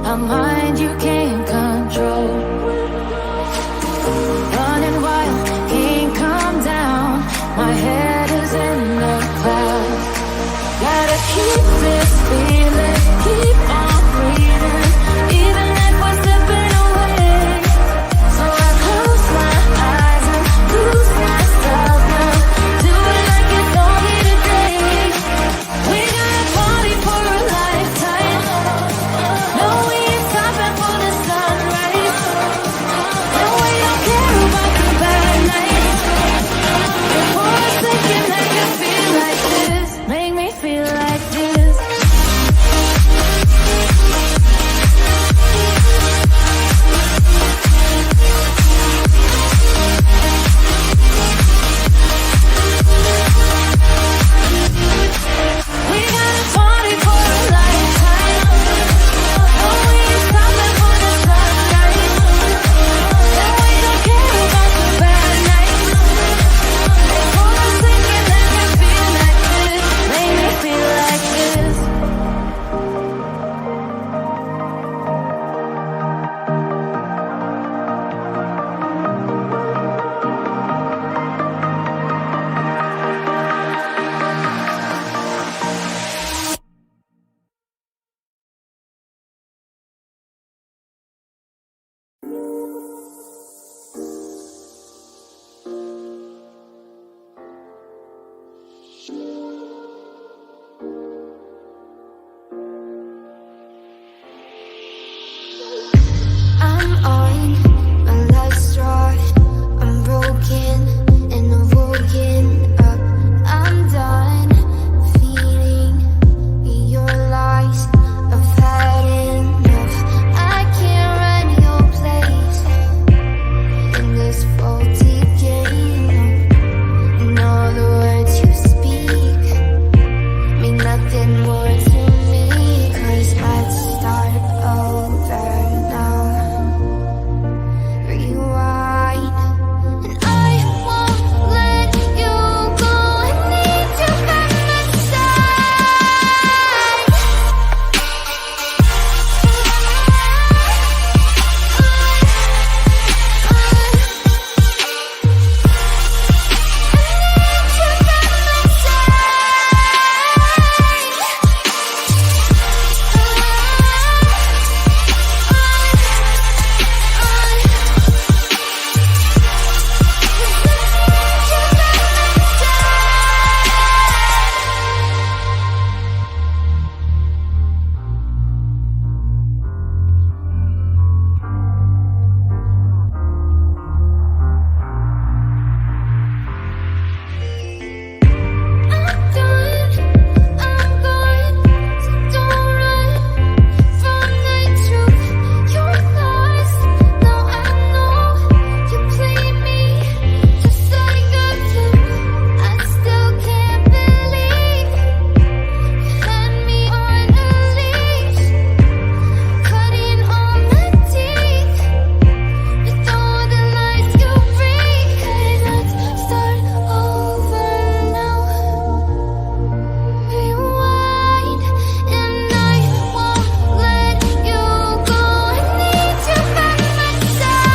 a mind you can't control. Running wild, can't come down. My head is in the clouds. Gotta keep this feeling, keep on breathing, even if we're slipping away. So I close my eyes and lose myself now. Do it like it's only today. We got a party for a lifetime. No, we ain't stopping for the sunrise. And we don't care about the bad nights. For a second, make us feel like this. Make me feel like this. We got a party for a lifetime. No, we ain't stopping for the sunrise. And we don't care about the bad nights. For a second, make me feel like this. Make me feel like this. I'm on my last straw. I'm broken and I'm woken up. I'm done feeling your lies. I've had enough. I can't run your place in this faulty game. And all the words you speak mean nothing more to me. 'Cause I'd start over now. Rewind, and I won't let you go. I need you by my side. I'm done, I'm gone, so don't run from the truth. You're lost, now I know you played me just like a fluke. I still can't believe you had me on a leash, cutting all my teeth with all the lies you bring. 'Cause let's start over now. Rewind, and I won't let you go. I need you by my side.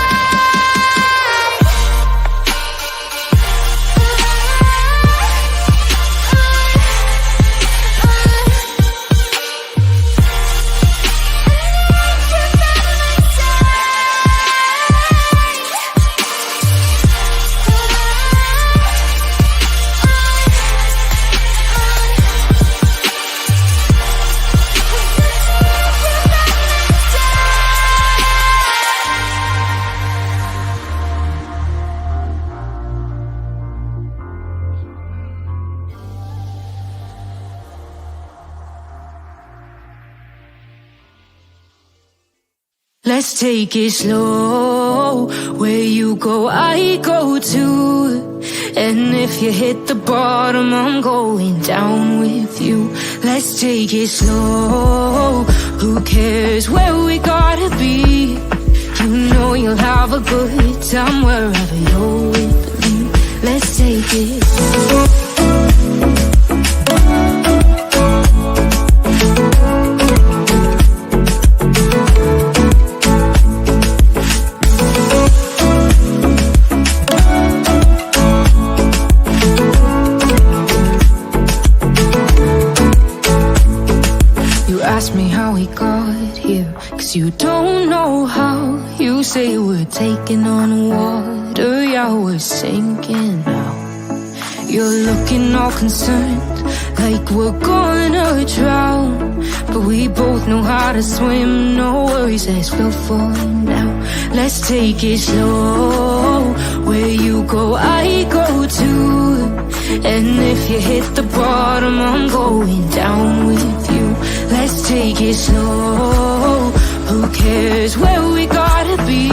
Let's take it slow. Where you go, I go too. And if you hit the bottom, I'm going down with you. Let's take it slow. Who cares where we gotta be? You know you'll have a good time wherever you're with me. Let's take it slow. got here. 'Cause you don't know how. You say we're taking on water, yeah, we're sinking now. You're looking all concerned, like we're gonna drown. But we both know how to swim, no worries, let's flow for now. Let's take it slow, where you go, I go too. And if you hit the bottom, I'm going down with you. Let's take it slow, who cares where we gotta be?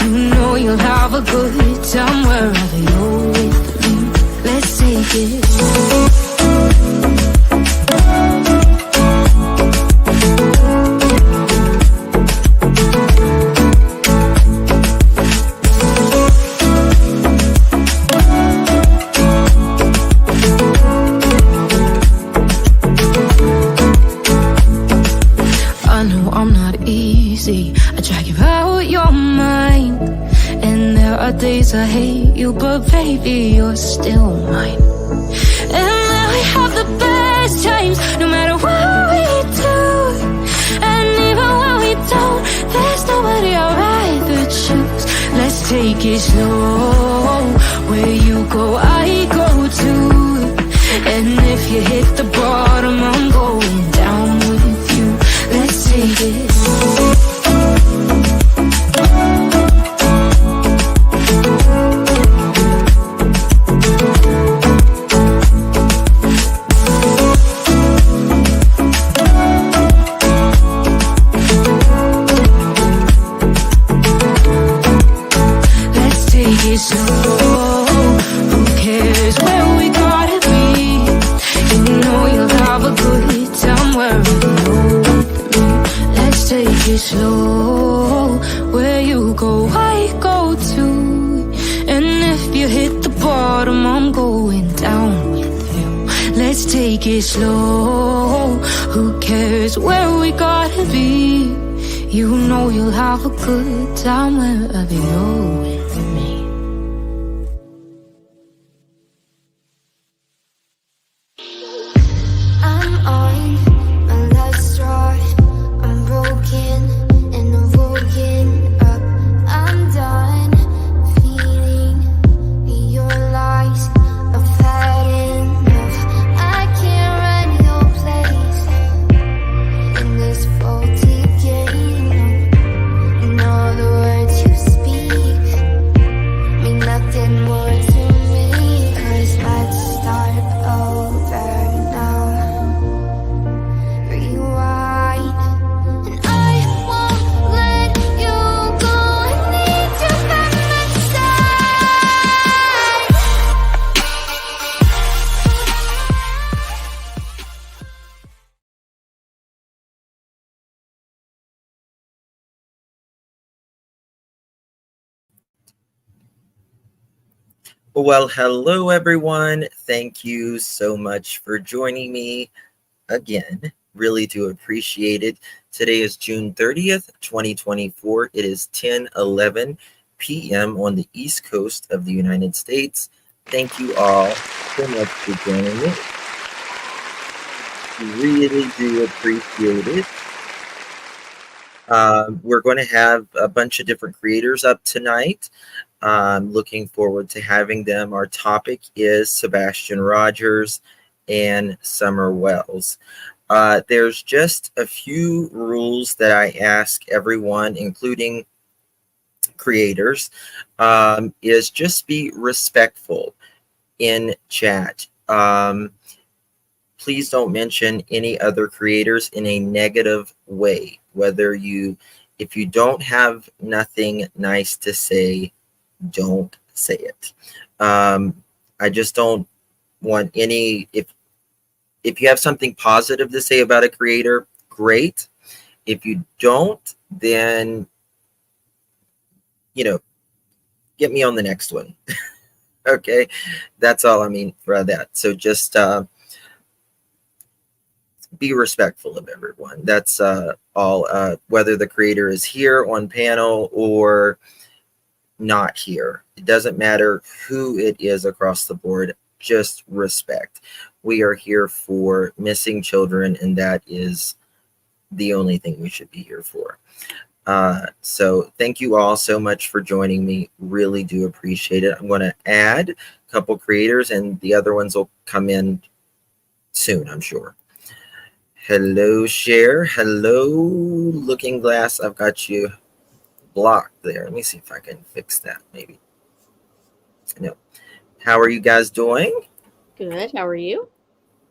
You know you'll have a good time wherever you're with me. Let's take it slow. I drag you out your mind, and there are days I hate you, but baby, you're still mine. And then we have the best times, no matter what we do. And even when we don't, there's nobody I'd rather choose. Let's take it slow, where you go, I go too. And if you hit the bottom, I'm going down with you. Let's take it slow. Slow, where you go, I go too. And if you hit the bottom, I'm going down with you. Let's take it slow, who cares where we gotta be? You know you'll have a good time wherever you're with me. I'm on my last straw, I'm broken and I'm woken up. I'm done feeling your lies. I've had enough. I can't run your place in this faulty game. And all the words you speak mean nothing more to me. 'Cause let's start over now. Rewind. And I won't let you go. I need you by my side. Well, hello everyone. Thank you so much for joining me again. Really do appreciate it. Today is June 30th, 2024. It is 10:11 p.m. on the East Coast of the United States. Thank you all so much for joining me. Really do appreciate it. We're going to have a bunch of different creators up tonight. Looking forward to having them. Our topic is Sebastian Rogers and Summer Wells. There's just a few rules that I ask everyone, including creators, is just be respectful in chat. Please don't mention any other creators in a negative way. If you don't have nothing nice to say, don't say it. I just don't want any. If you have something positive to say about a creator, great. If you don't, then get me on the next one. Okay, that's all I mean for that. So just be respectful of everyone. That's all. Whether the creator is here on panel or not here, it doesn't matter who it is across the board. Just respect. We are here for missing children, and that is the only thing we should be here for. So thank you all so much for joining me. Really do appreciate it. I'm going to add a couple creators, and the other ones will come in soon, I'm sure. Hello, Cher. Hello, Looking Glass. I've got you blocked there. Let me see if I can fix that, maybe. No. How are you guys doing? Good. How are you?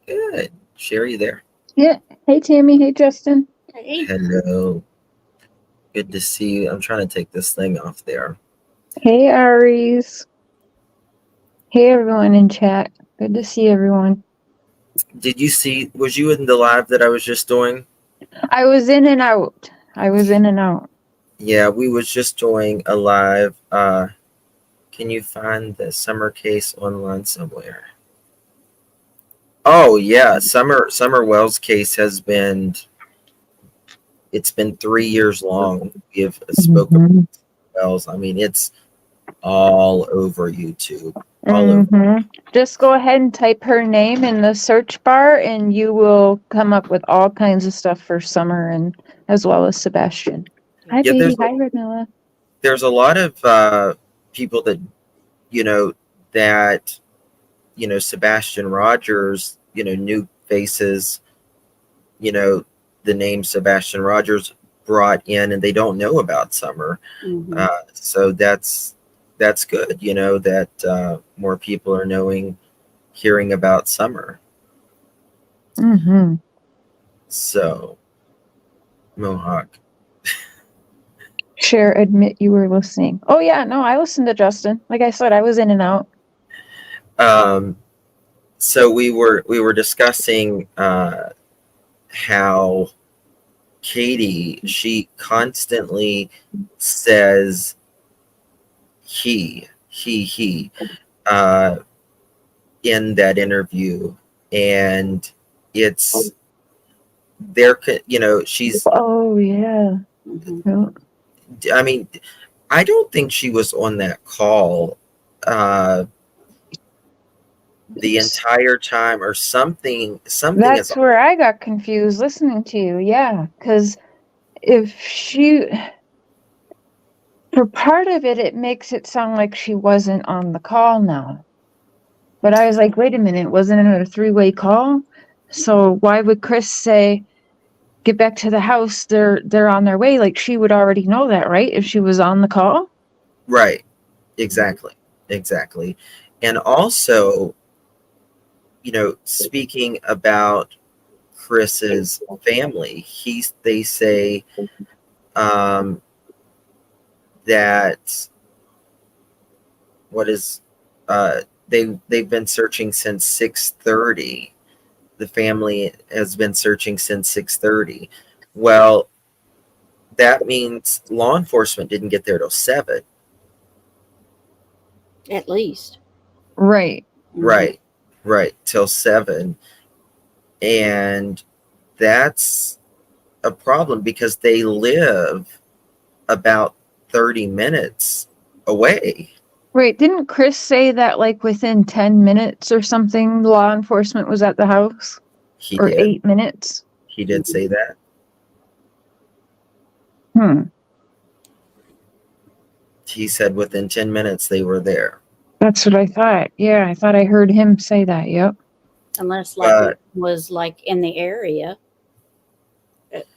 Good. Cher, you there? Yeah. Hey, Tammy. Hey, Justin. Hey. Hello. Good to see you. I'm trying to take this thing off there. Hey, Aries. Hey, everyone in chat. Good to see everyone. Did you see, was you in the live that I was just doing? I was in and out. Yeah, we was just doing a live. Can you find the summer case online somewhere? Oh yeah, Summer Wells case has been, it's been 3 years long. We have spoken about Wells. I mean, it's all over YouTube. All over. Just go ahead and type her name in the search bar, and you will come up with all kinds of stuff for Summer and as well as Sebastian. Hi, Yeah, baby. Hi, Radmilla. there's a lot of people that that Sebastian Rogers, new faces, the name Sebastian Rogers brought in, and they don't know about Summer. Mm-hmm. So that's good, that more people are hearing about Summer. Mm-hmm. So Mohawk. Share, admit you were listening. Oh, yeah. No, I listened to Justin. Like I said, I was in and out. So we were discussing how Katie, she constantly says he in that interview, and it's there. She's. Oh, yeah. Mm-hmm. I mean, I don't think she was on that call the entire time, or something. That's where I got confused listening to you. Yeah, because if she, for part of it, it makes it sound like she wasn't on the call now. But I was like, wait a minute, wasn't it a three-way call? So why would Chris say, get back to the house, they're on their way? Like, she would already know that, right? If she was on the call? Right. Exactly. And also, speaking about Chris's family, they say that they've been searching since 6:30. The family has been searching since 6:30. Well, that means law enforcement didn't get there till 7. At least. Right. Mm-hmm. Right, till 7. And that's a problem because they live about 30 minutes away. Right. Didn't Chris say that, like, within 10 minutes or something, law enforcement was at the house? He or did. 8 minutes? He did say that. He said within 10 minutes they were there. That's what I thought. Yeah, I thought I heard him say that. Yep. Unless it was like in the area.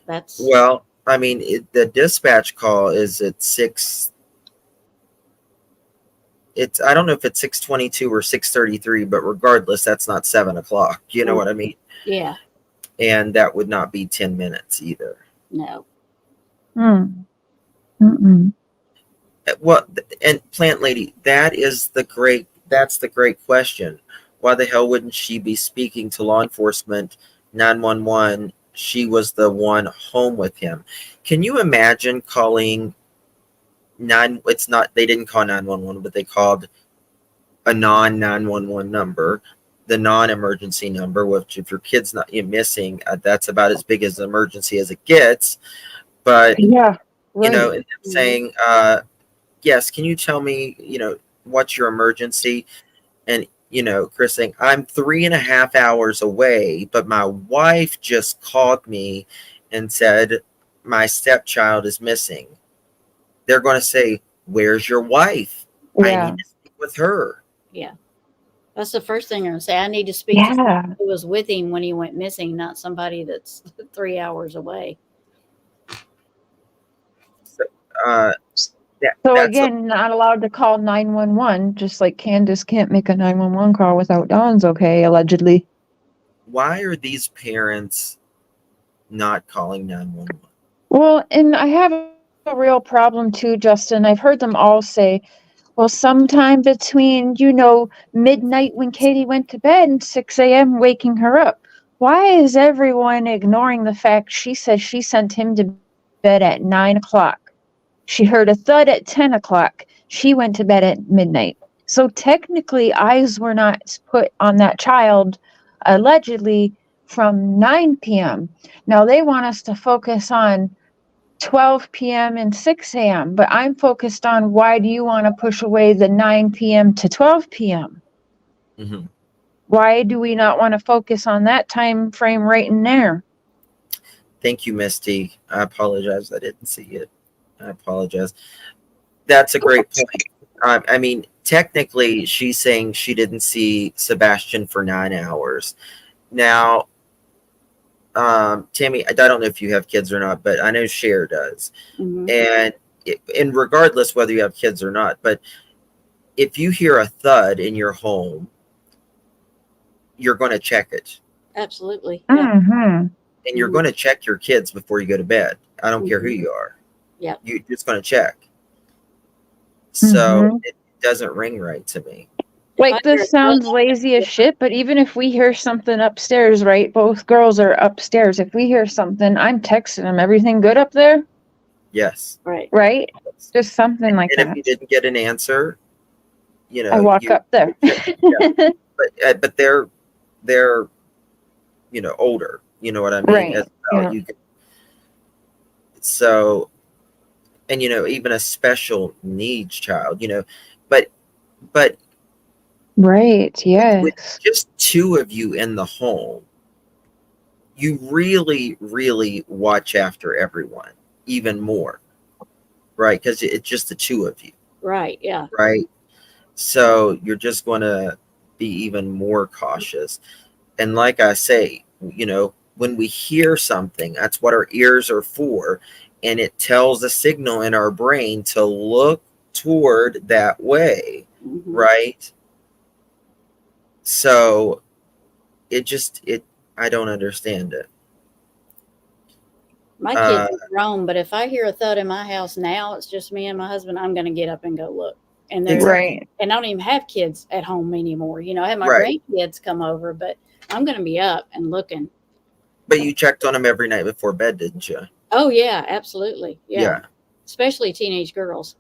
That's well. I mean, the dispatch call is at 6. I don't know if it's 6:22 or 6:33, but regardless, that's not 7 o'clock. You know what I mean? Yeah. And that would not be 10 minutes either. No. Well, and Plant Lady, that's the great question. Why the hell wouldn't she be speaking to law enforcement, 911? She was the one home with him. Can you imagine calling they didn't call 911, but they called a non-911 number, the non-emergency number, which if your kid's not missing, that's about as big as an emergency as it gets. But yeah, right. and them saying, yes, can you tell me, what's your emergency? And, Chris saying, I'm 3.5 hours away, but my wife just called me and said, my stepchild is missing, they're going to say, where's your wife? I Yeah. need to speak with her. Yeah. That's the first thing I'm going to say. I need to speak to Yeah. somebody who was with him when he went missing, not somebody that's 3 hours away. So, uh, So that's again, not allowed to call 911, just like Candace can't make a 911 call without Dawn's okay, allegedly. why are these parents not calling 911? Well, and I have a real problem too, Justin. I've heard them all say, well, sometime between, midnight when Katie went to bed and 6 a.m. waking her up. Why is everyone ignoring the fact she says she sent him to bed at 9 o'clock? She heard a thud at 10 o'clock. She went to bed at midnight. So technically, eyes were not put on that child, allegedly, from 9 p.m. Now they want us to focus on 12 p.m. and 6 a.m., but I'm focused on why do you want to push away the 9 p.m. to 12 p.m.? Mm-hmm. Why do we not want to focus on that time frame right in there? Thank you, Misty. I apologize. I didn't see it. I apologize. That's a great point. I mean, technically, she's saying she didn't see Sebastian for 9 hours. Now, Tammy, I don't know if you have kids or not, but I know Cher does. Mm-hmm. And regardless whether you have kids or not, but if you hear a thud in your home, you're going to check it. Absolutely. Yeah. Mm-hmm. And you're going to check your kids before you go to bed. I don't care who you are. Yeah. You're just going to check. So it doesn't ring right to me. Like, this sounds lazy as shit, but even if we hear something upstairs, right? Both girls are upstairs. If we hear something, I'm texting them. Everything good up there? Yes. Right. Right? Just something like And that. if you didn't get an answer, I walk up there. Yeah. But they're older. You know what I mean? Right. As well. Yeah. You can, so, and even a special needs child. But Right. Yes. with just two of you in the home, you really, really watch after everyone even more, right? Because it's just the two of you. Right. Yeah. Right. So you're just going to be even more cautious. And like I say, when we hear something, that's what our ears are for. And it tells a signal in our brain to look toward that way. Mm-hmm. Right. So I don't understand it. My kids are grown, but if I hear a thud in my house now, it's just me and my husband, I'm going to get up and go look. And there's Right. And I don't even have kids at home anymore. I have my grandkids come over, but I'm going to be up and looking. But you checked on them every night before bed, didn't you? Oh, yeah, absolutely. Yeah. Especially teenage girls.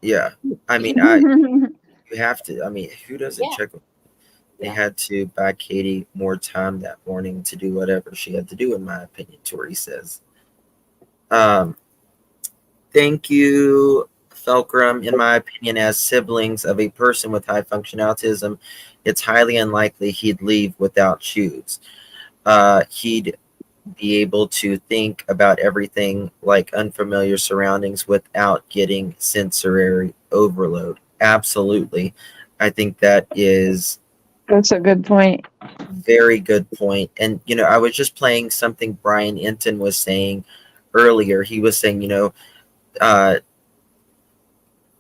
Yeah. I mean, you have to. I mean, who doesn't check? They had to buy Katie more time that morning to do whatever she had to do, in my opinion, Tori says. Thank you, Felkram. In my opinion, as siblings of a person with high function autism, it's highly unlikely he'd leave without shoes. He'd be able to think about everything like unfamiliar surroundings without getting sensory overload. Absolutely. I think that's a good point. Very good point. And I was just playing something Brian Enton was saying earlier. He was saying, the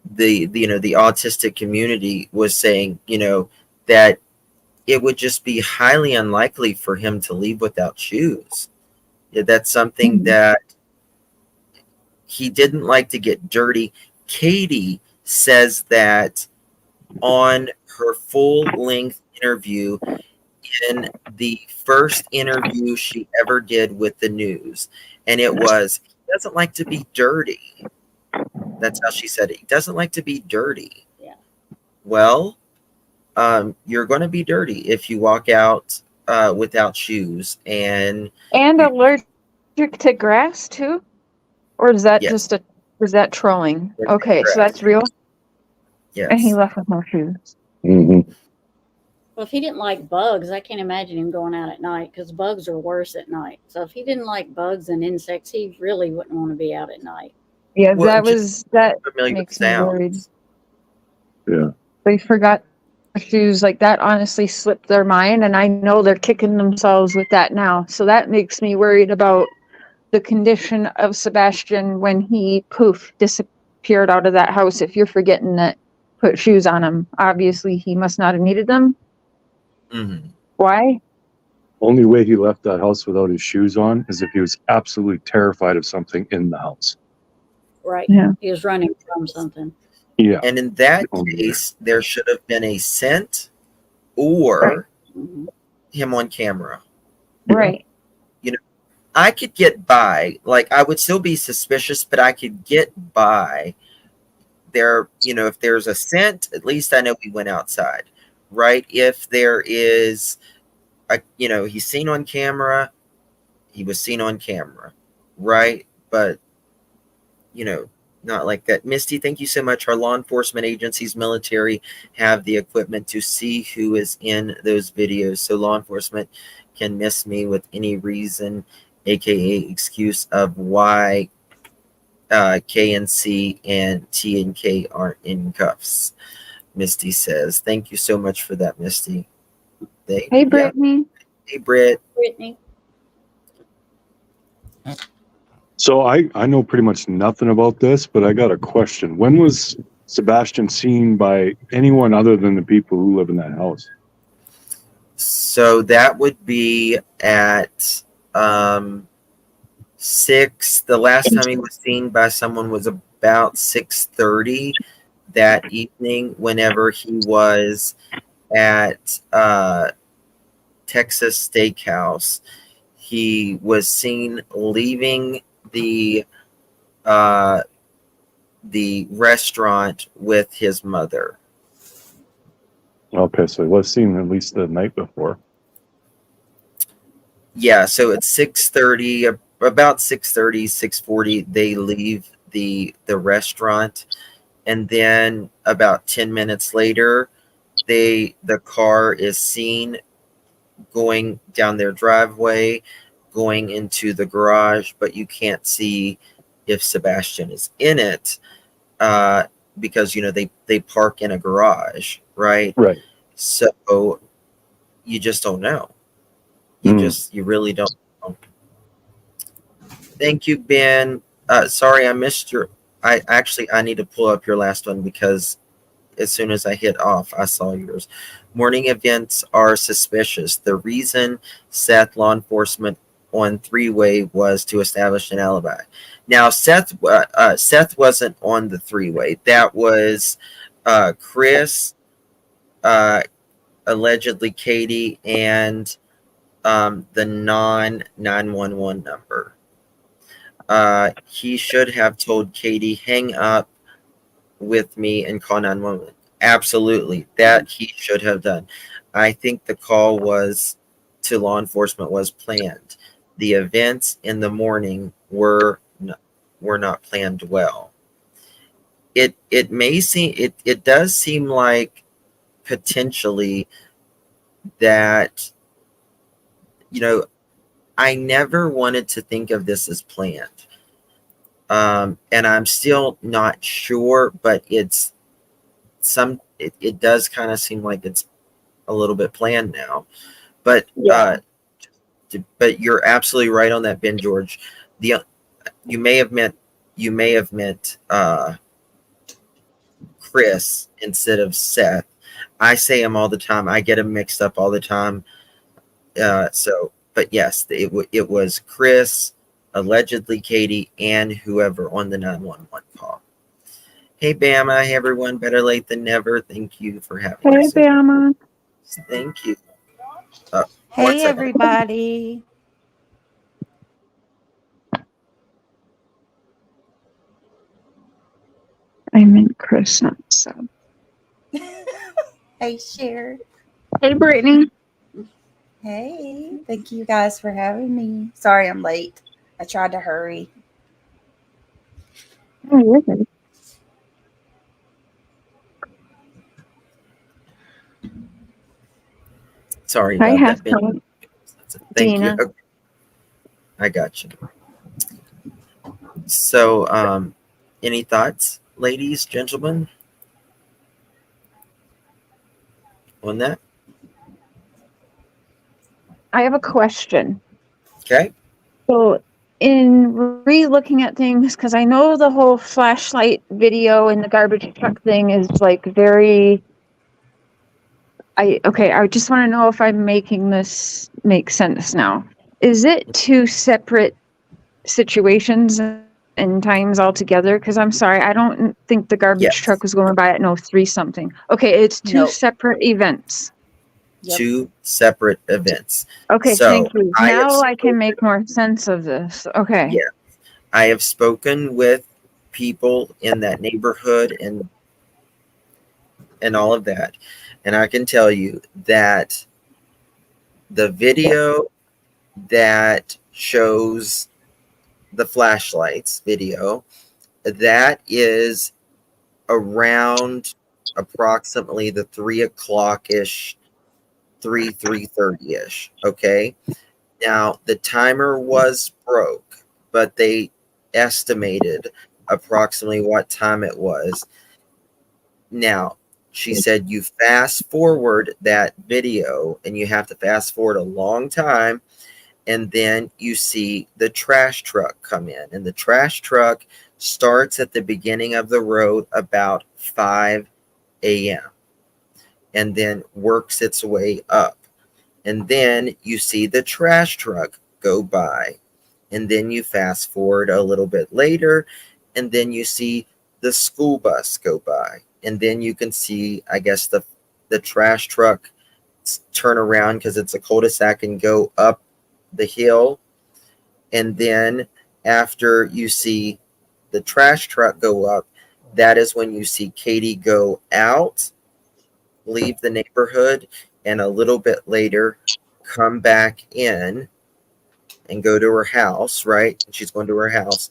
autistic community was saying, that it would just be highly unlikely for him to leave without shoes. Yeah, that's something that he didn't like to get dirty. Katie says that on her full-length interview, in the first interview she ever did with the news, and it was, he doesn't like to be dirty. That's how she said it. He doesn't like to be dirty. Yeah. Well, you're going to be dirty if you walk out without shoes. And allergic to grass too? Or is that is that trolling? Okay, so that's real? Yes. And he left with no shoes. Mm-hmm. Well, if he didn't like bugs, I can't imagine him going out at night because bugs are worse at night. So if he didn't like bugs and insects, he really wouldn't want to be out at night. Yeah, Well, just that familiar makes me worried. sounds. Yeah. They forgot shoes like that. Honestly, slipped their mind, and I know they're kicking themselves with that now. So that makes me worried about the condition of Sebastian when he disappeared out of that house. If you're forgetting that, put shoes on him. Obviously, he must not have needed them. Mhm. Why? Only way he left that house without his shoes on is if he was absolutely terrified of something in the house. Right. Yeah. He was running from something. Yeah. And in that Only way. case, there should have been a scent or Hmm. him on camera. Yeah. Right. I could get by, like I would still be suspicious, but I could get by there. If there's a scent, at least I know we went outside, right? If there is he's seen on camera, he was seen on camera, right? But not like that. Misty, thank you so much. Our law enforcement agencies, military, have the equipment to see who is in those videos, so law enforcement can miss me with any reason, aka excuse of why K and C and T and K aren't in cuffs. Misty says, "Thank you so much for that, Misty." Hey, Brittany. Hey, Britt. Brittany. So I know pretty much nothing about this, but I got a question. When was Sebastian seen by anyone other than the people who live in that house? So that would be at 6. The last time he was seen by someone was about 6:30 that evening. Whenever he was at Texas Steakhouse, he was seen leaving the restaurant with his mother. Okay, so he was seen at least the night before. Yeah, so at 6:30, about 6:30, 6:40, they leave the restaurant, and then about 10 minutes later, the car is seen going down their driveway, going into the garage, but you can't see if Sebastian is in it because they park in a garage, right? Right. So you just don't know. You really don't know. Thank you, Ben. Sorry, I missed your. I need to pull up your last one because as soon as I hit off, I saw yours. Morning events are suspicious. The reason Seth law enforcement on three-way was to establish an alibi. Now, Seth wasn't on the three-way. That was Chris, allegedly Katie, and the non-911 number. He should have told Katie, hang up with me and call 911. Absolutely. That he should have done. I think the call to law enforcement was planned. The events in the morning were not planned well. It does seem like potentially that I never wanted to think of this as planned. And I'm still not sure, but it does kind of seem like it's a little bit planned now. But but you're absolutely right on that, Ben George. You may have meant Chris instead of Seth. I say him all the time. I get him mixed up all the time. But yes, it was Chris, allegedly Katie, and whoever on the 911 call. Hey, Bama. Hey, everyone. Better late than never. Thank you for having Hey, us. Bama. Thank you. Hey, everybody. I meant Chris, not Seth. Hey, Cher. Hey, Brittany. Hey, thank you guys for having me. Sorry I'm late. I tried to hurry. Oh, you're good. Sorry I about have that, Ben. some, Thank you. Dina. Okay, I got you. So, any thoughts, ladies, gentlemen, on that? I have a question. Okay. So, in re-looking at things, because I know the whole flashlight video and the garbage truck thing is like very. I just want to know if I'm making this make sense now. Is it two separate situations and times altogether? Because I'm sorry, I don't think the garbage Yes. truck was going by at no 3 something. Okay, it's two Nope. separate events. Yep. Two separate events. Okay, So thank you. I have Now I can spoken, make more sense of this. Okay. yeah, I have spoken with people in that neighborhood and all of that, and I can tell you that the video that shows the flashlights video, that is around approximately the 3 o'clock ish, 3:30 ish. Okay. Now the timer was broke, but they estimated approximately what time it was. Now, she said you fast forward that video and you have to fast forward a long time, and then you see the trash truck come in, and the trash truck starts at the beginning of the road about 5 a.m. and then works its way up. And then you see the trash truck go by. And then you fast forward a little bit later, and then you see the school bus go by. And then you can see, I guess, the trash truck turn around because it's a cul-de-sac and go up the hill. And then after you see the trash truck go up, that is when you see Katie go out, leave the neighborhood, and a little bit later come back in and go to her house, right? She's going to her house.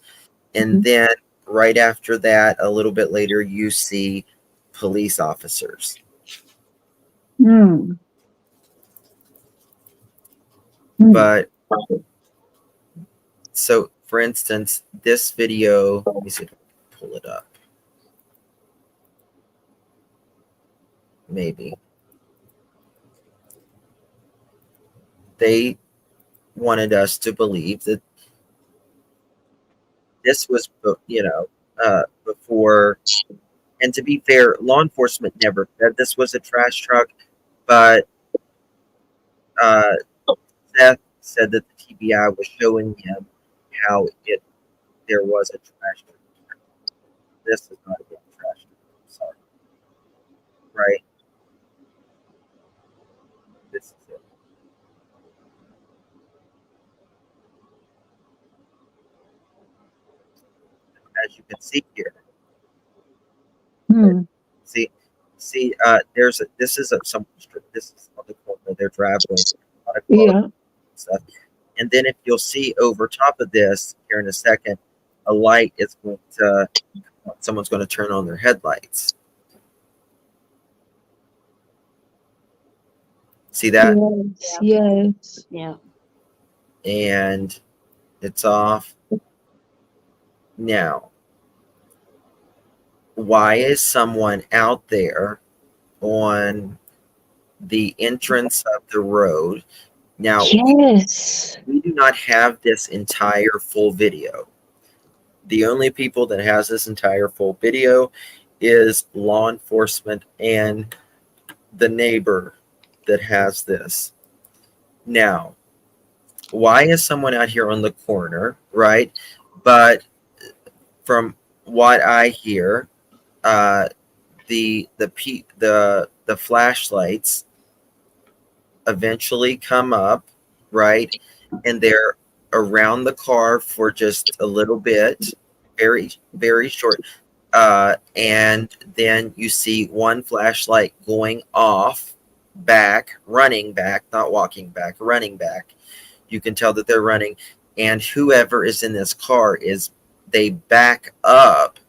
And then right after that, a little bit later, you see police officers. Hmm. But so, for instance, this video, let me see if I can pull it up. Maybe. They wanted us to believe that this was, before. And to be fair, law enforcement never said this was a trash truck, but uh, Seth said that the TBI was showing him how there was a trash truck. This is not a damn trash truck. I'm sorry. Right? This is it. As you can see here. Hmm. See, this is on the corner of their driveway. A lot of cars Yeah. and stuff. And then if you'll see over top of this here in a second, a light is going to, someone's going to turn on their headlights. See that? Yes. Yes. Yeah. And it's off. Now, why is someone out there on the entrance of the road? Now, Yes. we do not have this entire full video. The only people that has this entire full video is law enforcement and the neighbor that has this. Now, why is someone out here on the corner, right? But from what I hear, the flashlights eventually come up, right? And they're around the car for just a little bit, very, very short. And then you see one flashlight going off back, running back, not walking back, running back. You can tell that they're running. And whoever is in this car they back up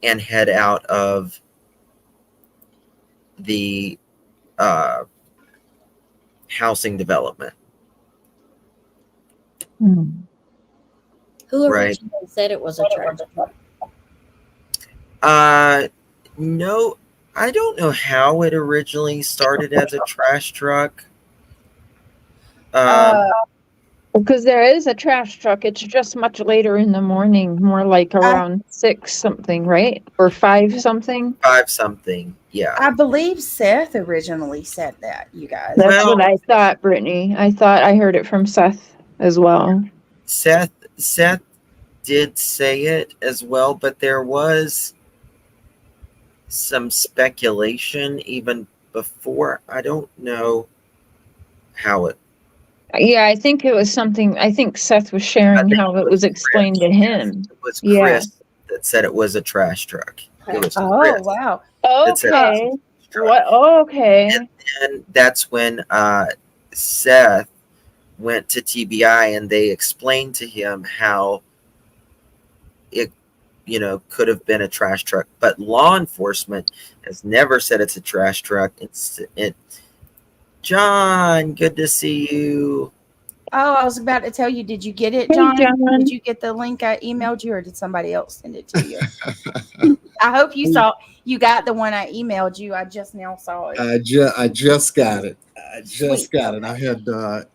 and head out of the housing development. Hmm. Who Right. originally said it was a trash truck? No, I don't know how it originally started as a trash truck. Because there is a trash truck. It's just much later in the morning, more like around 6 something, right? Or 5 something. 5 something. Yeah. I believe Seth originally said that, you guys. That's what Well- I thought, Brittany. I thought I heard it from Seth as well. Seth did say it as well, but there was some speculation even before. I don't know how it. Yeah, I think it was something. I think Seth was sharing think how it it was was explained to him. It was Yeah. Chris that said it was a trash truck. It was Oh, Chris wow. that said it was Okay. a trash truck. What? Oh, okay. And that's when Seth went to TBI and they explained to him how it, could have been a trash truck. But law enforcement has never said it's a trash truck. John, good to see you. Oh, I was about to tell you, did you get it, Hey, John? John. Did you get the link I emailed you, or did somebody else send it to you? I hope you got the one I emailed you. I just now saw it. I just got it. I just Sweet. got it. I had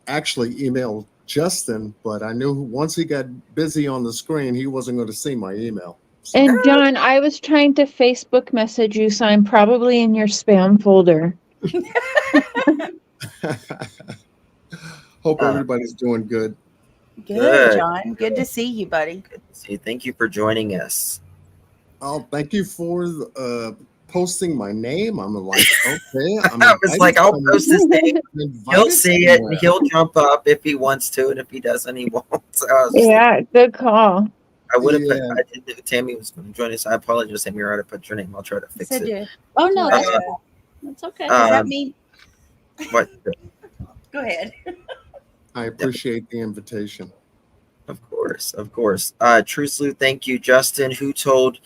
actually emailed Justin, but I knew once he got busy on the screen, he wasn't going to see my email. So- And John, I was trying to Facebook message you, so I'm probably in your spam folder. Hope everybody's doing good. Good, John. Good to see you, buddy. Good to see you. Thank you for joining us. Oh, thank you for posting my name. I'm like, okay. I was like, I'll post his name. He'll see it and somewhere. he'll jump up if he wants to, and if he doesn't, he won't. So I was just Yeah, good call. I would have Yeah. put. I didn't know Tammy was going to join us. I apologize, Tammy. You're right. I put your name. I'll try to fix Said it. you. Oh no, that's Uh, cool. That's okay. Does that mean? What? Go ahead. I appreciate the invitation. Of course, of course. True Sleuth, thank you, Justin. Who told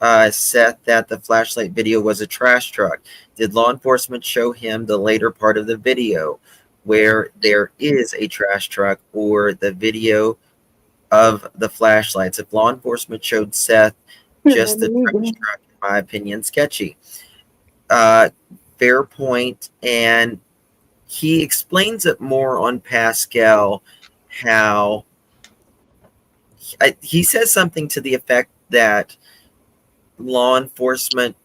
Seth that the flashlight video was a trash truck? Did law enforcement show him the later part of the video where there is a trash truck, or the video of the flashlights? If law enforcement showed Seth just the trash truck, in my opinion, sketchy. Fair point, and he explains it more on Pascal. How he says something to the effect that law enforcement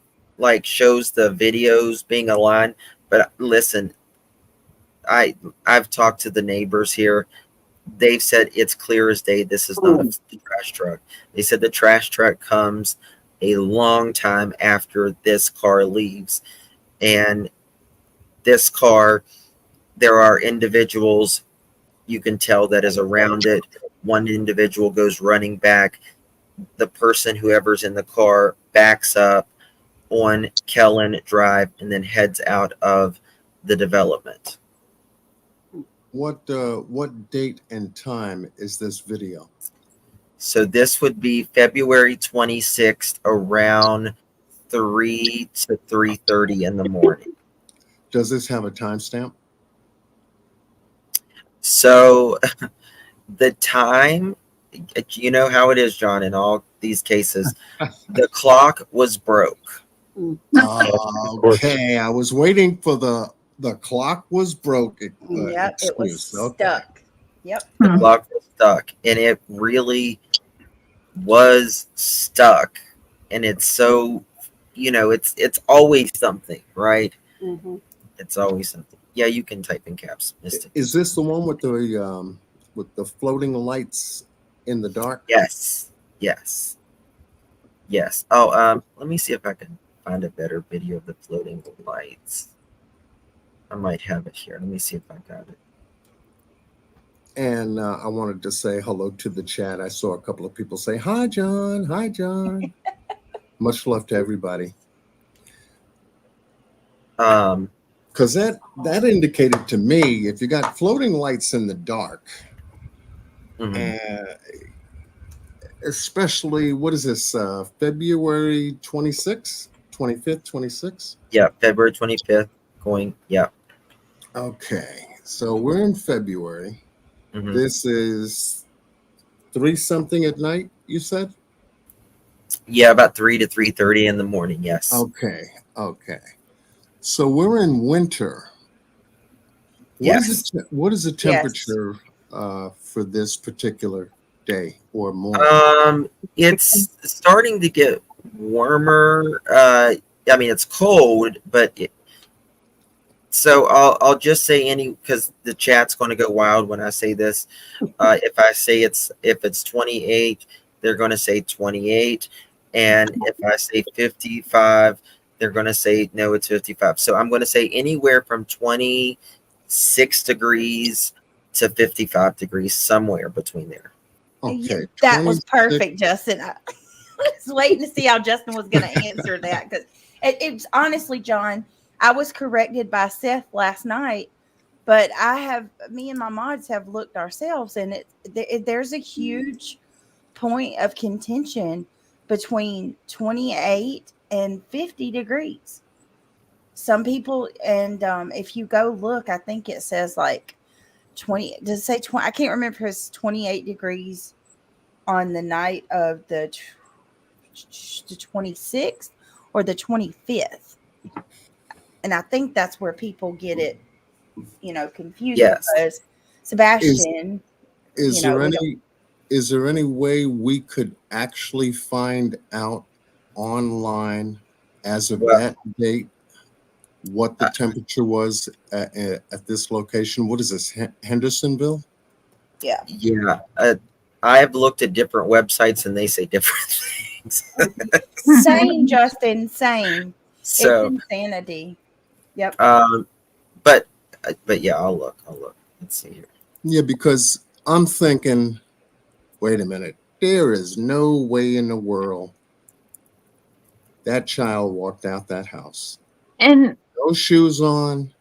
shows the videos being aligned. But listen, I've talked to the neighbors here. They've said it's clear as day this is not a trash truck. They said the trash truck comes a long time after this car leaves. And this car, there are individuals you can tell that is around it. One individual goes running back. The person, whoever's in the car, backs up on Kellen Drive and then heads out of the development. What date and time is this video? So this would be February 26th around 3 to 3:30 in the morning. Does this have a timestamp? So the time, you know how it is, John, in all these cases, the clock was broke. Okay, I was waiting for the clock was broken. Yep, it was Excuse. stuck. Yep. The clock was stuck, and it was stuck. And it's so, it's always something, right? Mm-hmm. It's always something. Yeah, you can type in caps, Mystic. Is this the one with the floating lights in the dark? Yes. Oh, let me see if I can find a better video of the floating lights. I might have it here. Let me see if I got it. And I wanted to say hello to the chat. I saw a couple of people say, hi, John. Hi, John. Much love to everybody. Because that indicated to me, if you got floating lights in the dark, especially, what is this, February 26th, 25th, 26th? Yeah, February 25th going, yeah. Okay. So we're in February. Mhm. This is 3 something at night, you said? Yeah, about 3 to 3:30 in the morning. Yes. Okay. Okay. So we're in winter. What is Yes. it? What is the Yes. temperature for this particular day or morning? It's starting to get warmer. I mean, it's cold, but so I'll just say any because the chat's going to go wild when I say this. If I say if it's 28, they're going to say 28, and if I say 55, they're going to say no, it's 55. So I'm going to say anywhere from 26 degrees to 55 degrees, somewhere between there. Okay, That was 26. perfect, Justin. I was waiting to see how Justin was going to answer that because it's honestly, John, I was corrected by Seth last night, but me and my mods have looked ourselves, and there's a huge point of contention between 28 and 50 degrees. Some people, and if you go look, I think it says like 20. Does it say 20? I can't remember if it's 28 degrees on the night of the 26th or the 25th. And I think that's where people get it, confused Yes. because Is Sebastian, is you know, there we don't. any way we could actually find out online as of Well, that date what the temperature was at this location? What is this, Hendersonville? Yeah. yeah. I've looked at different websites and they say different things. Same, Justin, same. It's So, insanity. Yep. um, but yeah, I'll look. Let's see here. Yeah, because I'm thinking, wait a minute, there is no way in the world that child walked out that house. And No shoes on.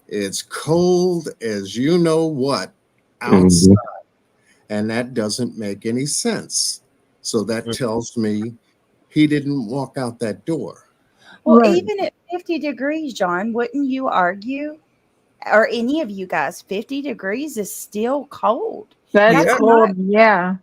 It's cold as you know what outside, Mhm. and that doesn't make any sense. So that Mm. tells me he didn't walk out that door. Well, right, even at 50 degrees, John, wouldn't you argue, or any of you guys, 50 degrees is still cold. that's That's Yeah. not. cold. Yeah.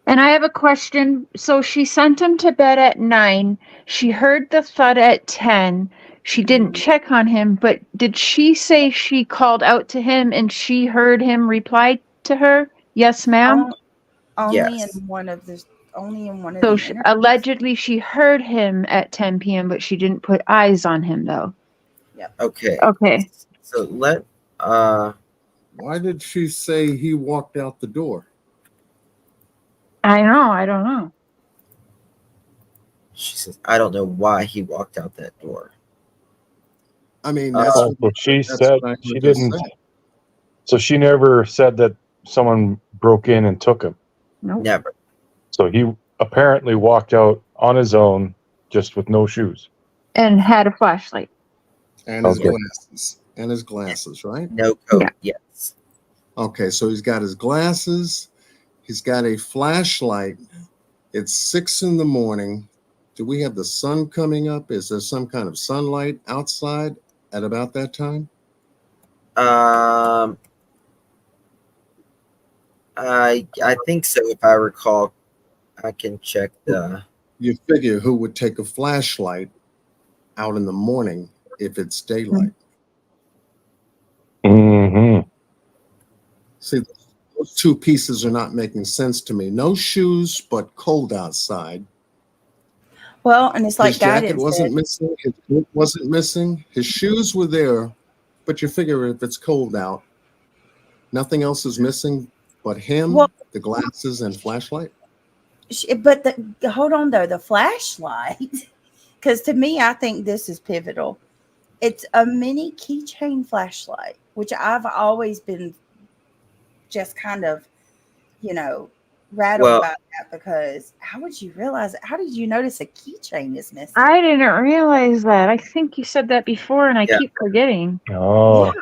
And I have a question. So she sent him to bed at 9. She heard the thud at 10. She didn't check on him, but did she say she called out to him and she heard him reply to her? Yes, ma'am. On- Only in Yes. one of the So interviews. allegedly she heard him at 10 p.m., but she didn't put eyes on him though. Yep. Okay. Okay. So Why did she say he walked out the door? I know. I don't know. she says I don't know why he walked out that door. I mean, Uh, Oh, so she that's said what I she heard her didn't. say. So she never said that someone broke in and took him. Nope. Never. So he apparently walked out on his own, just with no shoes. And had a flashlight. And his Okay. glasses. And his glasses, right? No coat. Yes. Okay, so he's got his glasses. He's got a flashlight. It's 6 in the morning. Do we have the sun coming up? Is there some kind of sunlight outside at about that time? Um, I think so. If I recall, I can check the. You figure who would take a flashlight out in the morning if it's daylight? Mm-hmm. See, those two pieces are not making sense to me. No shoes, but cold outside. Well, and it's His like jacket guidance wasn't said. missing. His coat wasn't missing. His shoes were there, but you figure if it's cold out, nothing else is missing but him, Well, the glasses, and flashlight. but hold on though, the flashlight, because to me, I think this is pivotal. It's a mini keychain flashlight, which I've always been just kind of, rattled Well, about that because how would you realize it? How did you notice a keychain is missing? I didn't realize that. I think you said that before and I yeah. keep forgetting. Oh, Yeah.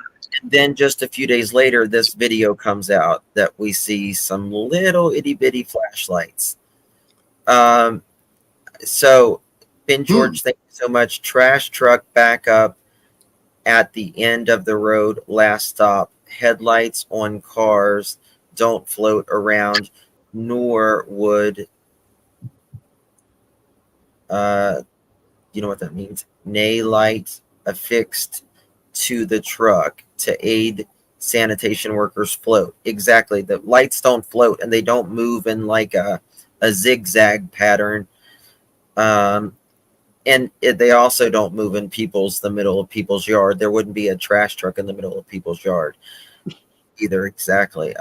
And then just a few days later, this video comes out that we see some little itty bitty flashlights. So Ben George, thank you so much. Trash truck backup. at the end of the road, last stop. Headlights on cars don't float around, nor would, you know what that means? Nay light affixed to the truck to aid sanitation workers float. Exactly. The lights don't float, and they don't move in like a zigzag pattern. And they also don't move in the middle of people's yard. There wouldn't be a trash truck in the middle of people's yard either. Exactly.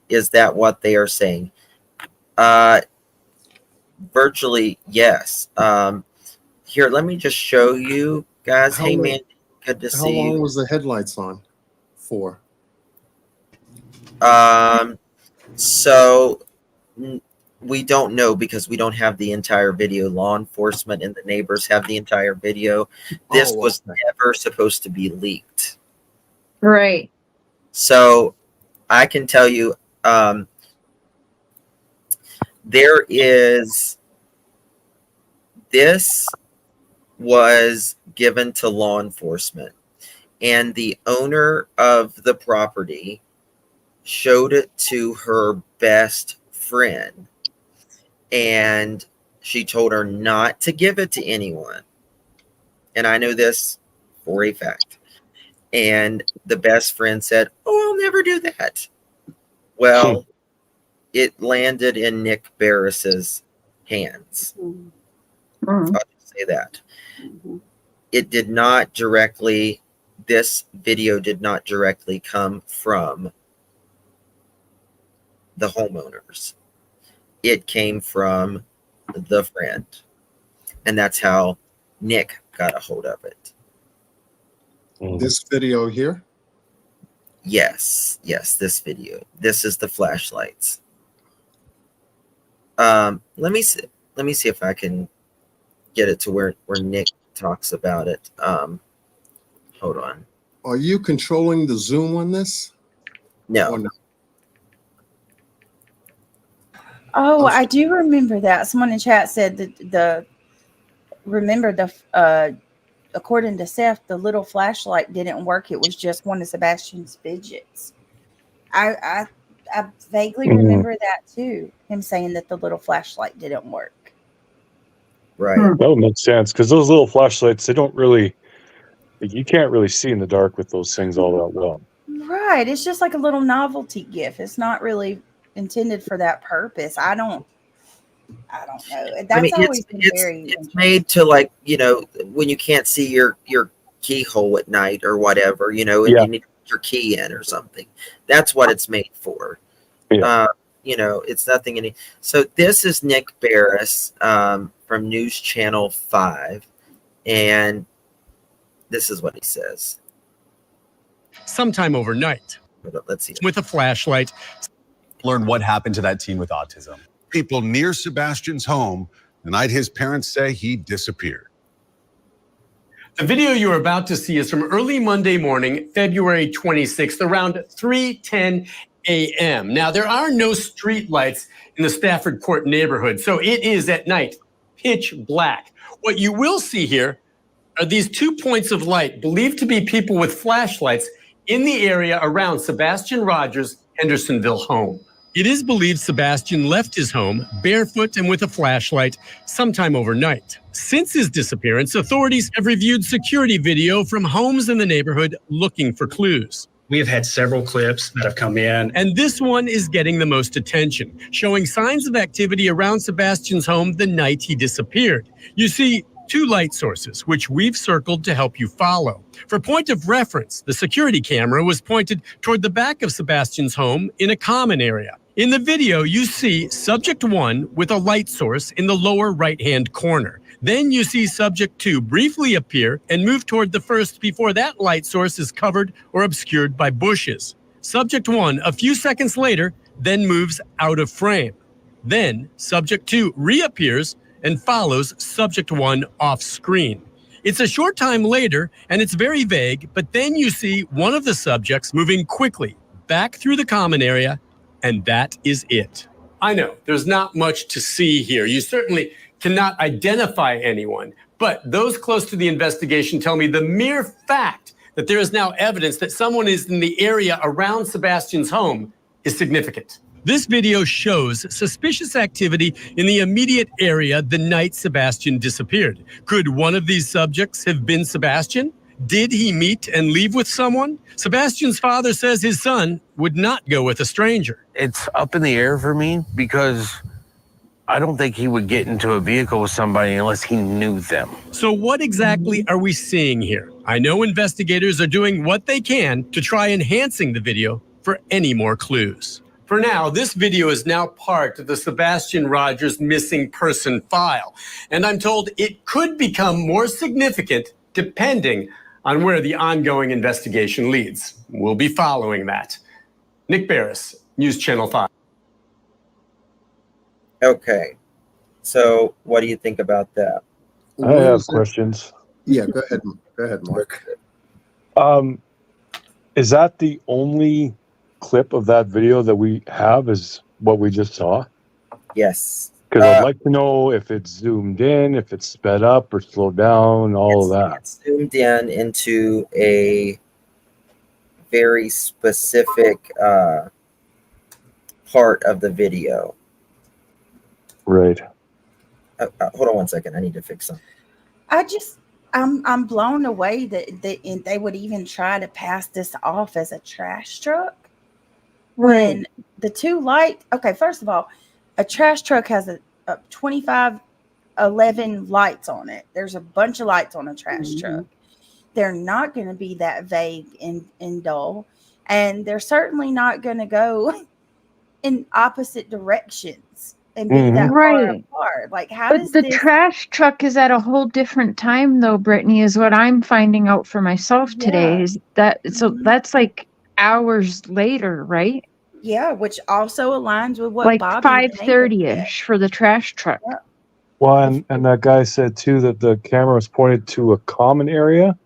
Is that what they are saying? Virtually, yes. Here, let me just show you guys. How Hey, long- man, good to How see long you. was the headlights on for? So we don't know because we don't have the entire video. Law enforcement and the neighbors have the entire video. This was never supposed to be leaked. Right. So I can tell you, there is, this was given to law enforcement, and the owner of the property showed it to her best friend, and she told her not to give it to anyone. And I know this for a fact. And the best friend said, "Oh, I'll never do that." Well, it landed in Nick Barris's hands. Mhm. I'll just say that. Mhm. It did not directly, this video did not directly come from the homeowners. It came from the friend. And that's how Nick got a hold of it. This video here? Yes, this video. This is the flashlights. Let me see if I can get it to where Nick talks about it. Hold on. Are you controlling the zoom on this? No. Or no? Oh, I do remember that. Someone in chat said that according to Seth, the little flashlight didn't work. It was just one of Sebastian's fidgets. I vaguely remember that too. Him saying that the little flashlight didn't work. Right. That would make sense because those little flashlights, they don't really, you can't really see in the dark with those things all that well. Right. It's just like a little novelty gift. It's not really intended for that purpose. I don't know. That's always been very it's made to, like, you know, when you can't see your keyhole at night or whatever, you know, and you need to put your key in or something. That's what it's made for. Yeah. You know, it's nothing. So this is Nick Barris from News Channel 5, and this is what he says. Sometime overnight, let's see, with a flashlight, learn what happened to that teen with autism. People near Sebastian's home the night his parents say he disappeared. The video you're about to see is from early Monday morning, February 26th, around 3:10 a.m. Now, there are no street lights in the Stafford Court neighborhood, so it is at night, pitch black. What you will see here are these 2 points of light believed to be people with flashlights in the area around Sebastian Rogers' Hendersonville home. It is believed Sebastian left his home barefoot and with a flashlight sometime overnight. Since his disappearance, authorities have reviewed security video from homes in the neighborhood looking for clues. We have had several clips that have come in. And this one is getting the most attention, showing signs of activity around Sebastian's home the night he disappeared. You see 2 light sources, which we've circled to help you follow. For point of reference, the security camera was pointed toward the back of Sebastian's home in a common area. In the video, you see subject 1 with a light source in the lower right-hand corner. Then you see subject 2 briefly appear and move toward the first before that light source is covered or obscured by bushes. Subject 1, a few seconds later, then moves out of frame. Then subject 2 reappears and follows subject 1 off screen. It's a short time later and it's very vague, but then you see one of the subjects moving quickly back through the common area, and that is it. I know there's not much to see here. You certainly cannot identify anyone, but those close to the investigation tell me the mere fact that there is now evidence that someone is in the area around Sebastian's home is significant. This video shows suspicious activity in the immediate area the night Sebastian disappeared. Could one of these subjects have been Sebastian? Did he meet and leave with someone? Sebastian's father says his son would not go with a stranger. It's up in the air for me because I don't think he would get into a vehicle with somebody unless he knew them. So what exactly are we seeing here? I know investigators are doing what they can to try enhancing the video for any more clues. For now, this video is now part of the Sebastian Rogers missing person file, and I'm told it could become more significant depending on where the ongoing investigation leads. We'll be following that. Nick Barris, News Channel 5. Okay. So what do you think about that? I have questions. Yeah, go ahead. Go ahead, Mark. Is that the only clip of that video that we have is what we just saw? Yes. Because I'd like to know if it's zoomed in, if it's sped up or slowed down, all of that. It's zoomed in into a very specific part of the video. Right. Hold on one second. I need to fix something. I'm blown away that they would even try to pass this off as a trash truck when the two light. Okay, first of all, a trash truck has a 2511 lights on it. There's a bunch of lights on a trash truck. They're not going to be that vague and dull, and they're certainly not going to go in opposite directions and be that far apart. Like, how does the this... trash truck is at a whole different time, though, Brittany, is what I'm finding out for myself today. Is that so? That's like hours later, right? Yeah, which also aligns with what like Bobby 5:30ish for the trash truck. Yeah. Well, and that guy said too that the camera was pointed to a common area.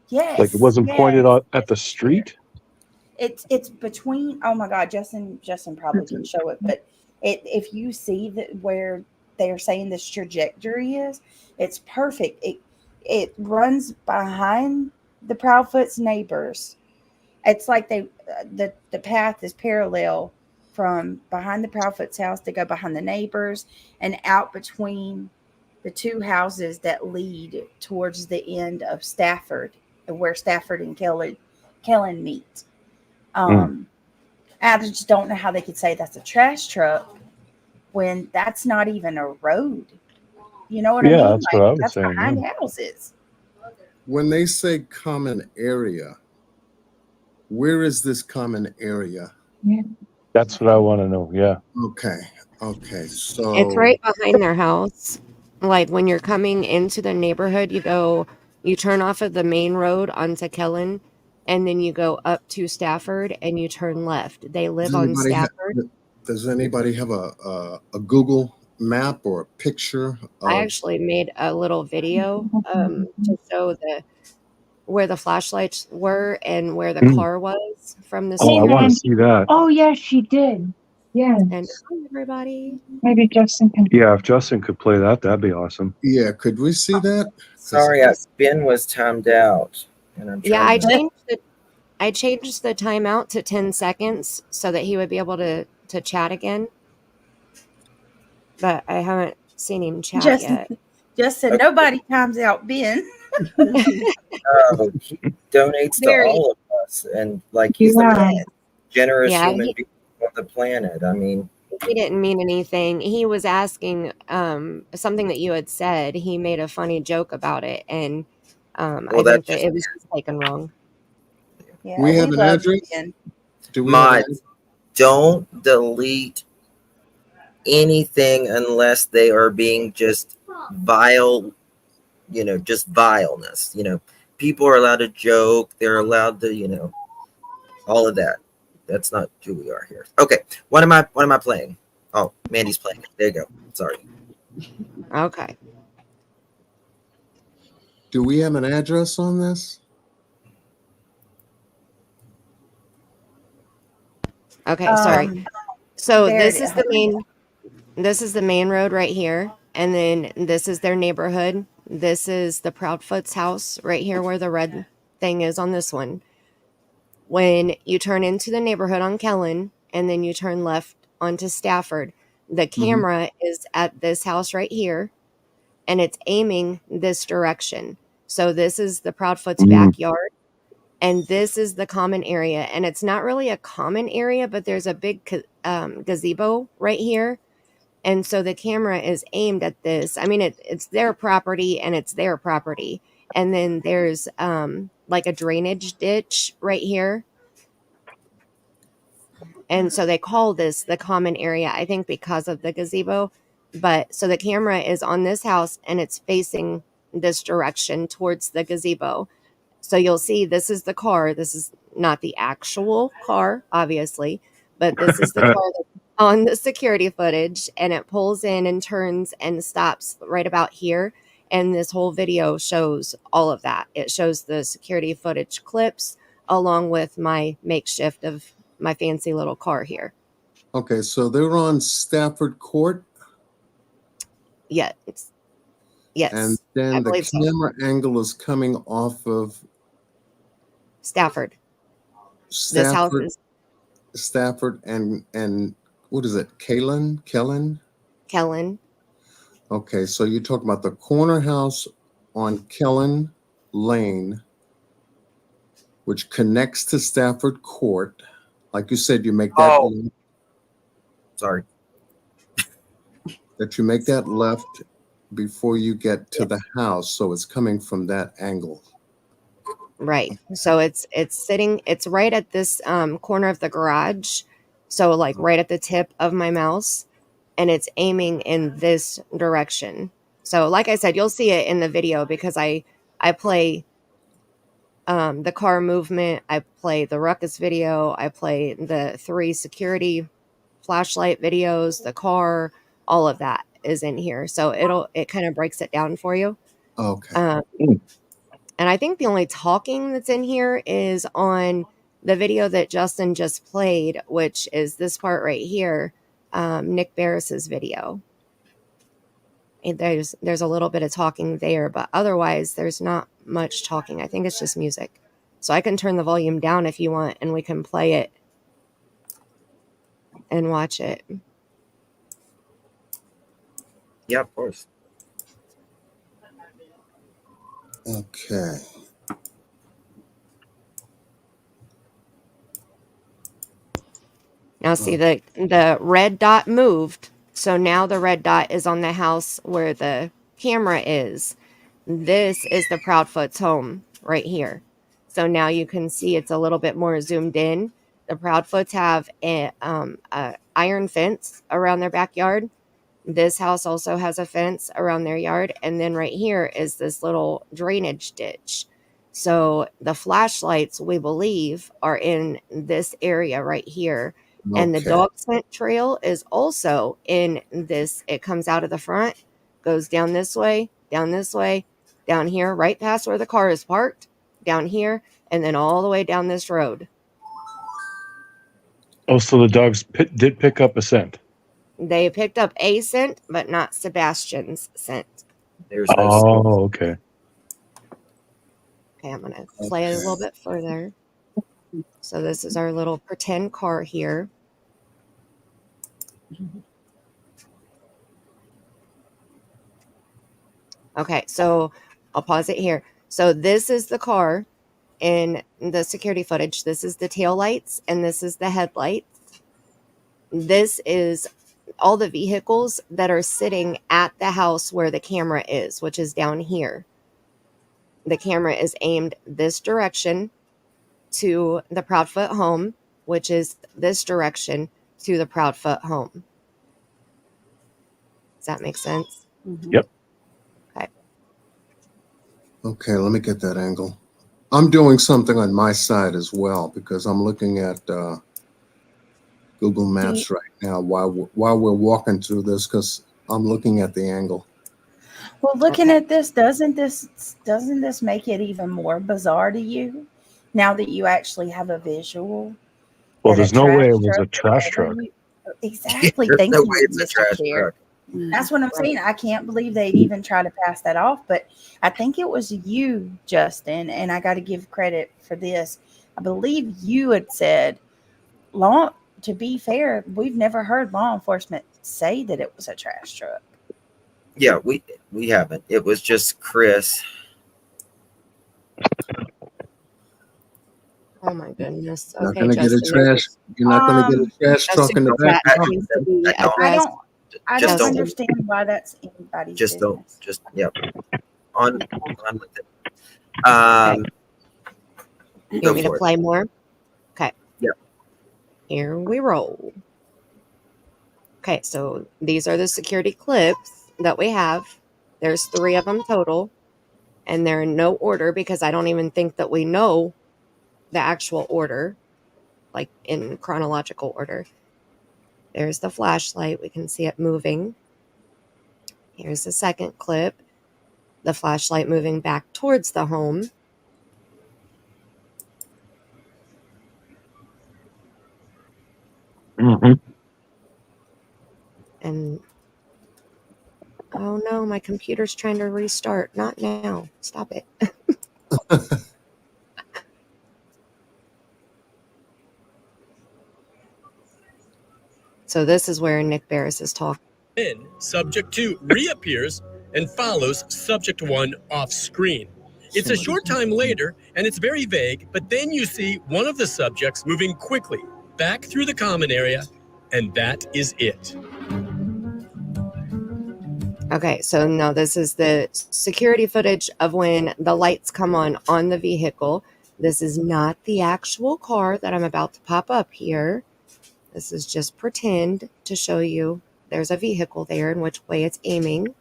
Yes, like it wasn't pointed at the street. It's between. Oh my God, Justin probably can show it, but if you see that where they're saying this trajectory is, it's perfect. It runs behind the Proudfoot's neighbors. It's like the path is parallel from behind the Proudfoot's house to go behind the neighbors and out between the two houses that lead towards the end of Stafford, where Stafford and Kellen meet. I just don't know how they could say that's a trash truck when that's not even a road. You know what I mean? That's what I was that's saying. behind houses. When they say common area, where is this common area? That's what I want to know. Yeah. Okay. So it's right behind their house. Like when you're coming into the neighborhood, you turn off of the main road onto Kellen, and then you go up to Stafford and you turn left. They live on Stafford. Does anybody have a Google map or a picture? I actually made a little video to show where the flashlights were and where the car was from the I want to see that. Oh, yeah, she did. Yeah. And hi, everybody. Maybe Justin can. Yeah, if Justin could play that, that'd be awesome. Yeah, could we see that? Sorry, Ben was timed out. And I'm I changed the timeout to 10 seconds so that he would be able to chat again. But I haven't seen him chat yet. Justin, nobody times out Ben. He donates to all of us, and like he's the most generous human being on the planet. I mean, he didn't mean anything. He was asking something that you had said. He made a funny joke about it, and I think that it was just taken wrong. Yeah, we have an address. Do we Mods, don't delete anything unless they are being just vile, just vileness. People are allowed to joke. They're allowed to, all of that. That's not who we are here. Okay. What am I playing? Oh, Mandy's playing it. There you go. Sorry. Okay. Do we have an address on this? Okay, sorry. So this is the main road right here, and then this is their neighborhood. This is the Proudfoot's house right here where the red thing is on this one. When you turn into the neighborhood on Kellen and then you turn left onto Stafford, the camera is at this house right here and it's aiming this direction. So this is the Proudfoot's backyard and this is the common area. And it's not really a common area, but there's a big gazebo right here. And so the camera is aimed at this. I mean, it's their property and it's their property. And then there's like a drainage ditch right here. And so they call this the common area, I think because of the gazebo. But so the camera is on this house and it's facing this direction towards the gazebo. So you'll see this is the car. This is not the actual car, obviously, but this is the car that's on the security footage, and it pulls in and turns and stops right about here. And this whole video shows all of that. It shows the security footage clips along with my makeshift of my fancy little car here. Okay, so they're on Stafford Court. Yeah, yes. And then the camera angle is coming off of Stafford. This house is Stafford and what is it? Kellen? Okay, so you're talking about the corner house on Kellen Lane, which connects to Stafford Court. Like you said, you make that Sorry. That you make that left before you get to the house, so it's coming from that angle. Right. So it's right at this corner of the garage. So like right at the tip of my mouse, and it's aiming in this direction. So like I said, you'll see it in the video because I play the car movement, I play the ruckus video, I play the 3 security flashlight videos, the car, all of that is in here. So it kind of breaks it down for you. Okay. And I think the only talking that's in here is on the video that Justin just played, which is this part right here, Nick Barris's video. And there's a little bit of talking there, but otherwise there's not much talking. I think it's just music. So I can turn the volume down if you want, and we can play it and watch it. Yeah, of course. Okay. Now see the red dot moved. So now the red dot is on the house where the camera is. This is the Proudfoot's home right here. So now you can see it's a little bit more zoomed in. The Proudfoots have a iron fence around their backyard. This house also has a fence around their yard. And then right here is this little drainage ditch. So the flashlights, we believe, are in this area right here. Okay. And the dog scent trail is also in this. It comes out of the front, goes down this way, down here, right past where the car is parked, down here, and then all the way down this road. Oh, so the dogs did pick up a scent. They picked up a scent, but not Sebastian's scent. There's no scent. Okay. Okay, I'm going to play it a little bit further. So this is our little pretend car here. Okay, so I'll pause it here. So this is the car in the security footage. This is the tail lights, and this is the headlights. This is all the vehicles that are sitting at the house where the camera is, which is down here. The camera is aimed this direction to the Proudfoot home, which is this direction to the Proudfoot home. Does that make sense? Mm-hmm. Yep. Okay. Okay, let me get that angle. I'm doing something on my side as well because I'm looking at Google Maps right now while we're walking through this because I'm looking at the angle. Well, looking at this, doesn't this make it even more bizarre to you now that you actually have a visual? Well, there's no way it was a trash truck. Exactly. There's Thank no you, way it's a Mr. trash Chair. truck. That's what I'm saying. I can't believe they'd even try to pass that off. But I think it was you, Justin, and I got to give credit for this. I believe you had said, law. To be fair, we've never heard law enforcement say that it was a trash truck. Yeah, we haven't. It was just Chris. Oh my goodness. Not Okay, gonna get a Justin, trash. You're not gonna get a trash a truck in the super back. chat I, needs to be I don't. I addressed. don't. I Just don't don't. understand why that's anybody's Just don't. business. Just yep. On with it. Okay. You Go want me to for it. play more? Okay. Yep. Here we roll. Okay, so these are the security clips that we have. There's 3 of them total, and they're in no order because I don't even think that we know the actual order, like in chronological order. There's the flashlight. We can see it moving. Here's the second clip. The flashlight moving back towards the home. Mm-hmm. And oh no, my computer's trying to restart. Not now. Stop it. So this is where Nick Barris is talking. Then subject 2 reappears and follows subject 1 off screen. It's a short time later and it's very vague, but then you see one of the subjects moving quickly back through the common area, and that is it. Okay, so now this is the security footage of when the lights come on the vehicle. This is not the actual car that I'm about to pop up here. This is just pretend to show you there's a vehicle there and which way it's aiming.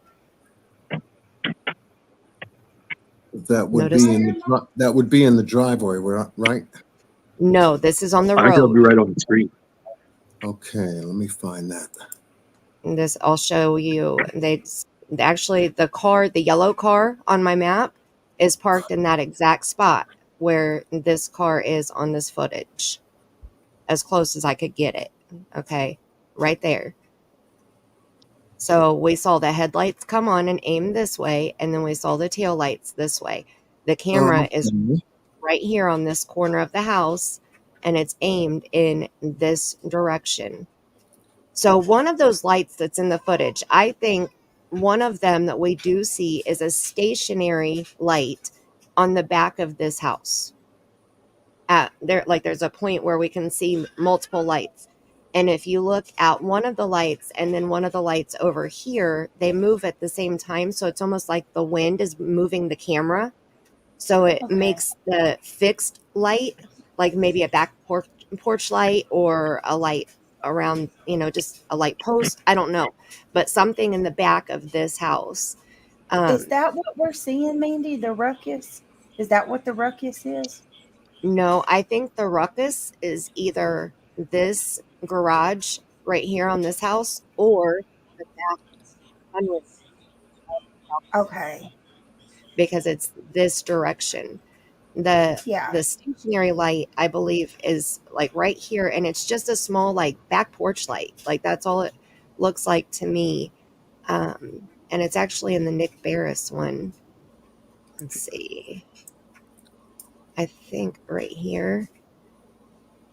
That would Notice- be in the driveway, right? No, this is on the I think it'll be road. right on the screen. Okay, let me find that. And this I'll show you. They actually the yellow car on my map is parked in that exact spot where this car is on this footage. As close as I could get it. Okay, right there. So we saw the headlights come on and aim this way, and then we saw the tail lights this way. The camera is right here on this corner of the house, and it's aimed in this direction. So one of those lights that's in the footage, I think one of them that we do see is a stationary light on the back of this house. There's a point where we can see multiple lights. And if you look at one of the lights and then one of the lights over here, they move at the same time. So it's almost like the wind is moving the camera. So it makes the fixed light, like maybe a back porch light or a light around, just a light post. I don't know. But something in the back of this house. Is that what we're seeing, Mandy? The ruckus? Is that what the ruckus is? No, I think the ruckus is either this garage right here on this house or the back Okay. because it's this direction. The stationary light, I believe, is like right here, and it's just a small like back porch light. Like that's all it looks like to me. And it's actually in the Nick Barris one. Let's see. I think right here.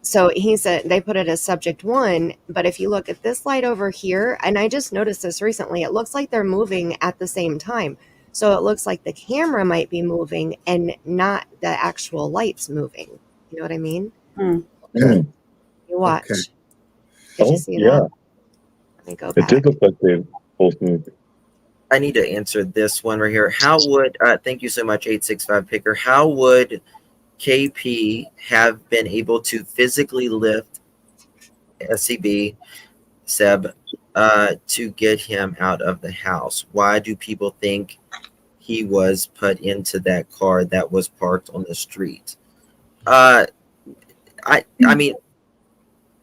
So they put it as subject 1, but if you look at this light over here, and I just noticed this recently, it looks like they're moving at the same time. So it looks like the camera might be moving and not the actual lights moving. You know what I mean? Okay. You watch. Okay. Did you see that? Let me go It back. did look like they both moved. I need to answer this one right here. How would thank you so much, 865 Picker. How would KP have been able to physically lift Seb to get him out of the house? Why do people think he was put into that car that was parked on the street? I mean,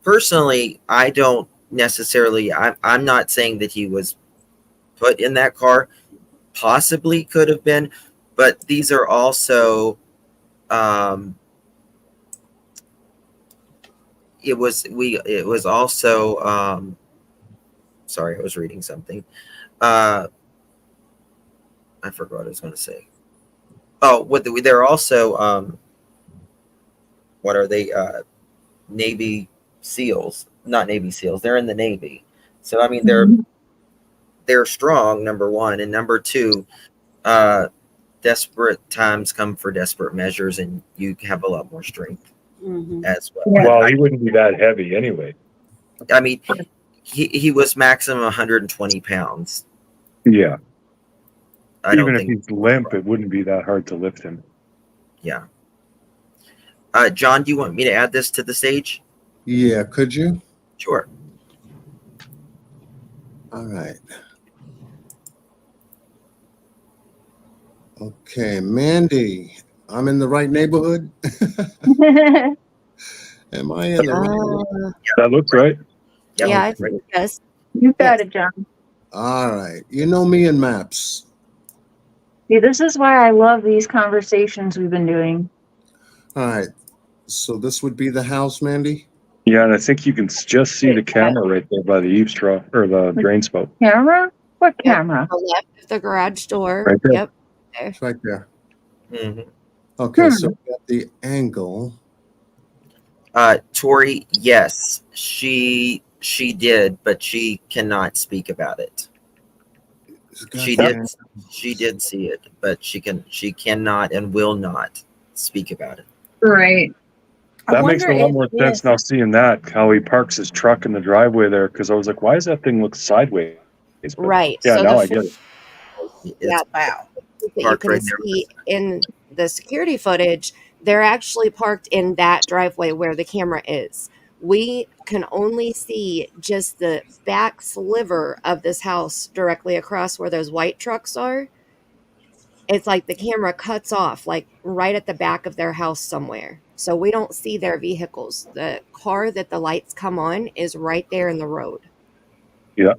personally, I don't necessarily. I'm not saying that he was put in that car. Possibly could have been, but these are also. It was also sorry, I was reading something. I forgot what I was going to say. Oh, they're also what are they? Navy SEALs, not Navy SEAls. They're in the Navy, so I mean they're strong. Number one, and number two, desperate times come for desperate measures, and you have a lot more strength as well. Well, he wouldn't be that heavy anyway. I mean, he was maximum 120 pounds. Yeah. Even if he's limp, it wouldn't be that hard to lift him. Yeah. John, do you want me to add this to the stage? Yeah, could you? Sure. All right. Okay, Mandy, I'm in the right neighborhood? Am I in the right? That looks right. Yeah, I think yes. You got it, John. All right. You know me and maps. See, this is why I love these conversations we've been doing. All right. So this would be the house, Mandy? Yeah, and I think you can just see the camera right there by the eaves trough or the drain spout. Camera? What camera? The left of the garage door. Right there. Yep. There. It's right there. Mm-hmm. Okay, so we got the angle. Tori, yes, she did, but she cannot speak about it. She did see it, but she cannot and will not speak about it. Right. That makes a lot more sense now seeing that, how he parks his truck in the driveway there, because I was like, why does that thing look sideways? But Right. yeah, So now the I get it. Yeah, wow. That you Parked can right there. see in the security footage, they're actually parked in that driveway where the camera is. We can only see just the back sliver of this house directly across where those white trucks are. It's like the camera cuts off, like right at the back of their house somewhere. So we don't see their vehicles. The car that the lights come on is right there in the road. Yeah.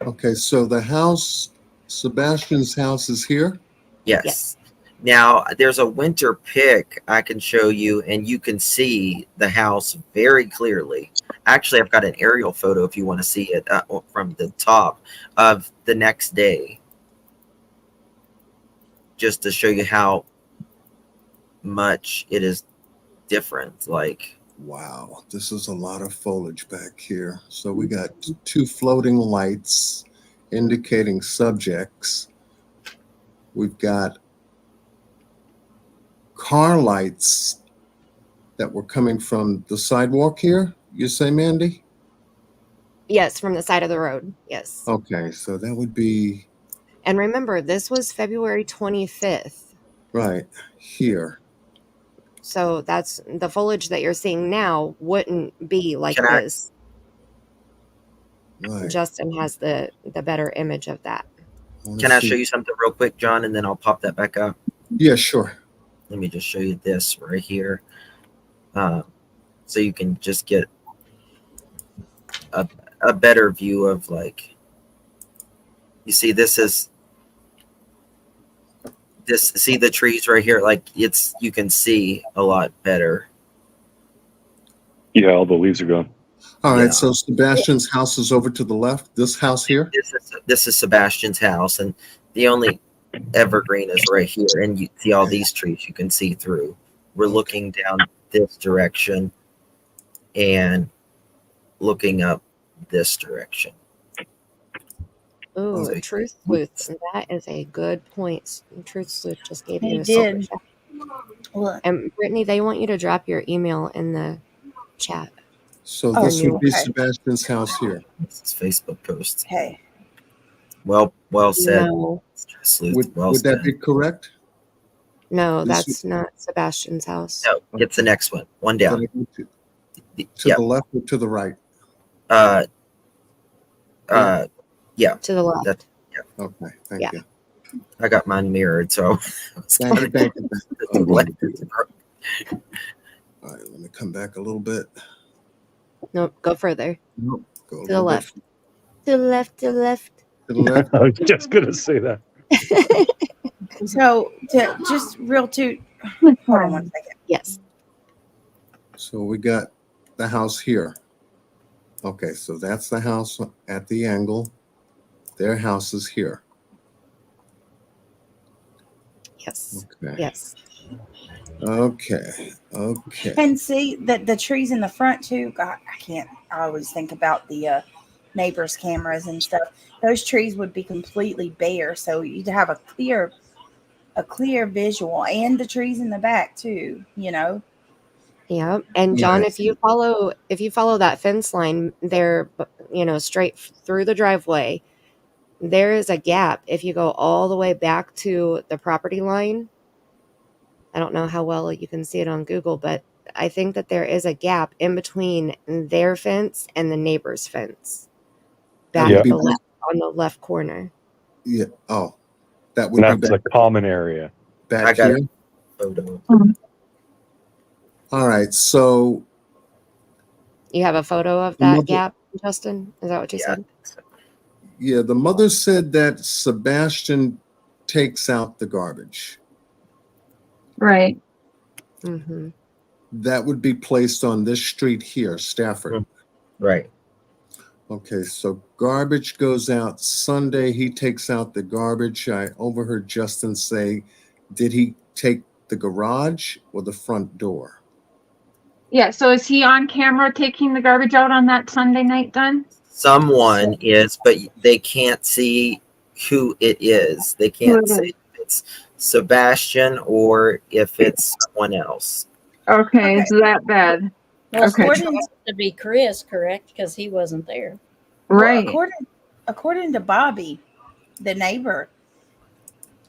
Okay, so the house, Sebastian's house is here? Yes. Now, there's a winter pic I can show you, and you can see the house very clearly. Actually, I've got an aerial photo if you want to see it from the top of the next day, just to show you how much it is different. Like, wow, this is a lot of foliage back here. So we got two floating lights indicating subjects. We've got car lights that were coming from the sidewalk here, you say, Mandy? Yes, from the side of the road. Yes. Okay, so that would be And remember, this was February 25th. right here. So that's the foliage that you're seeing now wouldn't be like this. Right. Justin has the better image of that. can I show you something real quick, John, and then I'll pop that back up? Yeah, sure. Let me just show you this right here, so you can just get a better view of, like, you see see the trees right here, like you can see a lot better. Yeah, all the leaves are gone. All right, so Sebastian's house is over to the left. This house here? This is Sebastian's house, and the only evergreen is right here, and you see all these trees you can see through. We're looking down this direction and looking up this direction. Ooh, So- Truth Sleuth. That is a good point. Truth Sleuth just gave He you a super did. chat. Look. And Brittany, they want you to drop your email in the chat. So Oh, this would be okay. Sebastian's house here. This is Facebook post. Okay. Well said. No, Sleuth. Would Well that said. be correct? no, This that's not Sebastian's house. No, it's the next one. One down. Did I go to Yep. the left or to the right? Yeah. To the left. That, Okay, thank Yeah. you. I got mine mirrored, so I was Thank you, kinda- thank you. All right, let me come back a little bit. Nope, go further. Nope, go a To the little bit left. To the left, to the left. to the left. I was just going to say that. So just real to hold on 1 second. Yes. So we got the house here. Okay, so that's the house at the angle. Their house is here. Yes. Okay. Yes. Okay. Okay. And see the trees in the front too. God, I always think about the neighbors' cameras and stuff. Those trees would be completely bare, so you'd have a clear visual, and the trees in the back too. You know. Yeah. And John, Right. if you follow that fence line there, straight through the driveway, there is a gap. If you go all the way back to the property line, I don't know how well you can see it on Google, but I think that there is a gap in between their fence and the neighbor's fence. That Back would at be the left on the left corner. yeah. Oh, that And would be that's back a common area. I back got here. a photo. All right. So You have a photo of the that mother, gap, Justin? Is that what you Yeah. said? yeah, the mother said that Sebastian takes out the garbage. Right. Mm-hmm. That would be placed on this street here, Stafford. Right. Okay, so garbage goes out Sunday. He takes out the garbage. I overheard Justin say, did he take the garage or the front door? Yeah. So is he on camera taking the garbage out on that Sunday night then? Someone is, but they can't see who it is. They Who can't it say is. if it's Sebastian or if it's someone else. Okay, Okay. it's that bad. Well, Okay. it's supposed to be Chris, correct? Because he wasn't there. Well, Right. according to Bobby, the neighbor,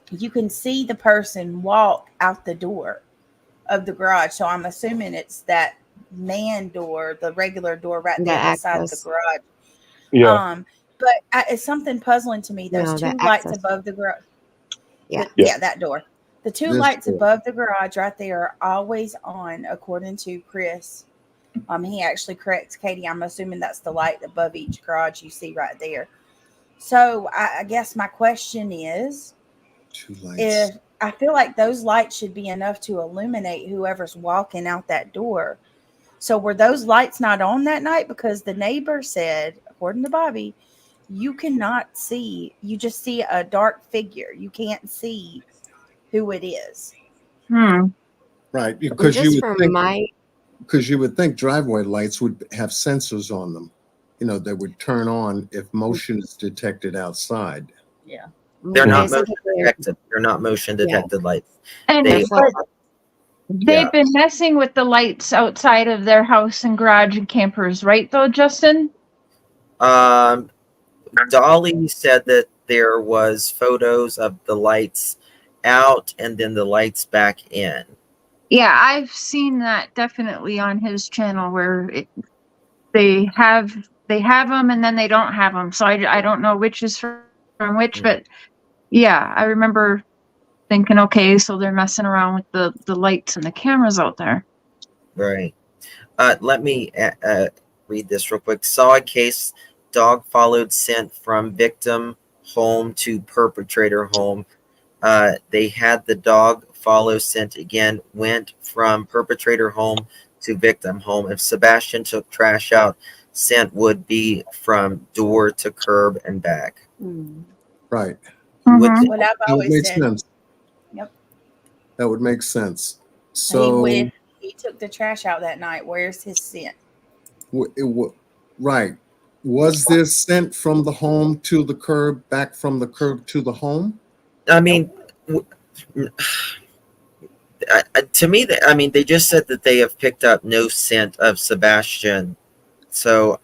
you can see the person walk out the door of the garage. So I'm assuming it's that man door, the regular door right The there beside the access. garage. Yeah. But it's something puzzling to me. Those No, the two lights access. above the garage. Yeah. Yeah. That door. The two This lights door. above the garage right there are always on, according to Chris. He actually corrects Katie. I'm assuming that's the light above each garage you see right there. So I guess my question is, Two lights. if I feel like those lights should be enough to illuminate whoever's walking out that door. So were those lights not on that night? Because the neighbor said, according to Bobby, you cannot see. You just see a dark figure. You can't see who it is. Right, because Just from my you would think driveway lights would have sensors on them, that would turn on if motion is detected outside. Yeah. They're they not said motion that they're detected. They're not motion detected lights. And They They're but yeah. they've been messing with the lights outside of their house and garage and campers, right though, Justin? Dolly said that there was photos of the lights out and then the lights back in. Yeah, I've seen that definitely on his channel where they have them and then they don't have them. So I don't know which is from which, but yeah, I remember thinking, okay, so they're messing around with the lights and the cameras out there. Right. Let me read this real quick. Saw a case, dog followed scent from victim home to perpetrator home. They had the dog follow scent again, went from perpetrator home to victim home. If Sebastian took trash out, scent would be from door to curb and back. Right. Would Mhm. What I've That would always make said. sense. Yep. That would make sense. So He took the trash out that night. Where's his scent? right. Was there scent from the home to the curb, back from the curb to the home? I mean, to me, they just said that they have picked up no scent of Sebastian. So,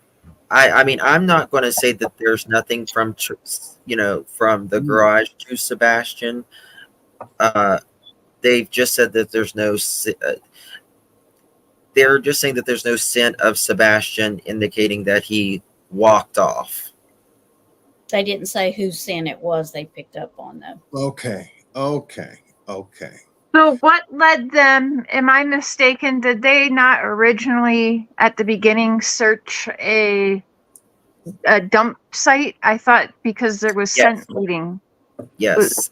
I'm not going to say that there's nothing from, from the garage to Sebastian. They've just said that there's no. They're just saying that there's no scent of Sebastian, indicating that he walked off. They didn't say whose scent it was they picked up on, though. Okay. So what led them, am I mistaken, did they not originally at the beginning search a dump site? I thought because there was scent leading. Yes.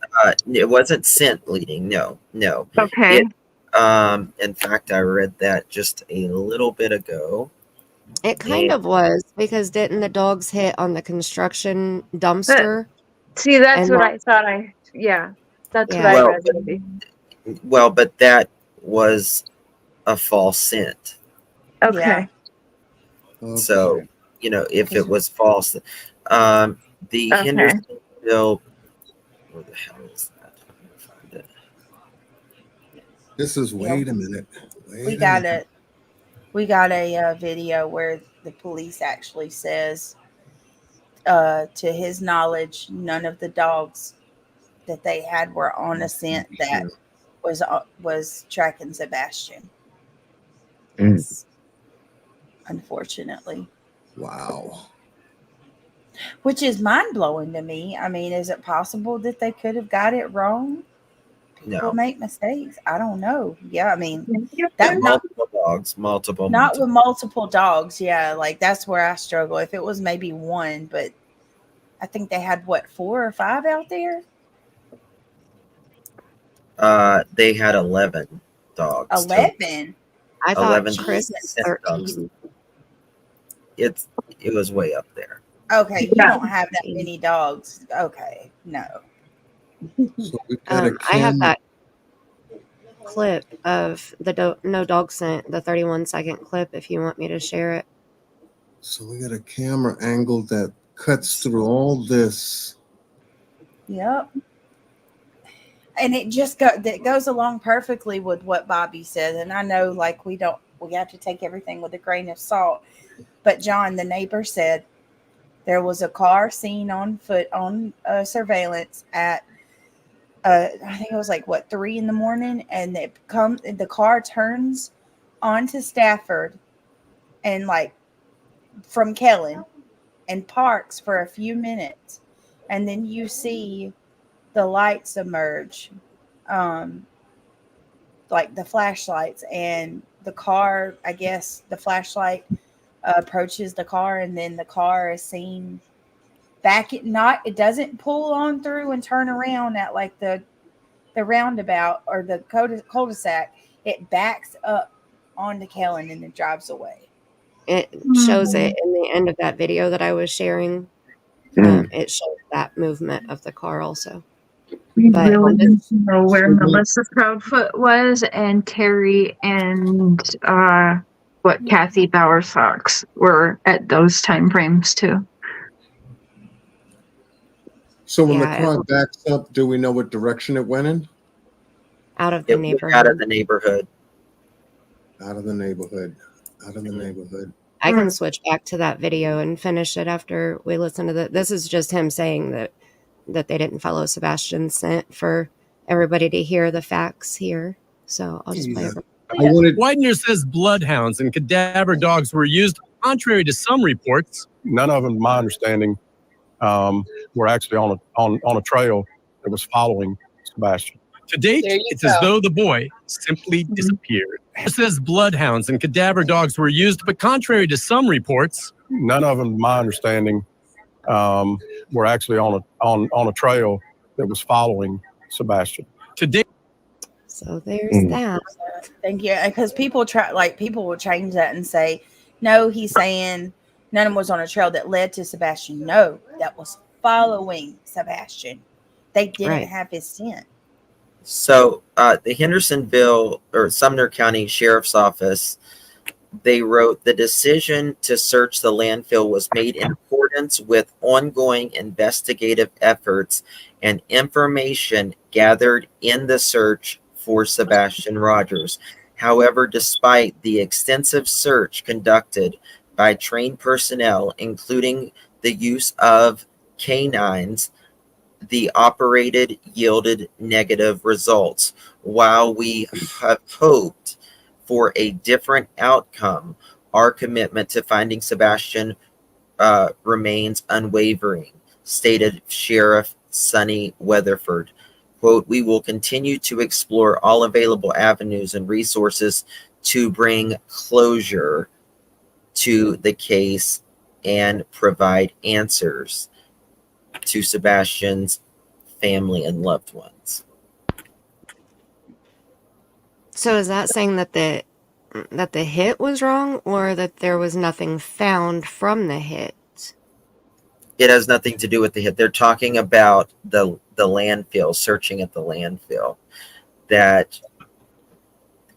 It wasn't scent leading. No. Okay. In fact, I read that just a little bit ago. It kind of was, because didn't the dogs hit on the construction dumpster? See, that's And what that, I thought. That's what I yeah, Well, read. Maybe. but that was a false scent. Yeah. Okay. So, if it was false, the Okay. Hendersonville, where the hell is that? I'm gonna find it. This is, Yeah. wait a minute. We got a video where the police actually says, to his knowledge, none of the dogs that they had were on a scent that was tracking Sebastian. Yes. Unfortunately. Wow. Which is mind blowing to me. I mean, is it possible that they could have got it wrong? People No. make mistakes. I don't know. Yeah, I mean, And multiple dogs, multiple. not with multiple dogs. Yeah, like that's where I struggle. If it was maybe one, but I think they had 4 or 5 out there. They had 11 dogs. 11. I thought 11 Chris scent had dogs. 13. It was way up there. Okay, you don't have that many dogs. Okay, no. So we've got a I have camera. that clip of the no dog scent, the 31-second clip, if you want me to share it. So we got a camera angle that cuts through all this. Yep. And it just that goes along perfectly with what Bobby said. And I know, like, we have to take everything with a grain of salt. But John, the neighbor, said there was a car seen on foot on surveillance at I think it was 3 a.m, and the car turns onto Stafford and from Kellen and parks for a few minutes, and then you see the lights emerge, like the flashlights, and the car, I guess the flashlight approaches the car, and then the car is seen back it doesn't pull on through and turn around at the roundabout or the cul-de-sac. It backs up onto Kellen and then drives away. It shows it in the end of that video that I was sharing. It shows that movement of the car also. We But really on this, need to know where Melissa Proudfoot was, and Terry and what Kathy Bauer Fox were at those time frames too. So when the car backs up, do we know what direction it went in? Out of the neighborhood. Out of the neighborhood. Out of the neighborhood. Out of the neighborhood. I can switch back to that video and finish it after we listen to the. This is just him saying that they didn't follow Sebastian's scent for everybody to hear the facts here. So I'll just play it. Widener says bloodhounds and cadaver dogs were used, contrary to some reports. None of them, my understanding, were actually on a trail that was following Sebastian. To date, it's as though the boy simply disappeared. It says bloodhounds and cadaver dogs were used, but contrary to some reports, none of them, my understanding, were actually on a trail that was following Sebastian. To date. So there's that. Thank you. Because people will change that and say, no, he's saying none of them was on a trail that led to Sebastian. No, that was following Sebastian. They didn't have his scent. So the Hendersonville or Sumner County Sheriff's Office, they wrote, the decision to search the landfill was made in accordance with ongoing investigative efforts and information gathered in the search for Sebastian Rogers. However, despite the extensive search conducted by trained personnel, including the use of canines, the operated yielded negative results. While we have hoped for a different outcome, our commitment to finding Sebastian remains unwavering, stated Sheriff Sonny Weatherford. Quote, we will continue to explore all available avenues and resources to bring closure to the case and provide answers to Sebastian's family and loved ones. So is that saying that That the hit was wrong, or that there was nothing found from the hit? It has nothing to do with the hit. They're talking about the landfill, searching at the landfill. That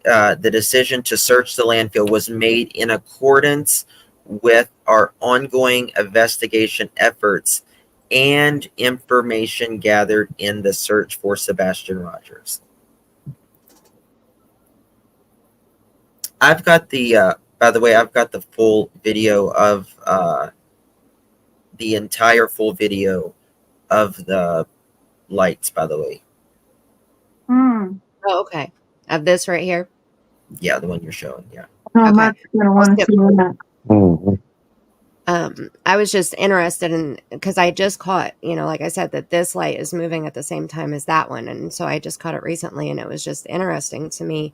the decision to search the landfill was made in accordance with our ongoing investigation efforts and information gathered in the search for Sebastian Rogers. I've got the, by the way, I've got the full video of the entire full video of the lights, by the way. Hmm. Oh, okay. Of this right here? Yeah, the one you're showing, yeah. I'm Okay. gonna want to see that. I was just interested in, because I just caught, like I said, that this light is moving at the same time as that one. And so I just caught it recently, and it was just interesting to me.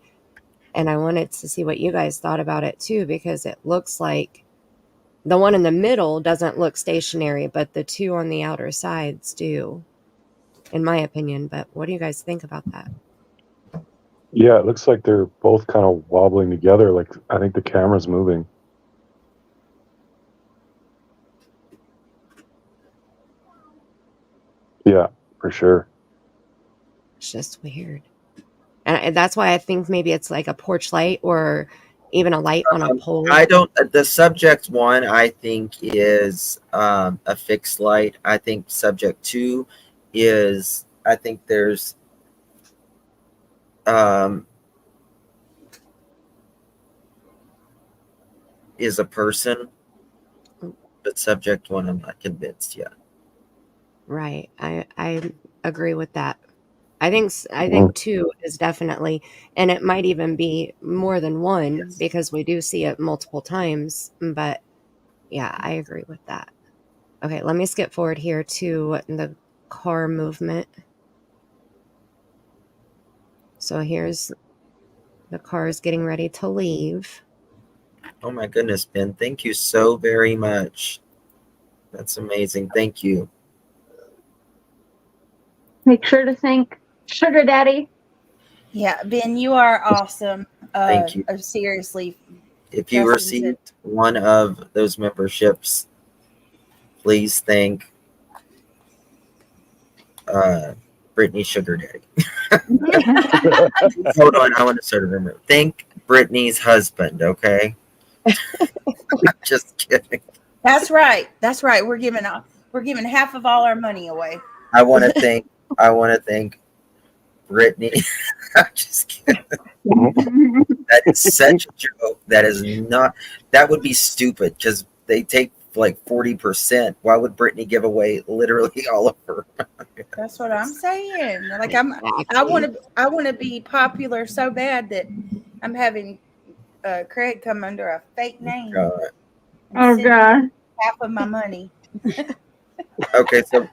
And I wanted to see what you guys thought about it too, because it looks like the one in the middle doesn't look stationary, but the two on the outer sides do, in my opinion. But what do you guys think about that? Yeah, it looks like they're both kind of wobbling together. Like, I think the camera's moving. Yeah, for sure. It's just weird. And that's why I think maybe it's like a porch light or even a light on a pole. I don't, the subject one, I think, is a fixed light. I think subject 2 is, I think there's is a person, but subject 1, I'm not convinced yet. Right. I agree with that. I think 2 is definitely, and it might even be more than one, because we do see it multiple times. But yeah, I agree with that. Okay, let me skip forward here to the car movement. So here's the cars getting ready to leave. Oh my goodness, Ben, thank you so very much. That's amazing. Thank you. Make sure to thank Sugar Daddy. Yeah, Ben, you are awesome. Thank you. Seriously. If you received one of those memberships, please thank Brittany Sugar Daddy. Hold on, I want to start a rumor. Thank Brittany's husband, okay? Just kidding. That's right. That's right. We're giving half of all our money away. I want to thank Brittany. I'm just kidding. That is such a joke. That is not. That would be stupid because they take like 40%. Why would Brittany give away literally all of her? That's what I'm saying. Like I want to be popular so bad that I'm having Craig come under a fake name. Oh God! Half of my money. Okay, so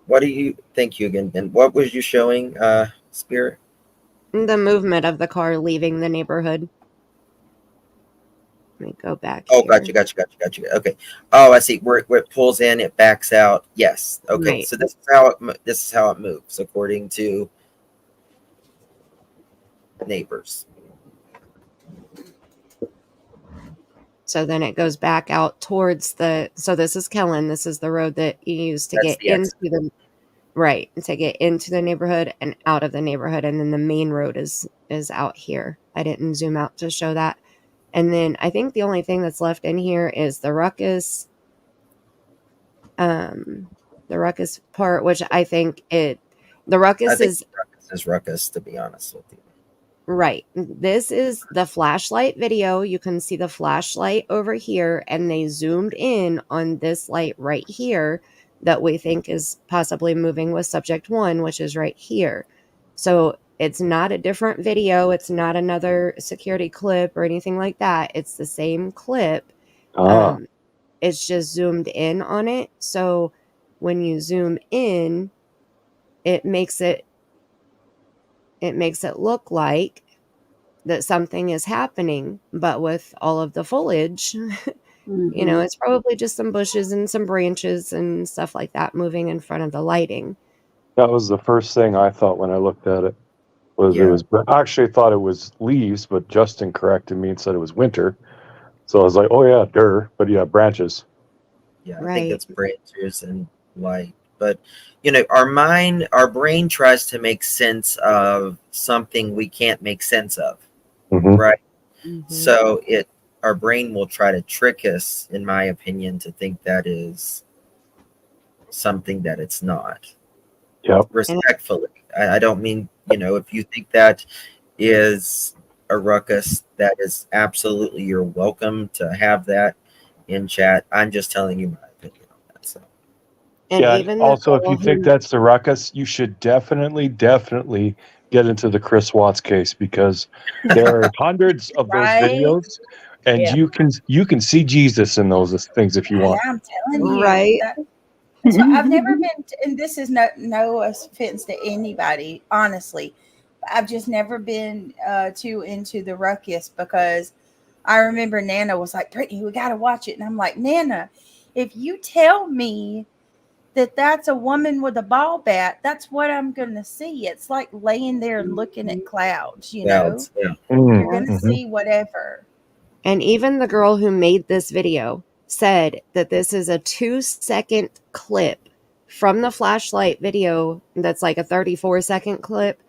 what do you thank you again, Ben? What was you showing, Spirit? The movement of the car leaving the neighborhood. Let me go back. Oh, here. gotcha. Okay. Oh, I see. Where it pulls in, it backs out. Yes. Okay. Right. So this is how it moves according to neighbors. So then it goes back out towards so this is Kellen. This is the road that you use to get into to get into the neighborhood and out of the neighborhood. And then the main road is out here. I didn't zoom out to show that. And then I think the only thing that's left in here is the ruckus. The ruckus part, which I think the ruckus is ruckus, to be honest with you. Right. This is the flashlight video. You can see the flashlight over here, and they zoomed in on this light right here that we think is possibly moving with subject 1, which is right here. So it's not a different video. It's not another security clip or anything like that. It's the same clip. It's just zoomed in on it. So when you zoom in, it makes it look like that something is happening, but with all of the foliage, it's probably just some bushes and some branches and stuff like that moving in front of the lighting. That was the first thing I thought when I looked at it. It was. I actually thought it was leaves, but Justin corrected me and said it was winter. So I was like, oh yeah, but yeah, branches. Yeah, I think it's branches and light. But our brain tries to make sense of something we can't make sense of, right? So our brain will try to trick us, in my opinion, to think that is something that it's not. Yep. Respectfully, I don't mean, if you think that is a ruckus, that is absolutely, you're welcome to have that in chat. I'm just telling you my opinion on that. So. And Yeah. even Also, if you think that's the ruckus, you should definitely get into the Chris Watts case, because there are hundreds of those videos, and you can see Jesus in those things if you want. Yeah, I'm telling you. Right. So I've never been, and this is no offense to anybody, honestly. I've just never been too into the ruckus, because I remember Nana was like, Brittany, we got to watch it. And I'm like, Nana, if you tell me that that's a woman with a ball bat, that's what I'm going to see. It's like laying there and looking at clouds, Clouds, yeah. You're going to see whatever. And even the girl who made this video said that this is a 2-second clip from the flashlight video that's like a 34-second clip,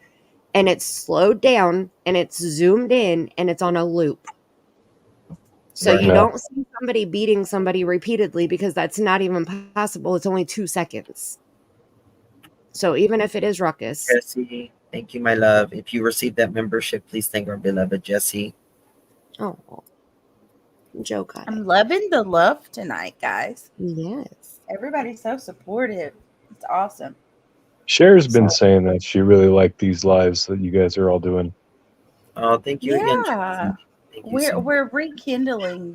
and it's slowed down and it's zoomed in and it's on a loop. So you don't see somebody beating somebody repeatedly, because that's not even possible. It's only 2 seconds. So even if it is ruckus. Jesse, thank you, my love. If you received that membership, please thank our beloved Jesse. Oh, Joe got it. I'm loving the love tonight, guys. Yes. Everybody's so supportive. It's awesome. Cher's been saying that she really liked these lives that you guys are all doing. Oh, thank you again. Yeah. Jesse. We're rekindling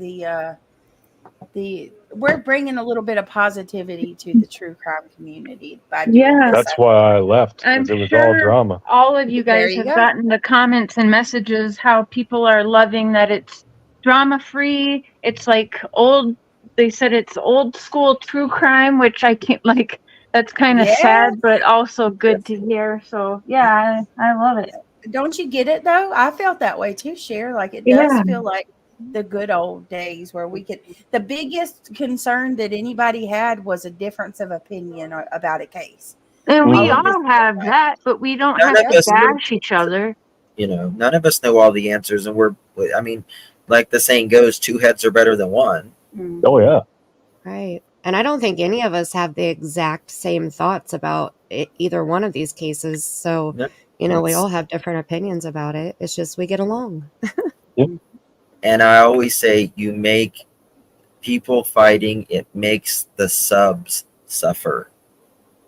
we're bringing a little bit of positivity to the true crime community by doing this. That's why I left, I'm because it was sure all drama. all of you There guys you have go. gotten the comments and messages how people are loving that it's drama free. It's like they said it's old school true crime, which I can't that's kind of sad, but also good to hear. So yeah, I love it. Don't you get it though? I felt that way too, Cher. Like it does feel like the good old days where we could. The biggest concern that anybody had was a difference of opinion about a case. And we all have that, but we don't have to bash each other. None of us know all the answers, and like the saying goes, two heads are better than one. Oh yeah. Right. And I don't think any of us have the exact same thoughts about either one of these cases. So, we all have different opinions about it. It's just we get along. And I always say, you make people fighting, it makes the subs suffer.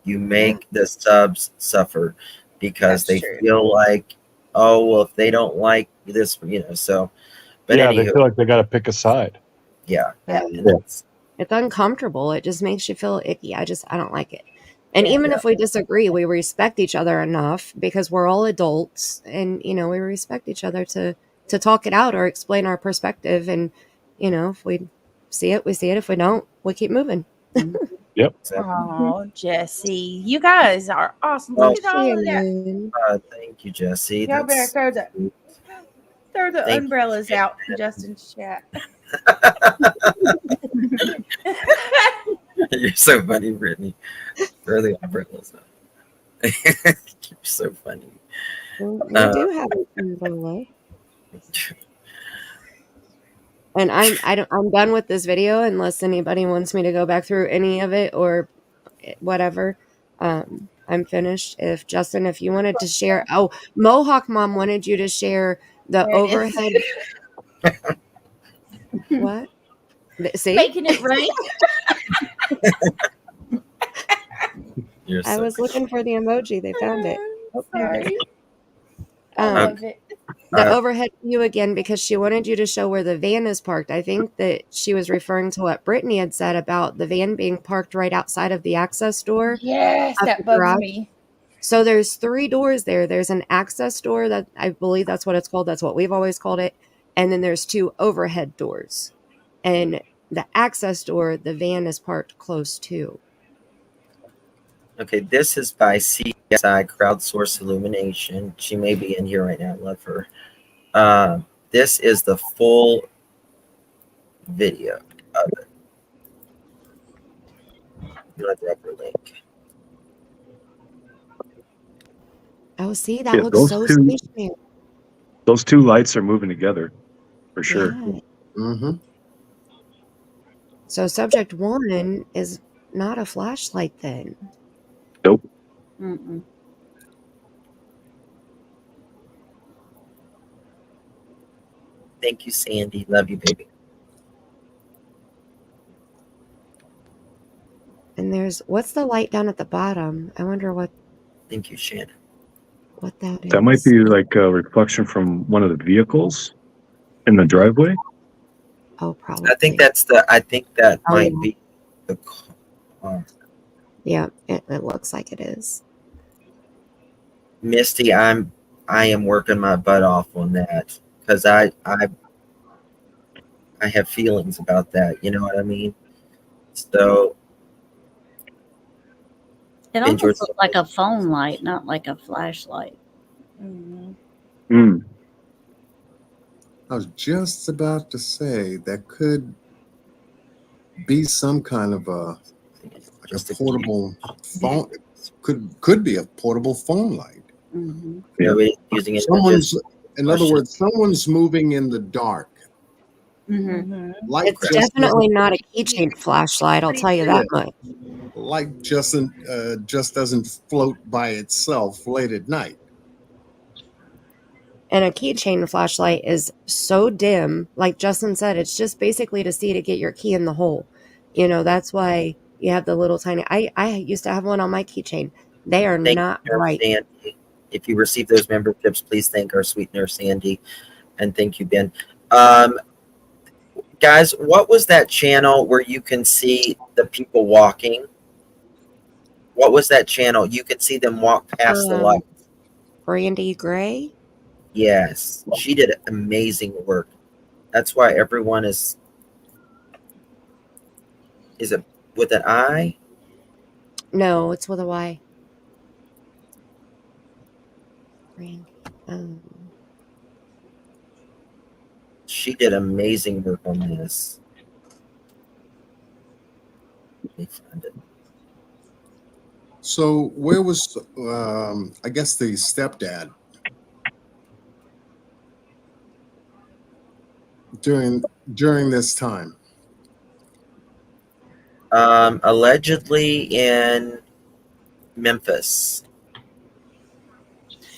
You make the subs suffer because they feel like, oh, well, if they don't like this, so. But yeah, anywho, they feel like they got to pick a side. Yeah. It's uncomfortable. It just makes you feel icky. I don't like it. And even if we disagree, we respect each other enough, because we're all adults, and we respect each other to talk it out or explain our perspective. And if we see it, we see it. If we don't, we keep moving. Yep. Oh, Jesse, you guys are awesome. Look at all of that. Thank you, Jesse. Y'all better throw the umbrellas out in Justin's chat. You're so funny, Brittany. Throw the umbrellas out. You're so funny. We do have an umbrella. And I'm done with this video unless anybody wants me to go back through any of it or whatever. I'm finished. If you wanted to share, Mohawk Mom wanted you to share the overhead. What? See? Making it rain. I was looking for the emoji. They found it. Oh, sorry. I love it. The overhead view again, because she wanted you to show where the van is parked. I think that she was referring to what Brittany had said about the van being parked right outside of the access door. Yes, that bugs me. So there's 3 doors there. There's an access door, that I believe that's what it's called. That's what we've always called it. And then there's 2 overhead doors. And the access door, the van is parked close to. Okay, this is by CSI Crowdsource Illumination. She may be in here right now. I love her. This is the full video of it. I'm gonna drop her link. Oh, see, that Yeah, looks so stationary. those two lights are moving together for sure. Yeah. Mm-hmm. So subject 1 is not a flashlight then. Nope. Mm-mm. Thank you, Sandy. Love you, baby. And there's what's the light down at the bottom? I wonder what Thank you, Shannon. what that is. That might be like a reflection from one of the vehicles in the driveway. Oh, probably. I think that Oh, might yeah. be the car. Yeah, it looks like it is. Misty, I am working my butt off on that because I have feelings about that. You know what I mean? So It enjoy. almost looks like a phone light, not like a flashlight. Mm. I was just about to say that could be some kind of a portable phone. Could be a portable phone light. Mm-hmm. Yeah. Using it. Someone's, in other words, someone's moving in the dark. Mm-hmm. Light It's just definitely doesn't- not a keychain flashlight, I'll tell you that much. Light just doesn't float by itself late at night. And a keychain flashlight is so dim, like Justin said, it's just basically to see to get your key in the hole. You know, that's why you have the little tiny. I used to have one on my keychain. They are Thank not you, Nurse bright. Sandy. If you receive those memberships, please thank our sweet nurse Sandy, and thank you, Ben. Guys, what was that channel where you can see the people walking? What was that channel? You could see them walk past the light. Brandy Gray? Yes, she did amazing work. That's why everyone is it with an I? No, it's with a Y. Brandy. She did amazing work on this. Let me find it. So where was I guess the stepdad during this time? Allegedly in Memphis.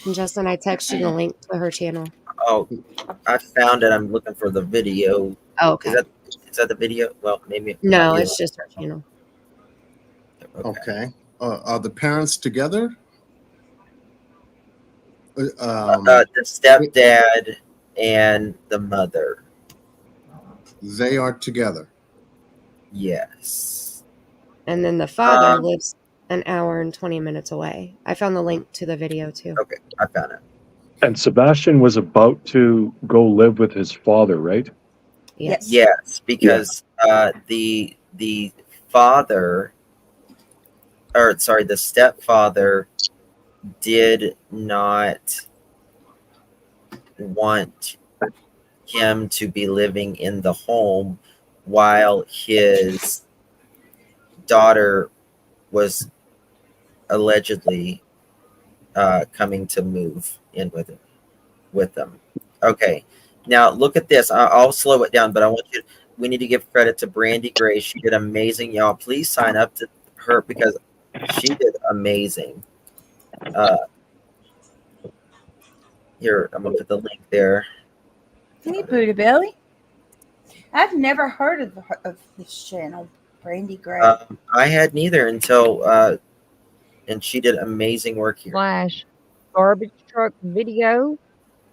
And Justin, I texted you the link to her channel. Oh, I found it. I'm looking for the video. Oh, okay. Is that the video? Well, maybe. No, it's just her channel. Okay. Are the parents together? The stepdad and the mother. They are together. Yes. And then the father lives an hour and 20 minutes away. I found the link to the video too. Okay, I found it. And Sebastian was about to go live with his father, right? Yes. Yes, because the father, or sorry, the stepfather did not want him to be living in the home while his daughter was allegedly coming to move in with them. Okay, now look at this. I'll slow it down, but I want you. We need to give credit to Brandy Gray. She did amazing, y'all. Please sign up to her because she did amazing. Here, I'm gonna put the link there. Hey, Buddha Belly. I've never heard of this channel, Brandy Gray. I had neither until, and she did amazing work here. Flash garbage truck video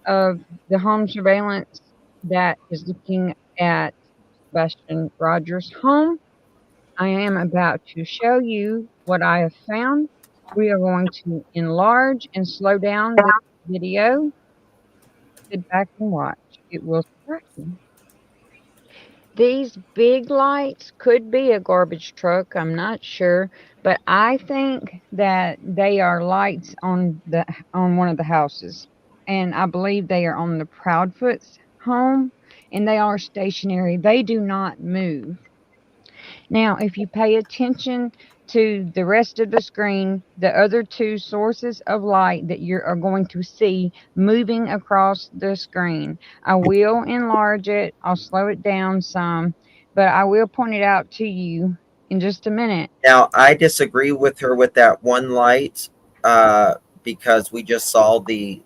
of the home surveillance that is looking at Sebastian Rogers' home. I am about to show you what I have found. We are going to enlarge and slow down this video. Sit back and watch. It will surprise you. These big lights could be a garbage truck. I'm not sure, But I think that they are lights on one of the houses, and I believe they are on the Proudfoot's home, and they are stationary. They do not move. Now, if you pay attention to the rest of the screen, the other two sources of light that you are going to see moving across the screen, I will enlarge it. I'll slow it down some, but I will point it out to you in just a minute. Now, I disagree with her with that one light because we just saw the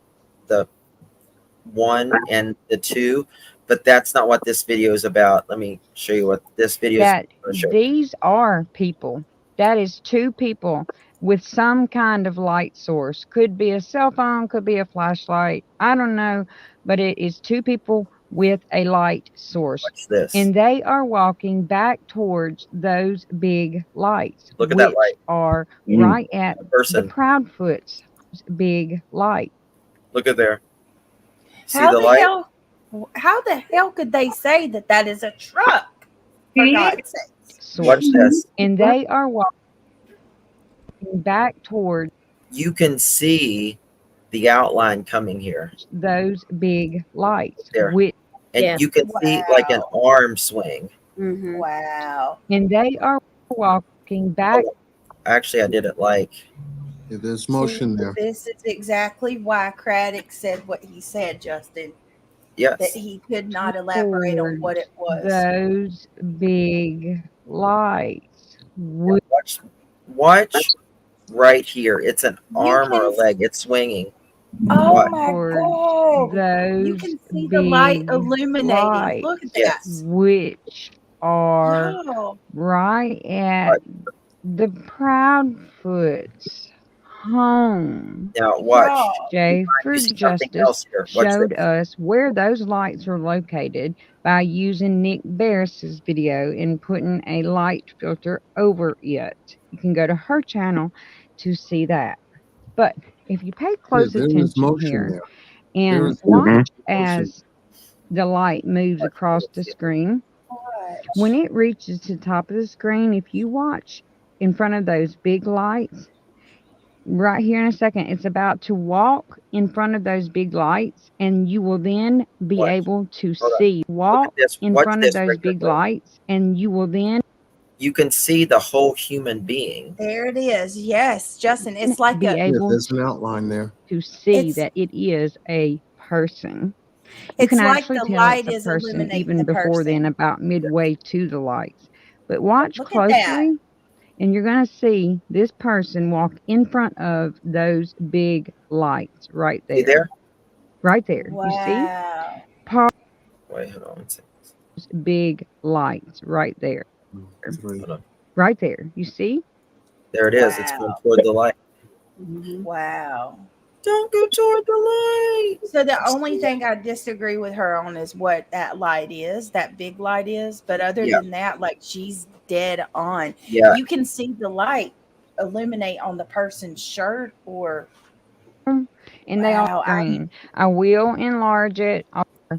1 and the 2, but that's not what this video is about. Let me show you what this video is. That these are people. That is two people with some kind of light source. Could be a cell phone, could be a flashlight. I don't know, but it is two people with a light source. Watch this. And they are walking back towards those big lights. Look at that light. Are right at the person. Proudfoot's big light. Look at there. See How the the light? hell? How the hell could they say that that is a truck? For God's sake. Watch this. And they are walking back towards. You can see the outline coming here. Those big lights. There. Which, and you can see like an arm swing. Mm-hmm. Wow. And they are walking back. Actually, I did it like. Yeah, there's motion there. This is exactly why Craddock said what he said, Justin. Yes. That he could not elaborate on what it was. Those big lights. Watch right here. It's an arm or a leg. It's swinging. Oh Watch. my God. Those You can see the light big illuminating. lights, Look at Yes. that. which are Wow. right at the Proudfoot's home. Now watch. Wow. Jay for You see something else Justice here. Watch showed this. us where those lights are located by using Nick Barris's video and putting a light filter over it. You can go to her channel to see that. But if you pay close there is attention motion here there. and There is watch motion. as the light moves across the screen, when it reaches to the top of the screen, if you watch in front of those big lights, right here in a second, it's about to walk in front of those big lights, and you will then be able to see walk in Watch front of this those right big quick. lights, and you will then You can see the whole human being. There it is. Yes, Justin. It's like be a. Yeah, able there's an outline there. to see It's- that it is a person. You It's can like actually the tell light it's a is person illuminating even the before then, person. about midway to the lights. But watch Look at that. closely, and you're going to see this person walk in front of those big lights right See there. there? Right there. You see? Wow. Wait, hold on one second. Big lights right there. Hold on. Right there. You see? There it is. It's going toward the light. Wow. Don't go toward the light. So the only thing I disagree with her on is what that light is, that big light is. But other Yeah. than that, like she's dead on. Yeah. You can see the light illuminate on the person's shirt or And they Wow, are green. I will enlarge it.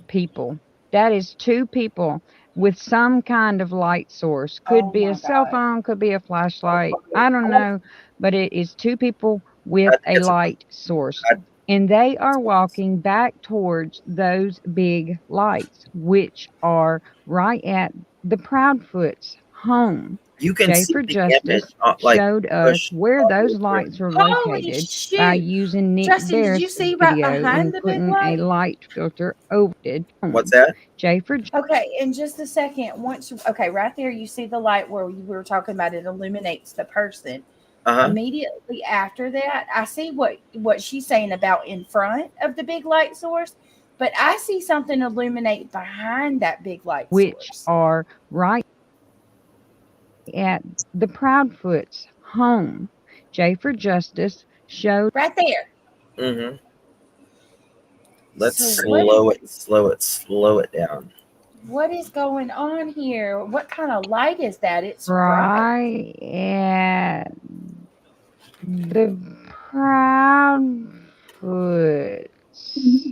People. That is two people with some kind of light source. Could be a cell phone, could be a flashlight. I don't know, but it is two people with a light source. And they are walking back towards those big lights, which are right at the Proudfoot's home. You can Jay see for the Justice image, like, showed us push where all the those way lights are Holy located by shoot. using Nick Justin, did you Barris's see right video behind and the big putting light? a light filter over it. What's that? Jay for Okay, in just a second, right there, you see the light where we were talking about it illuminates the person. Immediately after that, I see what she's saying about in front of the big light source, but I see something illuminate behind that big light which source. are right at the Proudfoot's home. Jay for Justice showed right there. Mm-hmm. Let's So slow it down. What is going on here? What kind of light is that? It's bright. right at the Proudfoot's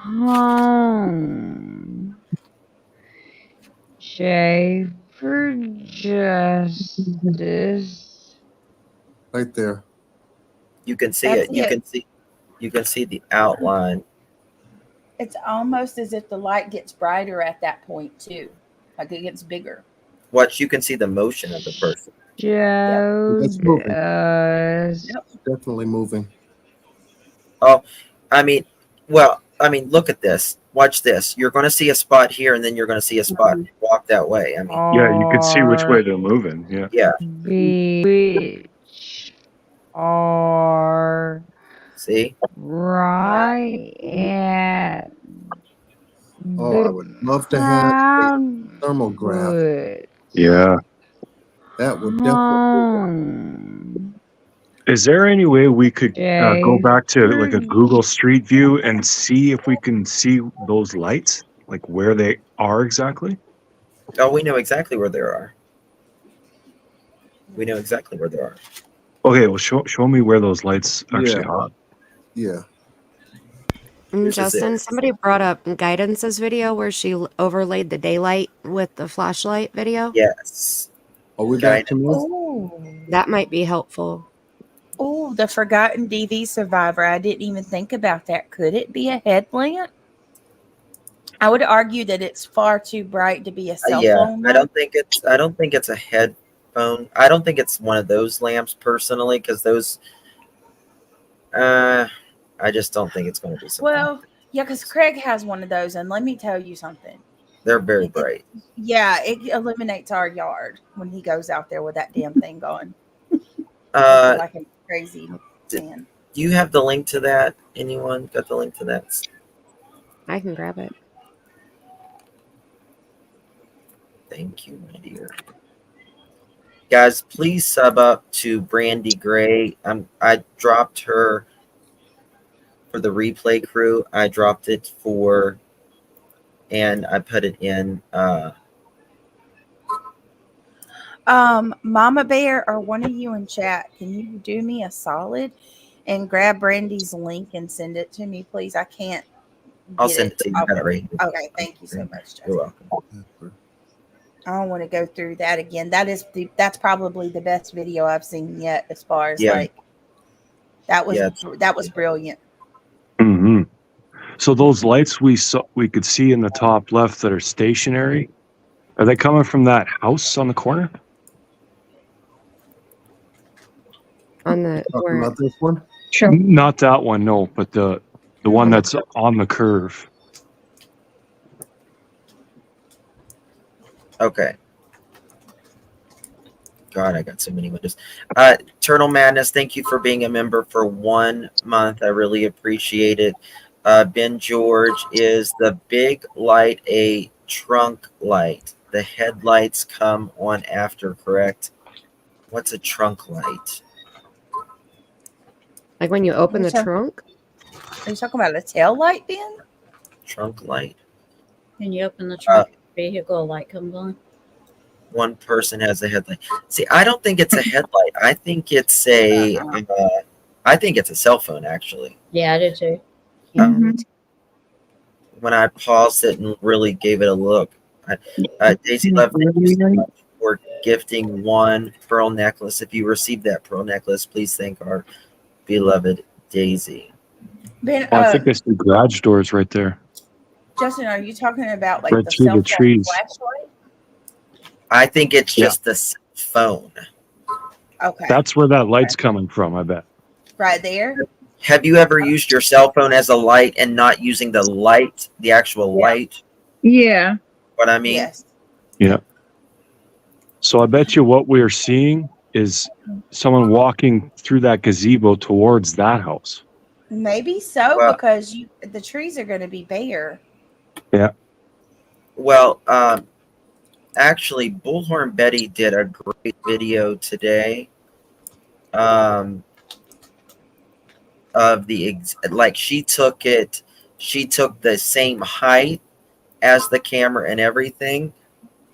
home. Jay for Justice Right there. You can see That's it. You can see the outline. It's almost as if the light gets brighter at that point too, like it gets bigger. What you can see the motion of the person. It's moving. Yep. It's definitely moving. Oh, I mean, look at this. Watch this. You're going to see a spot here, and then you're going to see a spot. Walk that way. I mean, Yeah, you can see which way they're moving. Yeah. yeah. Which are See? right at Oh, I would love to have a thermograph. Yeah. That would definitely. Is there any way we could go Jay. back to like a Google Street View and see if we can see those lights, like where they are exactly? Oh, we know exactly where they are. We know exactly where they are. Okay, well, show me where those lights actually are. Yeah. This is Justin, it. somebody brought up Guidance's video where she overlaid the daylight with the flashlight video. Yes. Are we back to me? Oh, That might be helpful. oh, the forgotten DV survivor. I didn't even think about that. Could it be a headlamp? I would argue that it's far too bright to be a cell Yeah, phone. I don't think it's a headphone. I don't think it's one of those lamps personally, because those. I just don't think it's going to be something. Well, yeah, because Craig has one of those, and let me tell you something. They're very bright. Yeah, it eliminates our yard when he goes out there with that damn thing going. Like a crazy man. Do you have the link to that? Anyone got the link to that? I can grab it. Thank you, my dear. Guys, please sub up to Brandy Gray. I dropped her for the replay crew. I dropped it and I put it in. Mama Bear or one of you in chat, can you do me a solid and grab Brandy's link and send it to me, please? I can't. I'll send it to you. I got it right here. Okay, thank you so much, Justin. You're welcome. I don't want to go through that again. That's probably the best video I've seen yet, as far as that was brilliant. Mm-hmm. So those lights we could see in the top left that are stationary, are they coming from that house on the corner? On the Talking about this one? Sure. Not that one, no, but the one that's on the curve. Okay. God, I got so many windows. Turtle Madness, thank you for being a member for 1 month. I really appreciate it. Ben George, is the big light a trunk light? The headlights come on after, correct? What's a trunk light? Like when you open the trunk? Are you talking about a tail light, Ben? Trunk light. When you open the trunk, vehicle light comes on. One person has a headlight. See, I don't think it's a headlight. I think it's a cell phone, actually. Yeah, I do too. When I paused it and really gave it a look. Daisy Love, thank you so much for gifting one pearl necklace. If you received that pearl necklace, please thank our beloved Daisy. Ben, I think that's the garage doors right there. Justin, are you talking about like Right the through cell the phone trees. flashlight? I think it's just the phone. Okay. That's where that light's coming from, I bet. Right there? Have you ever used your cell phone as a light and not using the light, the actual light? Yeah. What I mean? Yes. Yeah. So I bet you what we're seeing is someone walking through that gazebo towards that house. Maybe so, Well- because the trees are going to be bare. Yeah. Well, actually, Bullhorn Betty did a great video today. Of she took the same height as the camera and everything.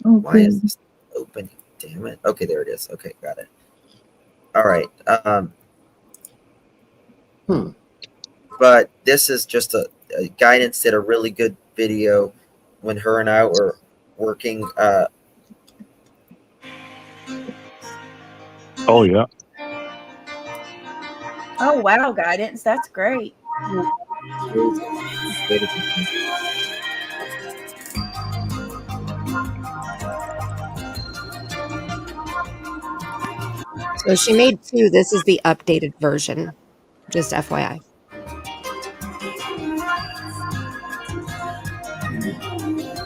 Why is this opening? Damn it. Okay, there it is. Okay, got it. All right. But this is just a Guidance did a really good video when her and I were working. Oh yeah. Oh wow, guidance. That's great. So she made 2. This is the updated version. Just FYI.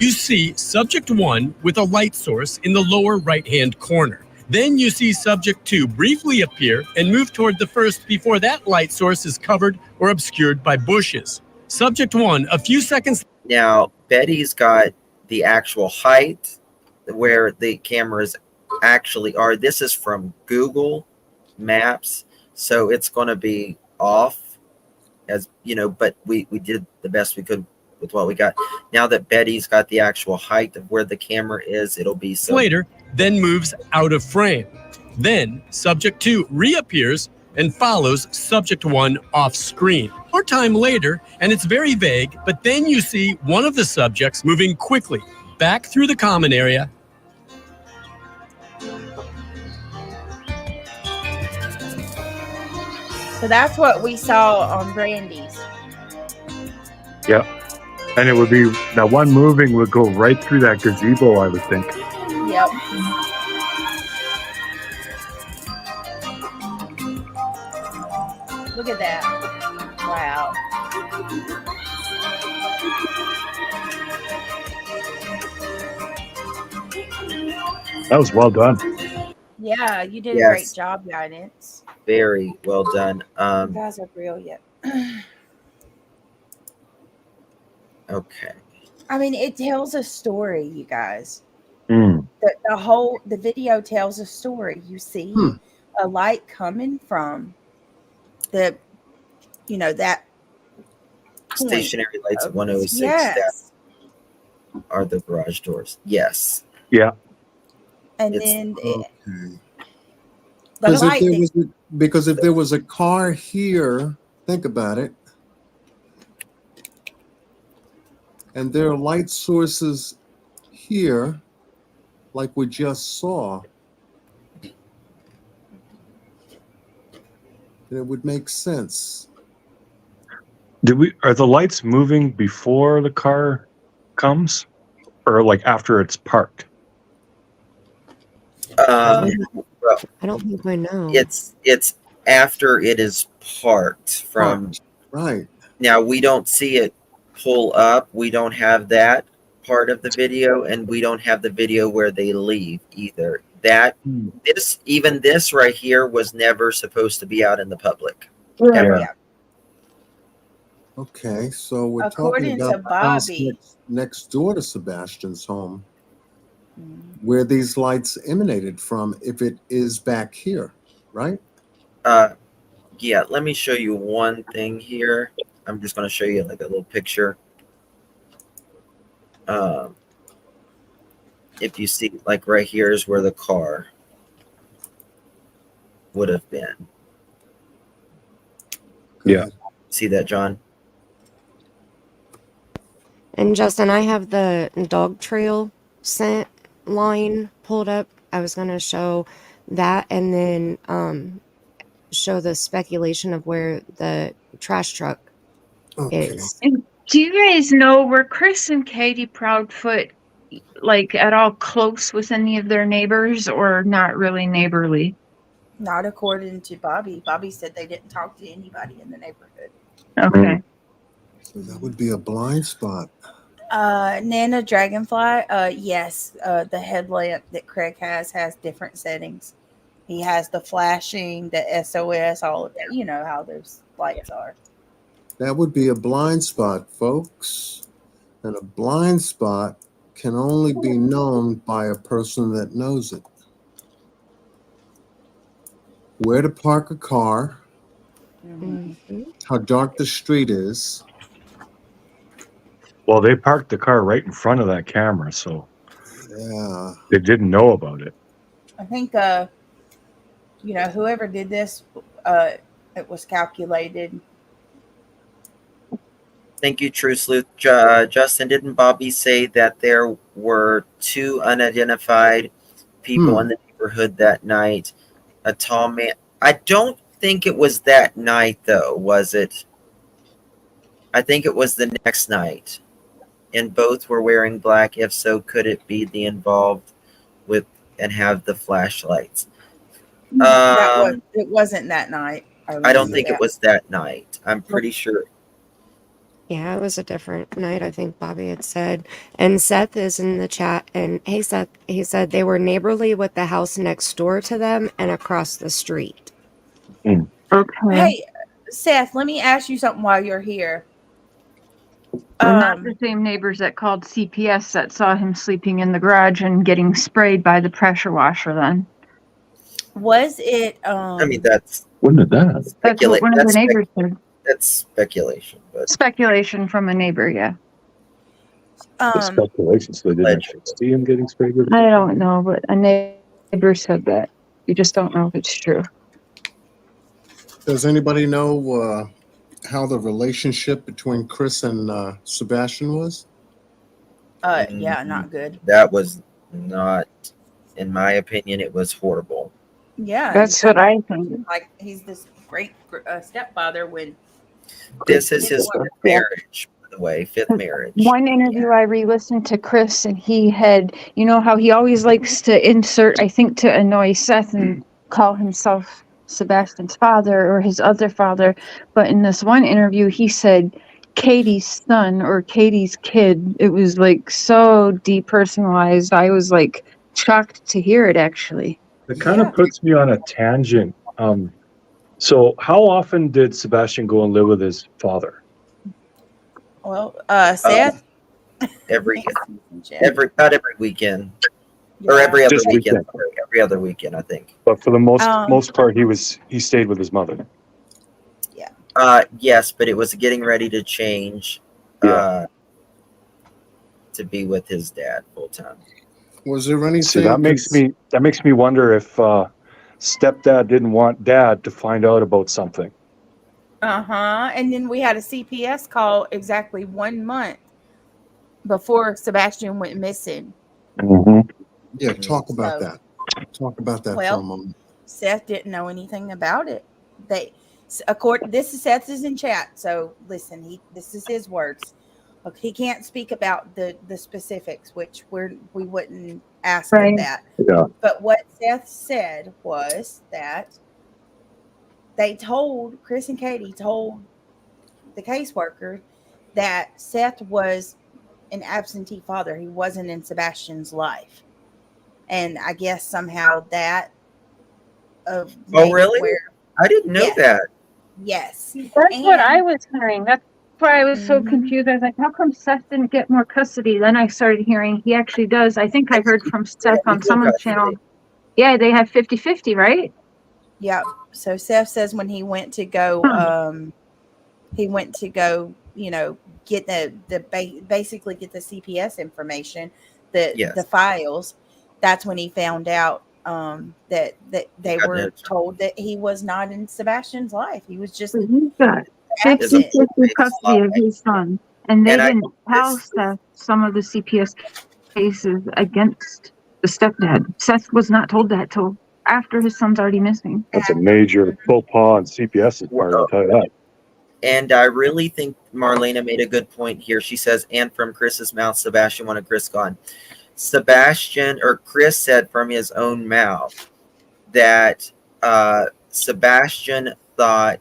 You see subject 1 with a light source in the lower right-hand corner. Then you see subject 2 briefly appear and move toward the first before that light source is covered or obscured by bushes. Subject 1, a few seconds. Now, Betty's got the actual height where the cameras actually are. This is from Google Maps, so it's going to be off, as you know, but we did the best we could with what we got. Now that Betty's got the actual height of where the camera is, it'll be so Later, then moves out of frame. Then subject 2 reappears and follows subject 1 off screen. More time later, and it's very vague, but then you see one of the subjects moving quickly back through the common area. So that's what we saw on Brandy's. Yeah. And it would be that one moving would go right through that gazebo, I would think. Yep. Look at that. Wow. That was well done. Yeah, you did a Yes. great job, guidance. very well done. You guys are brilliant. Okay. I mean, it tells a story, you guys. Mm. The video tells a story. You see a light coming from that point Stationary lights at of- 106 yes. are the garage doors. Yes. Yeah. And It's- then Okay. the light Because if there was a car here, think about it, and there are light sources here, like we just saw, then it would make sense. Are the lights moving before the car comes, or like after it's parked? Well, I don't think I know. it's after it is parked from. Right. Now we don't see it pull up. We don't have that part of the video, and we don't have the video where they leave either. This right here was never supposed to be out in the public. Ever. Yeah. Okay, so we're According talking to about the house Bobby. next door to Sebastian's home, where these lights emanated from, if it is back here, right? Yeah, let me show you one thing here. I'm just going to show you like a little picture. If you see, like right here is where the car would have been. Yeah. See that, John? And Justin, I have the dog trail scent line pulled up. I was going to show that and then show the speculation of where the trash truck is. And do you guys know, were Chris and Katie Proudfoot like at all close with any of their neighbors, or not really neighborly? Not according to Bobby. Bobby said they didn't talk to anybody in the neighborhood. Okay. So that would be a blind spot. Nana Dragonfly, yes, the headlamp that Craig has different settings. He has the flashing, the SOS, all of that. You know how those lights are. That would be a blind spot, folks. And a blind spot can only be known by a person that knows it. Where to park a car, how dark the street is. Well, they parked the car right in front of that camera, so yeah, they didn't know about it. I think, whoever did this, it was calculated. Thank you, True Sleuth. Justin, didn't Bobby say that there were 2 unidentified people in the neighborhood that night? A tall man. I don't think it was that night, though, was it? I think it was the next night. And both were wearing black. If so, could it be the involved with and have the flashlights? It wasn't that night. I don't think it was that night. I'm pretty sure. Yeah, it was a different night, I think Bobby had said. And Seth is in the chat. And hey, Seth, he said they were neighborly with the house next door to them and across the street. Okay. Hey, Seth, let me ask you something while you're here. Not the same neighbors that called CPS that saw him sleeping in the garage and getting sprayed by the pressure washer then. Was it I mean, that's when did that? That's what one of the neighbors said. That's speculation, but Speculation from a neighbor, yeah. It's speculation, so they didn't actually see him getting sprayed with it. I don't know, but a neighbor said that. You just don't know if it's true. Does anybody know how the relationship between Chris and Sebastian was? Yeah, not good. that was not, in my opinion, it was horrible. Yeah, That's what I think. Like he's this great stepfather when This is his fifth marriage, by the way, fifth marriage. One interview I re-listened to Chris, and he had, you know how he always likes to insert, I think to annoy Seth, and call himself Sebastian's father or his other father. But in this one interview, he said Katie's son or Katie's kid. It was like so depersonalized. I was like shocked to hear it, actually. It kind of puts me on a tangent. So how often did Sebastian go and live with his father? Well, Seth, Every weekend. Or every other Just weekend. weekend. Sorry, every other weekend, I think. But for the most part, he stayed with his mother. Yes, but it was getting ready to change to be with his dad full time. Was there anything? See, that makes me wonder if stepdad didn't want dad to find out about something. And then we had a CPS call exactly 1 month before Sebastian went missing. Yeah, talk about that. Talk about that for a moment. Seth didn't know anything about it. This is Seth is in chat, so listen. This is his words. Look, he can't speak about the specifics, which we wouldn't ask him that. Yeah. But what Seth said was that they told Chris and Katie told the caseworker that Seth was an absentee father. He wasn't in Sebastian's life, and I guess somehow that. Oh, really? I didn't know that. Yes. That's what I was hearing. That's why I was so confused. I was like, how come Seth didn't get more custody? Then I started hearing he actually does. I think I heard from Seth on someone's channel. Yeah, they have 50-50, right? Yeah. So Seth says when he went to go, get basically get the CPS information, the files. That's when he found out that they were told that he was not in Sebastian's life. He was just He's got 50-50 custody of his son. And they didn't tell Seth some of the CPS cases against the stepdad. Seth was not told that till after his son's already missing. That's a major faux pas on CPS's part, I'll tell you that. And I really think Marlena made a good point here. She says, and from Chris's mouth, Sebastian wanted Chris gone. Chris said from his own mouth that Sebastian thought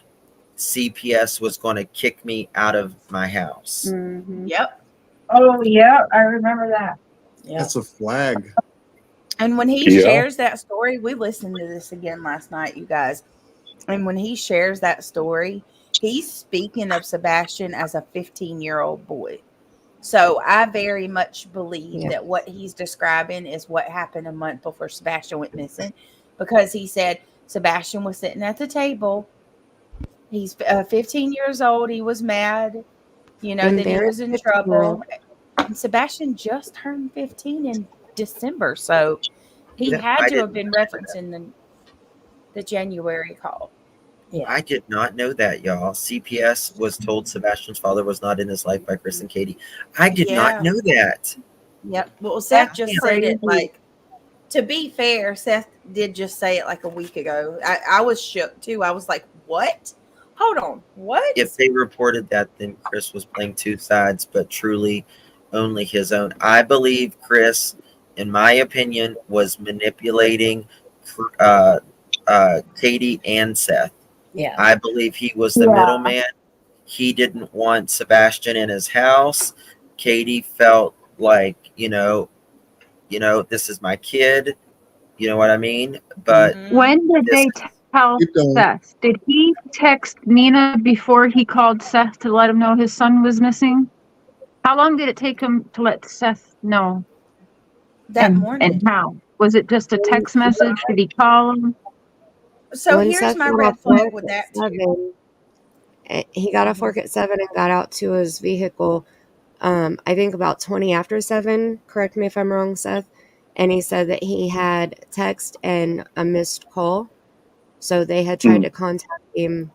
CPS was going to kick me out of my house. Yep. Oh, yeah, I remember that. Yeah. That's a flag. And when he shares that story, we listened to this again last night, you guys. And when he shares that story, he's speaking of Sebastian as a 15-year-old boy. So I very much believe that what he's describing is what happened a month before Sebastian went missing, because he said Sebastian was sitting at the table. He's 15 years old. He was mad, that he was in trouble. And Sebastian just turned 15 in December. So he had to have been referencing the January call. Yeah. I did not know that, y'all. CPS was told Sebastian's father was not in his life by Chris and Katie. I did not know that. Yep. Well, Seth just said it like to be fair, Seth did just say it like a week ago. I was shook too. I was like, what? Hold on. What? If they reported that, then Chris was playing two sides, but truly only his own. I believe Chris, in my opinion, was manipulating Katie and Seth. Yeah. I believe he was the middleman. He didn't want Sebastian in his house. Katie felt like, this is my kid. You know what I mean? But When did they tell Seth? Did he text Nina before he called Seth to let him know his son was missing? How long did it take him to let Seth know? That morning. And how? Was it just a text message? Did he call him? So When here's Seth my got red off flag work with at that. 7, he got off work at 7 and got out to his vehicle. I think about 20 after 7. Correct me if I'm wrong, Seth. And he said that he had text and a missed call. So they had tried to contact him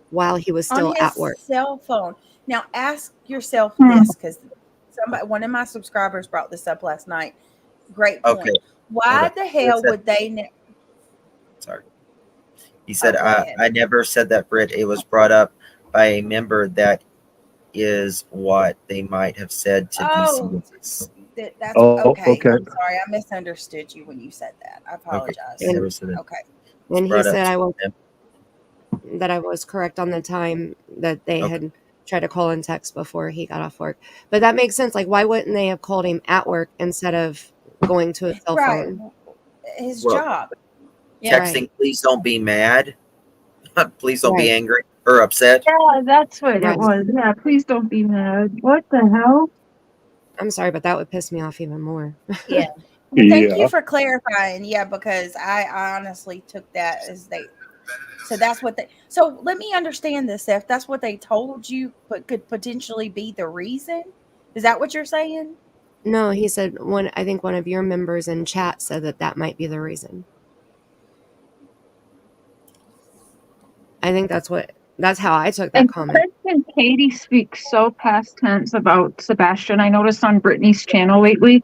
while he was On still his at work. cell phone. Now ask yourself this, because one of my subscribers brought this up last night. Great point. Okay. Why the hell would they? Sorry. He said, go ahead. I never said that, Britt. It was brought up by a member. That is what they might have said to DC. That's Oh, okay. okay. I'm sorry. I misunderstood you when you said that. I apologize. I never said it. Okay. And he brought up said to that I was correct on the time that they had tried to call and text before he got off work. But that makes sense. Like, why wouldn't they have called him at work instead of going to his cell phone? His Well, job. texting, please don't be mad. Please don't be Right. angry or upset. Yeah, that's what Right. it was. Yeah, please don't be mad. What the hell? I'm sorry, but that would piss me off even more. Yeah. Thank you for clarifying. Yeah, because I honestly took that as they. So that's what they. So let me understand this. If that's what they told you, but could potentially be the reason, is that what you're saying? No, he said I think one of your members in chat said that might be the reason. I think that's how I took that And comment. Chris and Katie speak so past tense about Sebastian. I noticed on Brittany's channel lately,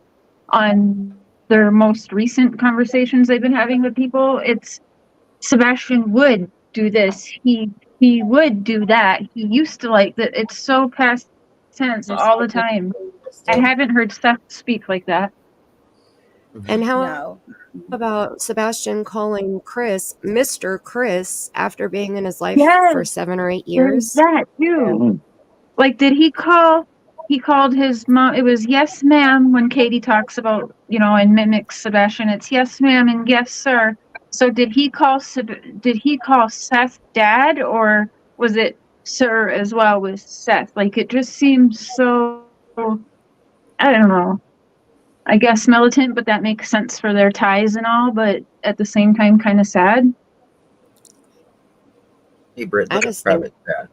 on their most recent conversations they've been having with people, it's Sebastian would do this. He would do that. He used to like that. It's so past tense all the time. I haven't heard Seth speak like that. And how about Sebastian calling Chris Mr. Chris after being in his life for 7 or 8 years? There's that too. Like, did he call? He called his mom. It was yes, ma'am. When Katie talks about, and mimics Sebastian, it's yes, ma'am, and yes, sir. So did he call Seth dad, or was it sir as well with Seth? Like, it just seems so, I don't know. I guess militant, but that makes sense for their ties and all, but at the same time, kind of sad. Hey, Britt, I look at just think- private chat.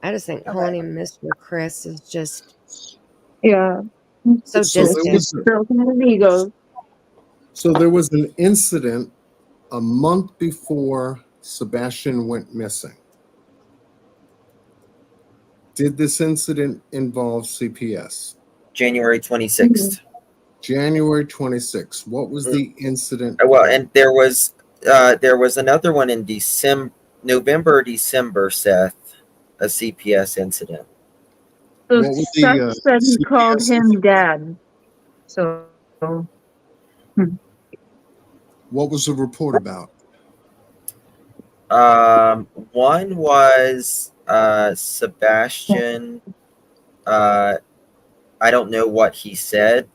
I just think calling him Mr. Chris is just Yeah. so So there distant. was So there was an incident a month before Sebastian went missing. Did this incident involve CPS? January 26th. January 26th. What was the incident? Well, and there was another one in November or December, Seth, a CPS incident. So What was the, Seth said he CPS called him dad. So What was the report about? One was Sebastian. I don't know what he said,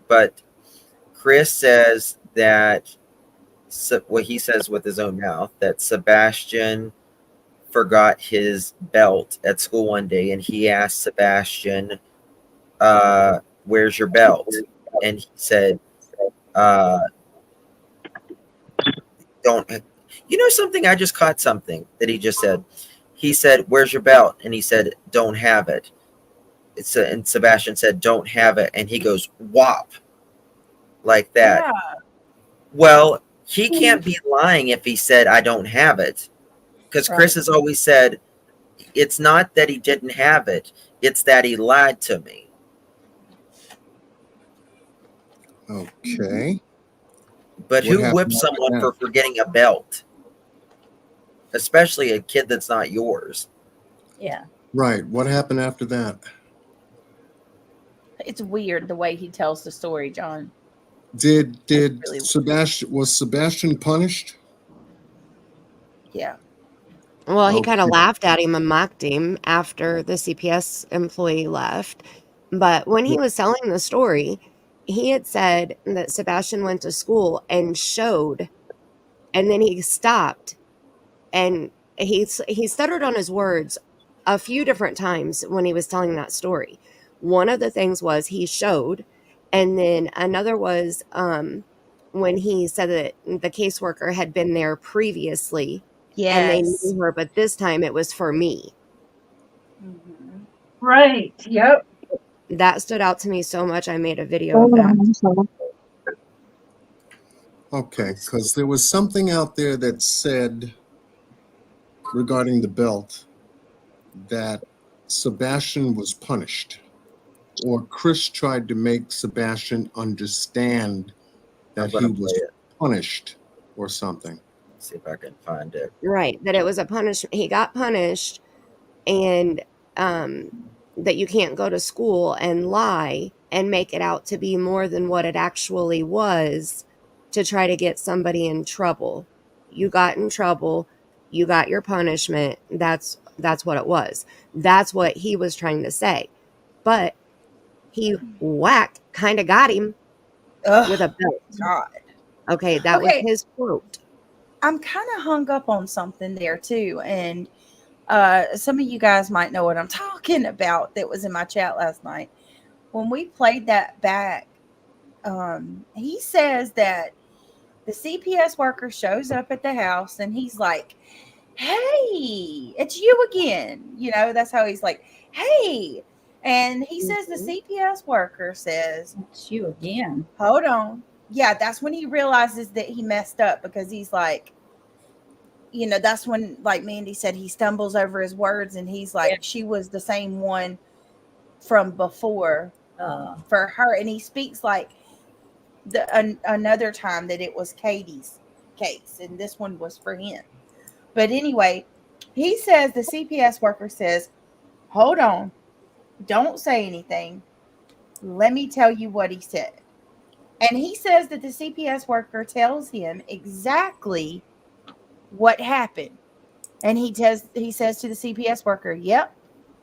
but Chris says that what he says with his own mouth, that Sebastian forgot his belt at school one day, and he asked Sebastian, where's your belt? And he said, don't. Something, I just caught something that he just said. He said, where's your belt? And he said, don't have it. And Sebastian said, don't have it. And he goes, whop, like that. Yeah. Well, he can't be lying if he said, I don't have it. Because Chris has always said, it's not that he didn't have it. It's that he lied to me. Okay. But What who happened whips after someone that? for forgetting a belt? Especially a kid that's not yours. Yeah. Right. What happened after that? It's weird the way he tells the story, John. Did really- Sebastian punished? Yeah. Well, he kind of Okay. laughed at him and mocked him after the CPS employee left. But when he was telling the story, he had said that Sebastian went to school and showed, and then he stopped and he stuttered on his words a few different times when he was telling that story. One of the things was he showed, and then another was when he said that the caseworker had been there previously and they Yes. knew her, but this time it was for me. Right. Yep. That stood out to me so much. I made a video of that. Okay, because there was something out there that said regarding the belt that Sebastian was punished, or Chris tried to make Sebastian understand I'm that gonna he play was it. punished or something. See if I can find it. Right, that it was a punishment. He got punished, and that you can't go to school and lie and make it out to be more than what it actually was to try to get somebody in trouble. You got in trouble, you got your punishment. That's what it was. That's what he was trying to say. But he kind of got him with a belt. God. Okay, that was Okay. his quote. I'm kind of hung up on something there too, and some of you guys might know what I'm talking about. That was in my chat last night when we played that back. He says that the CPS worker shows up at the house and he's like, "Hey, it's you again." You know, that's how he's like, "Hey," and he says the CPS worker says, "It's you again." Hold on. Yeah, that's when he realizes that he messed up, because he's like, you know, that's when, like Mandy said, he stumbles over his words and he's like, she was the same one from before for her. And he speaks like another time that it was Katie's case and this one was for him. But anyway, he says, the CPS worker says, hold on, don't say anything. Let me tell you what he said. And he says that the CPS worker tells him exactly what happened. And he says to the CPS worker, yep,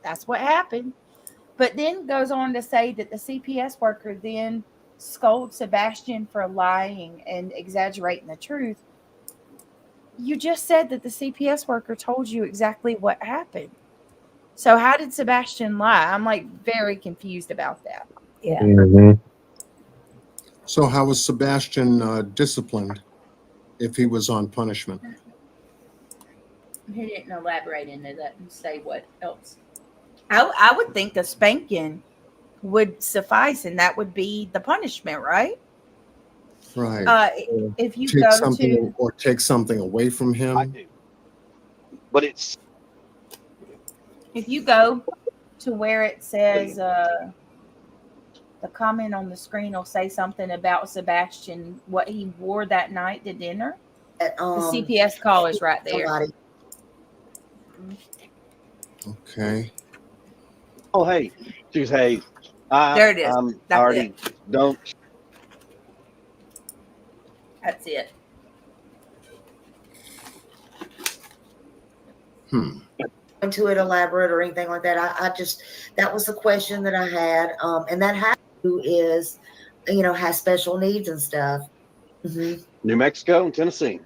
that's what happened. But then goes on to say that the CPS worker then scolds Sebastian for lying and exaggerating the truth. You just said that the CPS worker told you exactly what happened. So how did Sebastian lie? I'm like very confused about that. Yeah. Mm-hmm. So how was Sebastian disciplined if he was on punishment? He didn't elaborate into that and say what else. I would think the spanking would suffice, and that would be the punishment, right? Right. If you take go something to, or take something away from him. But it's if you go to where it says the comment on the screen will say something about Sebastian, what he wore that night to dinner. The CPS call is right there. Okay. oh hey, she's hey. There it is. I That's already it. don't. That's it. Into it elaborate or anything like that. I just, that was the question that I had. And that has to is, you know, has special needs and stuff. Mm-hmm. New Mexico and Tennessee.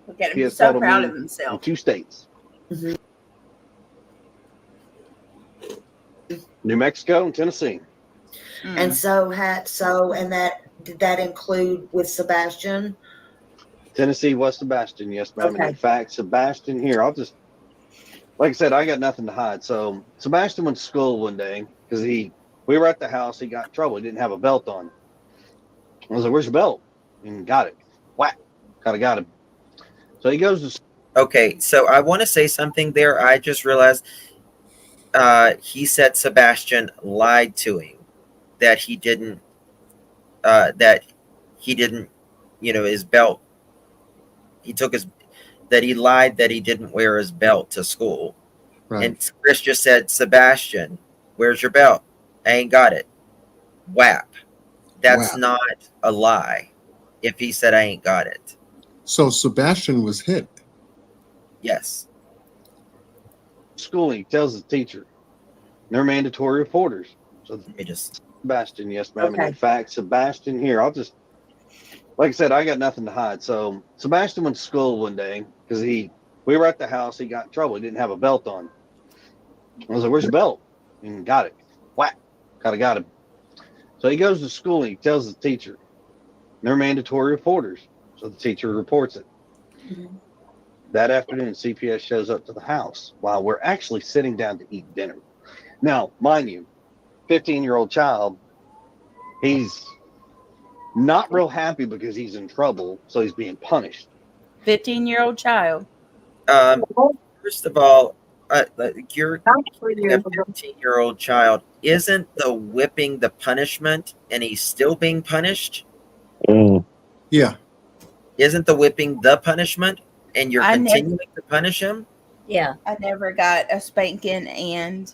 Look at him. He He's has so told proud me of himself. in 2 states. Mm-hmm. New Mexico and Tennessee. And so and that did that include with Sebastian? Tennessee was Sebastian, yes, ma'am. Okay. And in fact, Sebastian here, I'll just, like I said, I got nothing to hide. So Sebastian went to school one day because we were at the house. He got in trouble. He didn't have a belt on. I was like, "Where's your belt?" And got it. Whack. Got him. So he goes to. Okay, so I want to say something there. I just realized he said Sebastian lied to him, that he didn't that he didn't, his belt. That he lied that he didn't wear his belt to school. Right. And Chris just said, Sebastian, where's your belt? I ain't got it. Whap. That's Wow. not a lie if he said I ain't got it. So Sebastian was hit. Yes. School, he tells the teacher, they're mandatory reporters. So Let me just. Sebastian, yes, ma'am. Okay. And in fact, Sebastian here, like I said, I got nothing to hide. So Sebastian went to school one day because we were at the house. He got in trouble. He didn't have a belt on. I was like, where's your belt? And got it. Whack. Got him. So he goes to school and he tells the teacher, they're mandatory reporters. So the teacher reports it. Mhm. That afternoon, CPS shows up to the house while we're actually sitting down to eat dinner. Now, mind you, 15-year-old child, he's not real happy because he's in trouble, so he's being punished. 15-year-old child. First of all, you're kidding a 15-year-old child. Isn't the whipping the punishment, and he's still being punished? Yeah. Isn't the whipping the punishment, and you're I continuing to punish him? Yeah. I never got a spanking and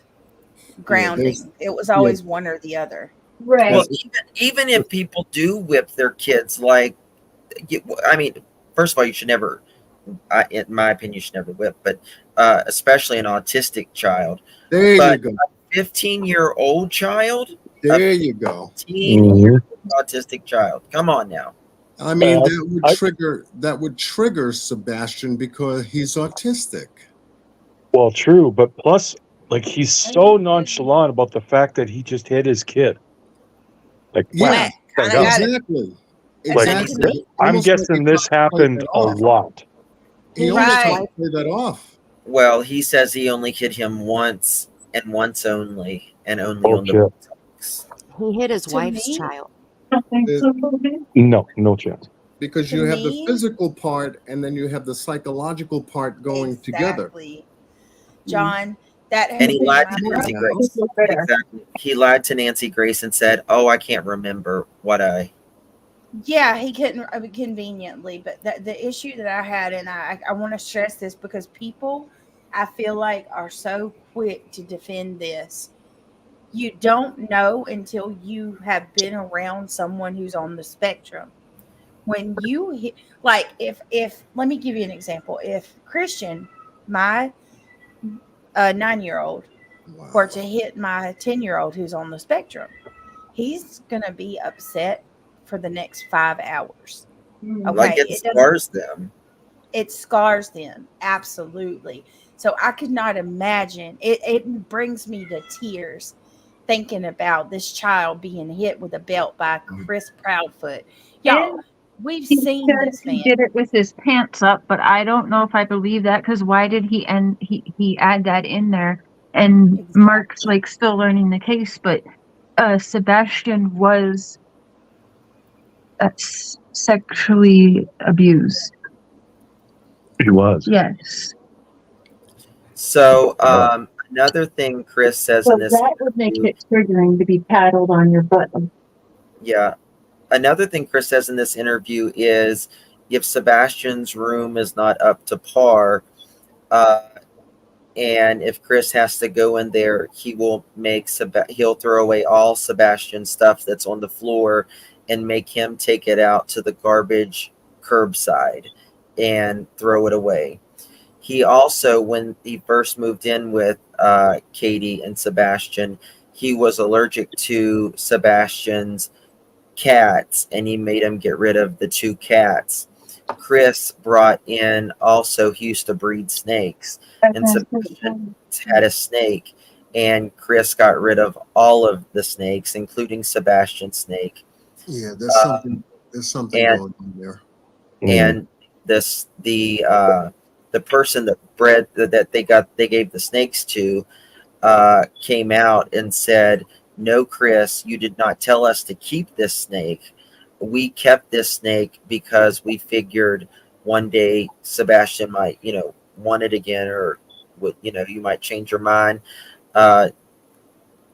Yeah, grounding. It was always one or the other. Right. Well, even if people do whip their kids, like, I mean, first of all, you should never, in my opinion, you should never whip, but especially an autistic child. There But you go. a 15-year-old child? There you go. 15-year-old autistic child. Come on now. I mean, that would trigger Sebastian because he's autistic. Well, true, but plus, like, he's so nonchalant about the fact that he just hit his kid. Like, Yeah, wow, the hell? exactly. Like, Exactly. I'm Almost like guessing he this tried to play happened that a off. lot. He almost tried Right. to play that off. Well, he says he only hit him once and once only, and only on the Okay. buttocks. He hit his To wife's me- child. No chance. Because To you have the me- physical part and then you have the psychological part going together. Exactly. John, that has And he been lied my to Nancy problem. Grace. Exactly. He lied to Nancy Grace and said, "Oh, I can't remember what I." Yeah, he couldn't conveniently, but the issue that I had, and I want to stress this because people, I feel like, are so quick to defend this. You don't know until you have been around someone who's on the spectrum. When you like, if let me give you an example. If Christian, my 9-year-old, were to hit my 10-year-old who's on the spectrum, he's gonna be upset for the next 5 hours. Okay, Like it scars them. It scars them, absolutely. So I could not imagine. It brings me to tears thinking about this child being hit with a belt by Chris Proudfoot. Y'all, we've He seen says this he man. did it with his pants up, but I don't know if I believe that because why did he add that in there? And Mark's like still learning the case, but Sebastian was sexually abused. He was. Yes. So another thing Chris says in this that would make interview, it triggering to be paddled on your butt. yeah. Another thing Chris says in this interview is if Sebastian's room is not up to par, and if Chris has to go in there, he will he'll throw away all Sebastian's stuff that's on the floor and make him take it out to the garbage curbside and throw it away. He also, when he first moved in with Katie and Sebastian, he was allergic to Sebastian's cats, and he made him get rid of the 2 cats. Chris brought in also, he used to breed snakes, and Sebastian had a snake, and Chris got rid of all of the snakes, including Sebastian's snake. Yeah, there's something going on there. And the person that they gave the snakes to came out and said, "No, Chris, you did not tell us to keep this snake. We kept this snake because we figured one day Sebastian might, want it again, or you might change your mind,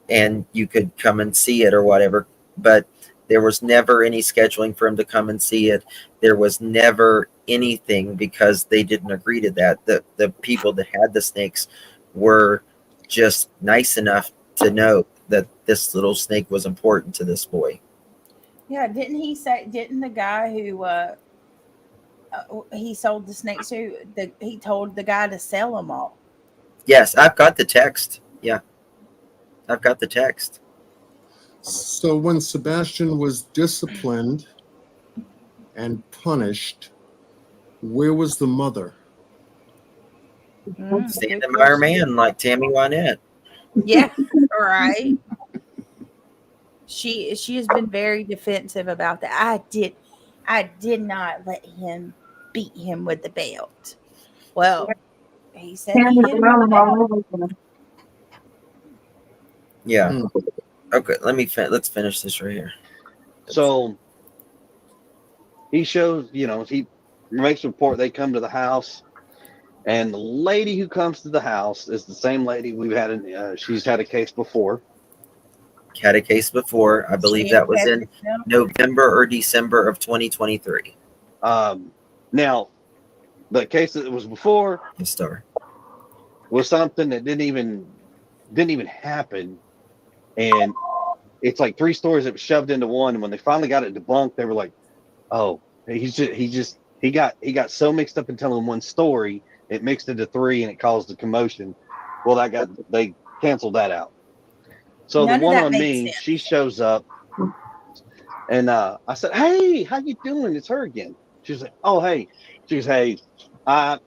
and you could come and see it or whatever." But There was never any scheduling for him to come and see it. There was never anything because they didn't agree to that. The people that had the snakes were just nice enough to know that this little snake was important to this boy. Yeah, didn't the guy who he sold the snakes to, he told the guy to sell them all? Yes, I've got the text. Yeah, I've got the text. So when Sebastian was disciplined and punished, where was the mother? Standing by her man like Tammy Wynette. Yeah, right. She has been very defensive about that. I did not let him beat him with the belt. Well, he said he hit him with the belt. Yeah. Okay, let's finish this right here. So he shows, he makes a report. They come to the house, and the lady who comes to the house is the same lady we've had. She's had a case before. Had a case before. I believe that was in November or December of 2023. Now, the case that was before the star was something that didn't even happen, and it's like 3 stories that were shoved into one. And when they finally got it debunked, they were like, "Oh, he got so mixed up in telling one story, it mixed into 3, and it caused a commotion." Well, they canceled that out. So the one on me, she shows up, and I said, "Hey, how you doing? It's her again." She's like, "Oh, hey." She goes, "Hey, I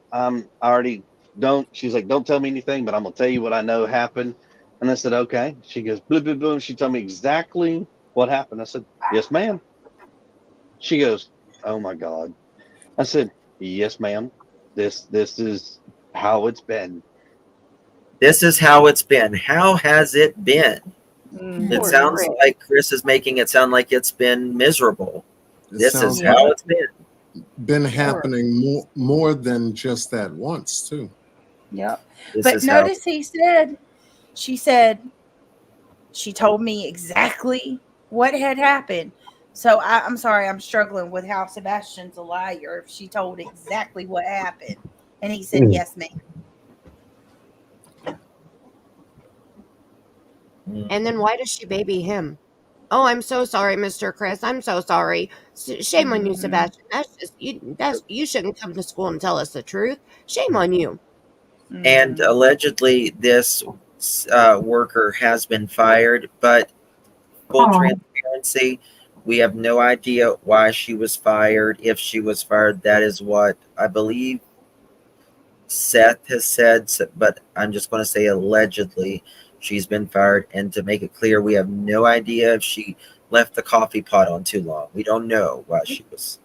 already don't." She's like, "Don't tell me anything, but I'm gonna tell you what I know happened." And I said, "Okay." She goes, "Blah blah blah." She told me exactly what happened. I said, "Yes, ma'am." She goes, "Oh my God." I said, "Yes, ma'am. This is how it's been." This is how it's been. How has it been? It sounds like Chris is making it sound like it's been miserable. This is how it's been happening more than just that once, too. Yep. This But is how- notice she said she told me exactly what had happened. So I'm sorry, I'm struggling with how Sebastian's a liar if she told exactly what happened. And he said, "Yes, ma'am." And then why does she baby him? Oh, I'm so sorry, Mr. Chris. I'm so sorry. Shame on you, Sebastian. That's just you shouldn't come to school and tell us the truth. Shame on you. And allegedly, this worker has been fired, but full transparency, we have no idea why she was fired. If she was fired, that is what I believe Seth has said, but I'm just going to say allegedly she's been fired. And to make it clear, we have no idea if she left the coffee pot on too long. We don't know why she was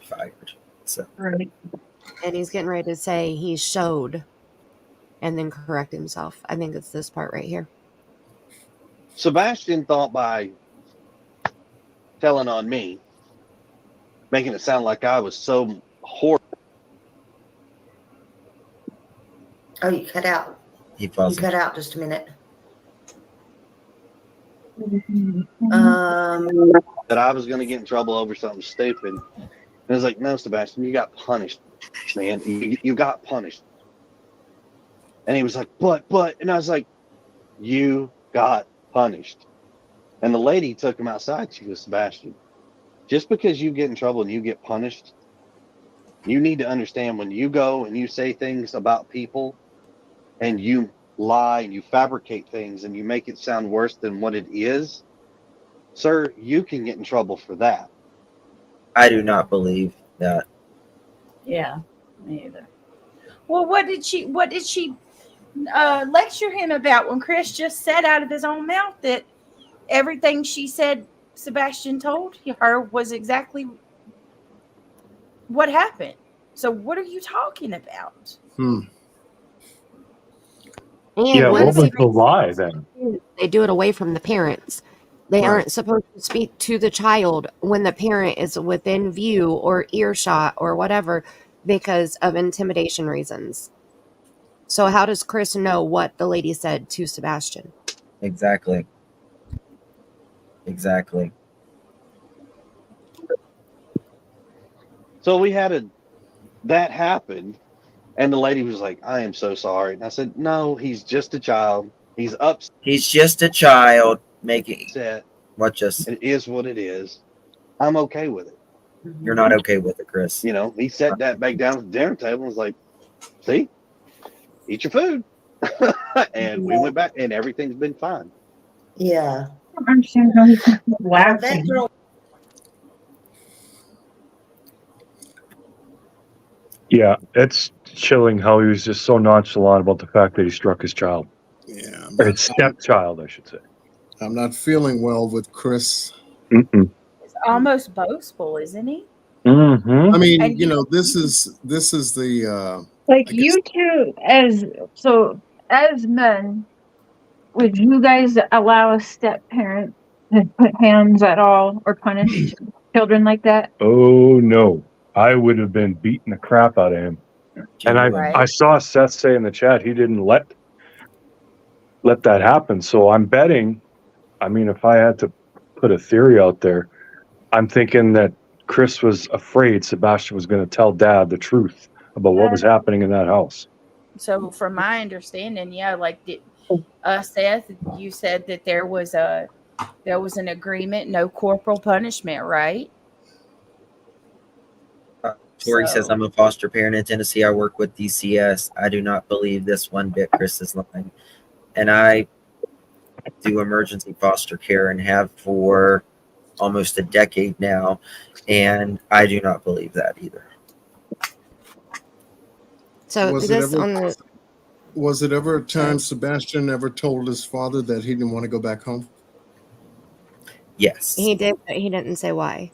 fired. So. And he's getting ready to say he showed and then correct himself. I think it's this part right here. Sebastian thought by telling on me, making it sound like I was so horrible. Oh, you cut out. You cut out just a minute. That I was going to get in trouble over something stupid. And I was like, "No, Sebastian, you got punished, man. You got punished." And he was like, but, and I was like, "You got punished." And the lady took him outside. She goes, "Sebastian, just because you get in trouble and you get punished, you need to understand when you go and you say things about people and you lie and you fabricate things and you make it sound worse than what it is, sir, you can get in trouble for that." I do not believe that. Yeah, me either. Well, what did she lecture him about when Chris just said out of his own mouth that everything she said Sebastian told her was exactly what happened? So what are you talking about? And what was the lie then? They do it away from the parents. They aren't supposed to speak to the child when the parent is within view or earshot or whatever because of intimidation reasons. So how does Chris know what the lady said to Sebastian? Exactly. So that happened, and the lady was like, "I am so sorry." And I said, "No, he's just a child. He's upset. He's just a child making what just It is what it is. I'm okay with it." You're not okay with it, Chris. You know, he sat that back down at the dinner table and was like, "See, eat your food." And we went back, and everything's been fine. Yeah. I don't understand how he can keep That laughing. girl, Yeah, it's chilling how he was just so nonchalant about the fact that he struck his child. Yeah, Or his stepchild, I should say. I'm not feeling well with Chris. Mm-mm. He's almost boastful, isn't he? Mm-hmm. I mean, And you know, this is the Like I guess you two, as men, would you guys allow a step parent to put hands at all or punish children like that? Oh, no. I would have been beating the crap out of him. And I Right. saw Seth say in the chat he didn't let that happen. So I'm betting, I mean, if I had to put a theory out there, I'm thinking that Chris was afraid Sebastian was going to tell Dad the truth about what was happening in that house. So, from my understanding, yeah, like Seth, you said that there was an agreement, no corporal punishment, right? Tori says, So, I'm a foster parent in Tennessee. I work with DCS. I do not believe this one bit. Chris is lying. And I do emergency foster care and have for almost a decade now. And I do not believe that either. So was this on the it ever a time Sebastian ever told his father that he didn't want to go back home? Yes. he did, but he didn't say why.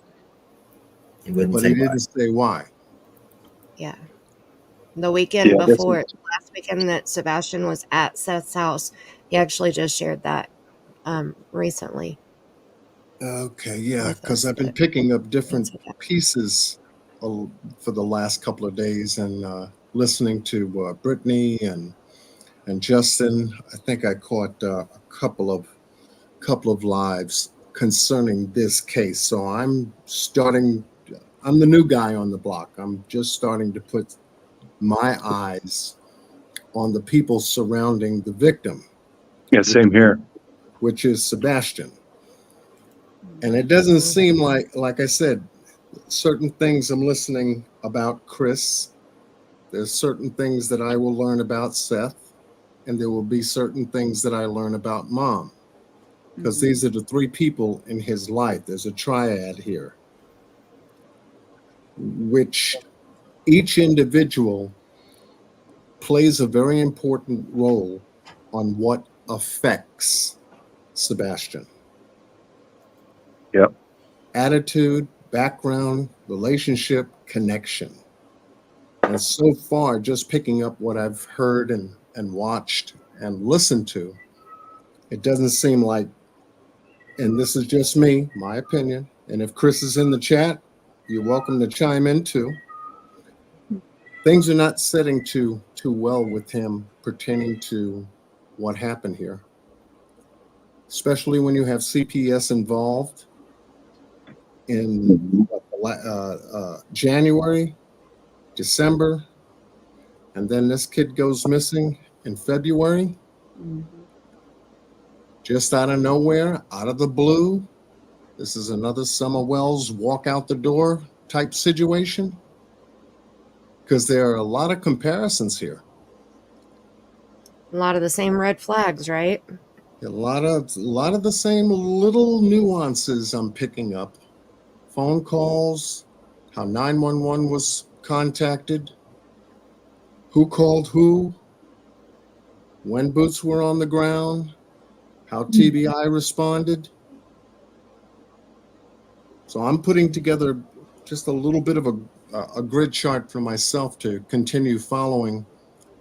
He wouldn't But say he why. didn't say why. Yeah. The weekend Yeah, this before, last weekend that Sebastian was at Seth's house, he actually just shared that recently Okay, yeah, with because us. I've been But picking up different pieces for the last couple of days and listening to Brittany and Justin. I think I caught a couple of lives concerning this case. So I'm the new guy on the block. I'm just starting to put my eyes on the people surrounding the victim. Yeah, same here. Which is Sebastian. And it doesn't seem like I said, certain things I'm listening about Chris. There's certain things that I will learn about Seth, and there will be certain things that I learn about Mom. Because these are the three people in his life. There's a triad here, which each individual plays a very important role on what affects Sebastian. Yep. Attitude, background, relationship, connection. And so far, just picking up what I've heard and watched and listened to, it doesn't seem like, and this is just me, my opinion, and if Chris is in the chat, you're welcome to chime in too. Things are not setting too well with him pertaining to what happened here, especially when you have CPS involved in January, December, and then this kid goes missing in February. Just out of nowhere, out of the blue. This is another Summer Wells walk out the door type situation. Because there are a lot of comparisons here. a lot of the same red flags, right? A lot of the same little nuances I'm picking up. Phone calls, how 911 was contacted, who called who, when boots were on the ground, how TBI responded. So I'm putting together just a little bit of a grid chart for myself to continue following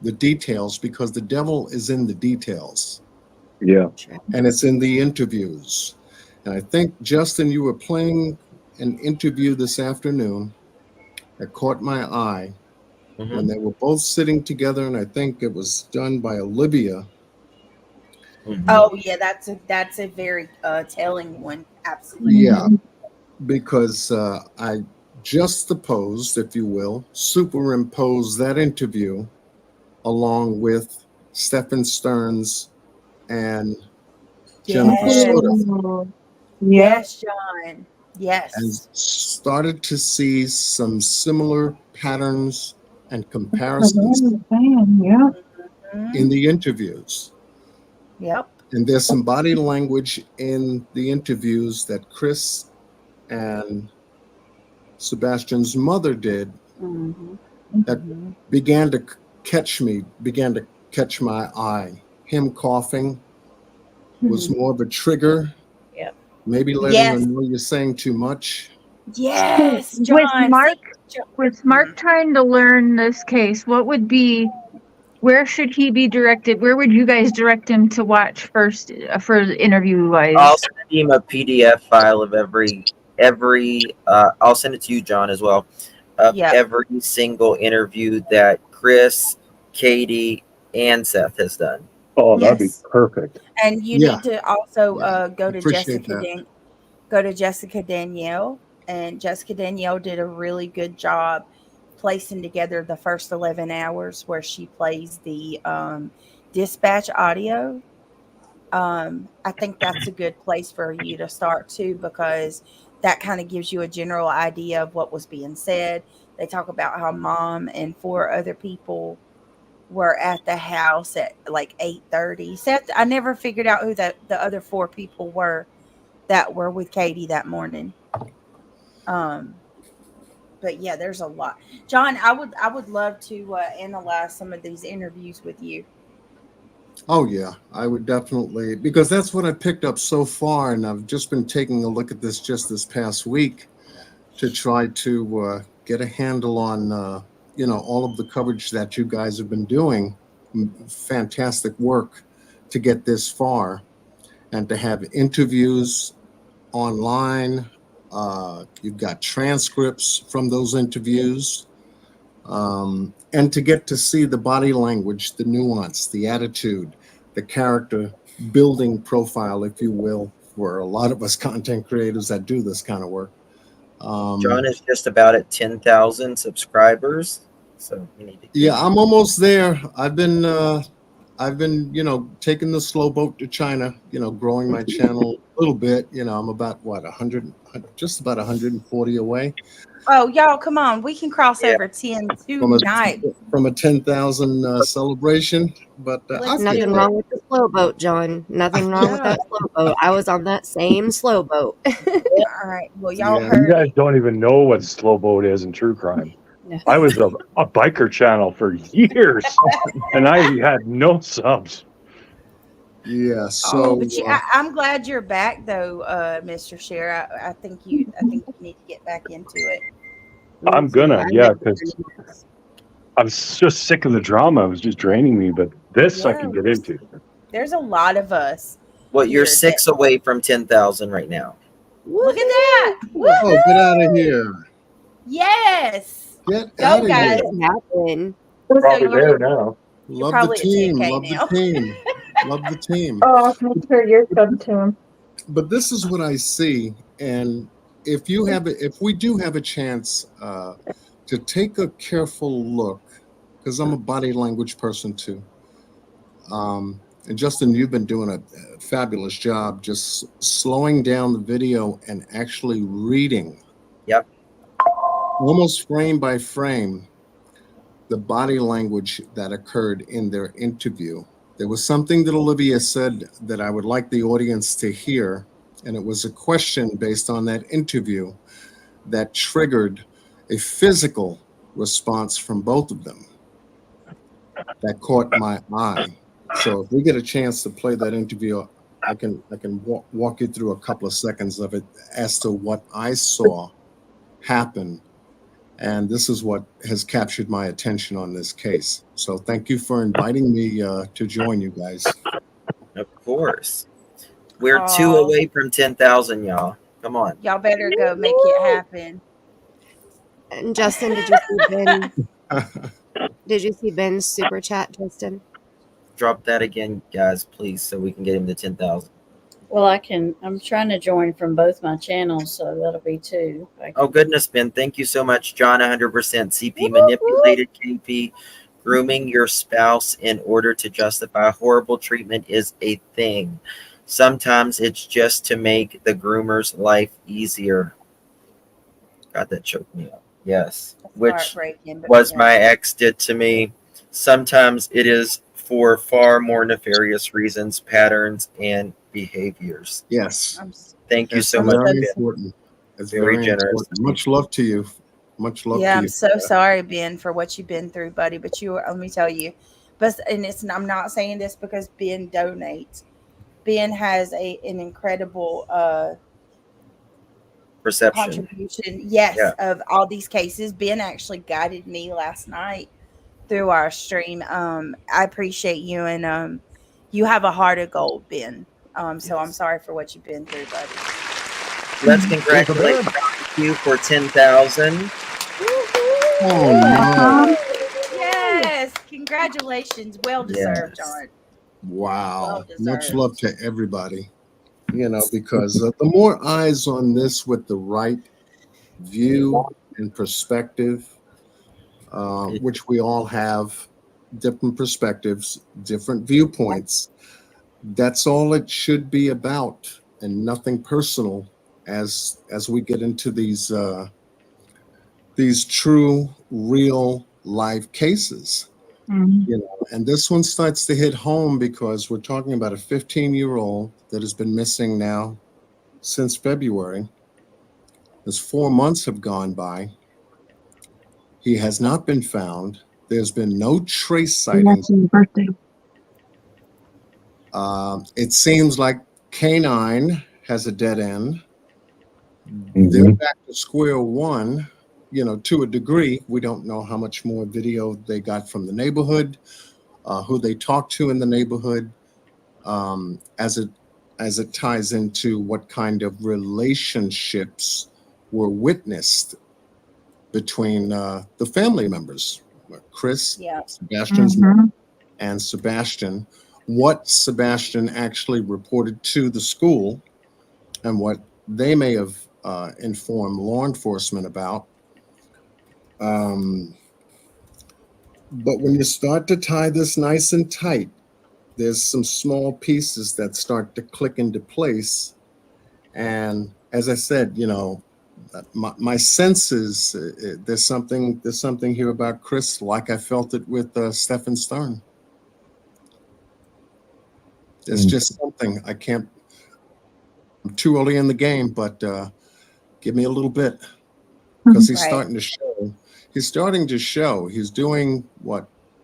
the details, because the devil is in the details. Yeah. And it's in the interviews. And I think, Justin, you were playing an interview this afternoon that caught my eye when they were both sitting together, and I think it was done by Olivia. oh yeah, that's a very telling one. Absolutely. Yeah, because I juxtaposed, if you will, superimposed that interview along with Stephen Stearns and Jennifer Yes. Soder, Yes, John. and Yes. started to see some similar patterns and comparisons Yeah. in the interviews. Yep. And there's some body language in the interviews that Chris and Sebastian's mother did that began to catch my eye. Him coughing was more of a trigger. Yep. Maybe letting her know you're saying too much. Yes, With John. Mark, See, with Mark trying to learn this case, what would be, where should he be directed? Where would you guys direct him to watch first for interview wise? I'll send him a PDF file of every. I'll send it to you, John, as well. Of every single interview that Chris, Katie, and Seth has done. Oh, that'd be perfect. And you need to also go to appreciate Jessica Danielle, and Jessica Danielle did a really good job placing together the first 11 hours where she plays the dispatch audio. I think that's a good place for you to start too, because that kind of gives you a general idea of what was being said. They talk about how mom and 4 other people were at the house at like 8:30. Seth, I never figured out who the other 4 people were that were with Katie that morning. But yeah, there's a lot. John, I would love to analyze some of these interviews with you. Oh yeah, I would definitely, because that's what I picked up so far, and I've just been taking a look at this just this past week to try to get a handle on all of the coverage that you guys have been doing. Fantastic work to get this far, and to have interviews online. You've got transcripts from those interviews. And to get to see the body language, the nuance, the attitude, the character building profile, if you will, for a lot of us content creators that do this kind of work. John is just about at 10,000 subscribers, so we need to. Yeah, I'm almost there. I've been taking the slow boat to China. Growing my channel a little bit. I'm about 100, just about 140 away. Oh, y'all, come on. We can cross over 10 tonight. From a 10,000 celebration. But nothing wrong with the slow boat, John. Nothing wrong with that slow boat. I was on that same slow boat. All right. Well, y'all You heard guys don't even know what slow boat is in true crime. I was a biker channel for years, and I had no subs. Yeah. So, but I'm glad you're back, though, Mr. Scher. I think you need to get back into it. I'm gonna, because I'm just sick of the drama. It was just draining me, but this I can get into. There's a lot of us. Well, you're 6 away from 10,000 right now. Look at that! Oh, get out of here! Yes. Get out of here! Probably there now. Love the team. Love the team. Love the team. Oh, make sure you're sub to him. But this is what I see, and if we do have a chance to take a careful look, because I'm a body language person too. And Justin, you've been doing a fabulous job just slowing down the video and actually reading. Yep. Almost frame by frame, the body language that occurred in their interview. There was something that Olivia said that I would like the audience to hear, and it was a question based on that interview that triggered a physical response from both of them that caught my eye. So if we get a chance to play that interview, I can walk you through a couple of seconds of it as to what I saw happen. And this is what has captured my attention on this case. So thank you for inviting me to join you guys. Of course. We're 2 away from 10,000, y'all. Come on. Y'all better go make it happen. And Justin, did you see Ben? Did you see Ben's super chat, Justin? Drop that again, guys, please, so we can get him to 10,000. Well, I'm trying to join from both my channels, so that'll be two. Oh, goodness, Ben. Thank you so much, John. 100% CP manipulated KP. Grooming your spouse in order to justify horrible treatment is a thing. Sometimes it's just to make the groomer's life easier. God, that choked me up. Yes. Which heartbreaking, but was yeah. my ex did to me. Sometimes it is for far more nefarious reasons, patterns, and behaviors. Yes. Thank you That's so much. very Ben. important. It's Very very generous. important. Much love to you. Much love Yeah, to I'm you. so sorry, Ben, for what you've been through, buddy. But let me tell you, I'm not saying this because Ben donates. Ben has an incredible Perception. contribution, yes, Yeah. of all these cases. Ben actually guided me last night through our stream. I appreciate you, and you have a heart of gold, Ben. So I'm sorry for what you've been through, buddy. Let's congratulate you for 10,000. Oh, no. Yes, congratulations. Well deserved, Yes. John. Wow. Well Much deserved. love to everybody. Because the more eyes on this with the right view and perspective, which we all have different perspectives, different viewpoints, that's all it should be about, and nothing personal as we get into these true, real life cases. And this one starts to hit home because we're talking about a 15-year-old that has been missing now since February. As 4 months have gone by, he has not been found. There's been no trace sightings. birthday. It seems like K9 has a dead end. They're back to square one, to a degree. We don't know how much more video they got from the neighborhood, who they talked to in the neighborhood, as it ties into what kind of relationships were witnessed between the family members, Chris, Yeah. Sebastian's mom, and Sebastian. What Sebastian actually reported to the school and what they may have informed law enforcement about. But when you start to tie this nice and tight, there's some small pieces that start to click into place. And as I said, my senses, there's something here about Chris, like I felt it with Stephen Stern. It's just something I can't. I'm too early in the game, but give me a little bit, because he's starting to show. He's starting to show. He's doing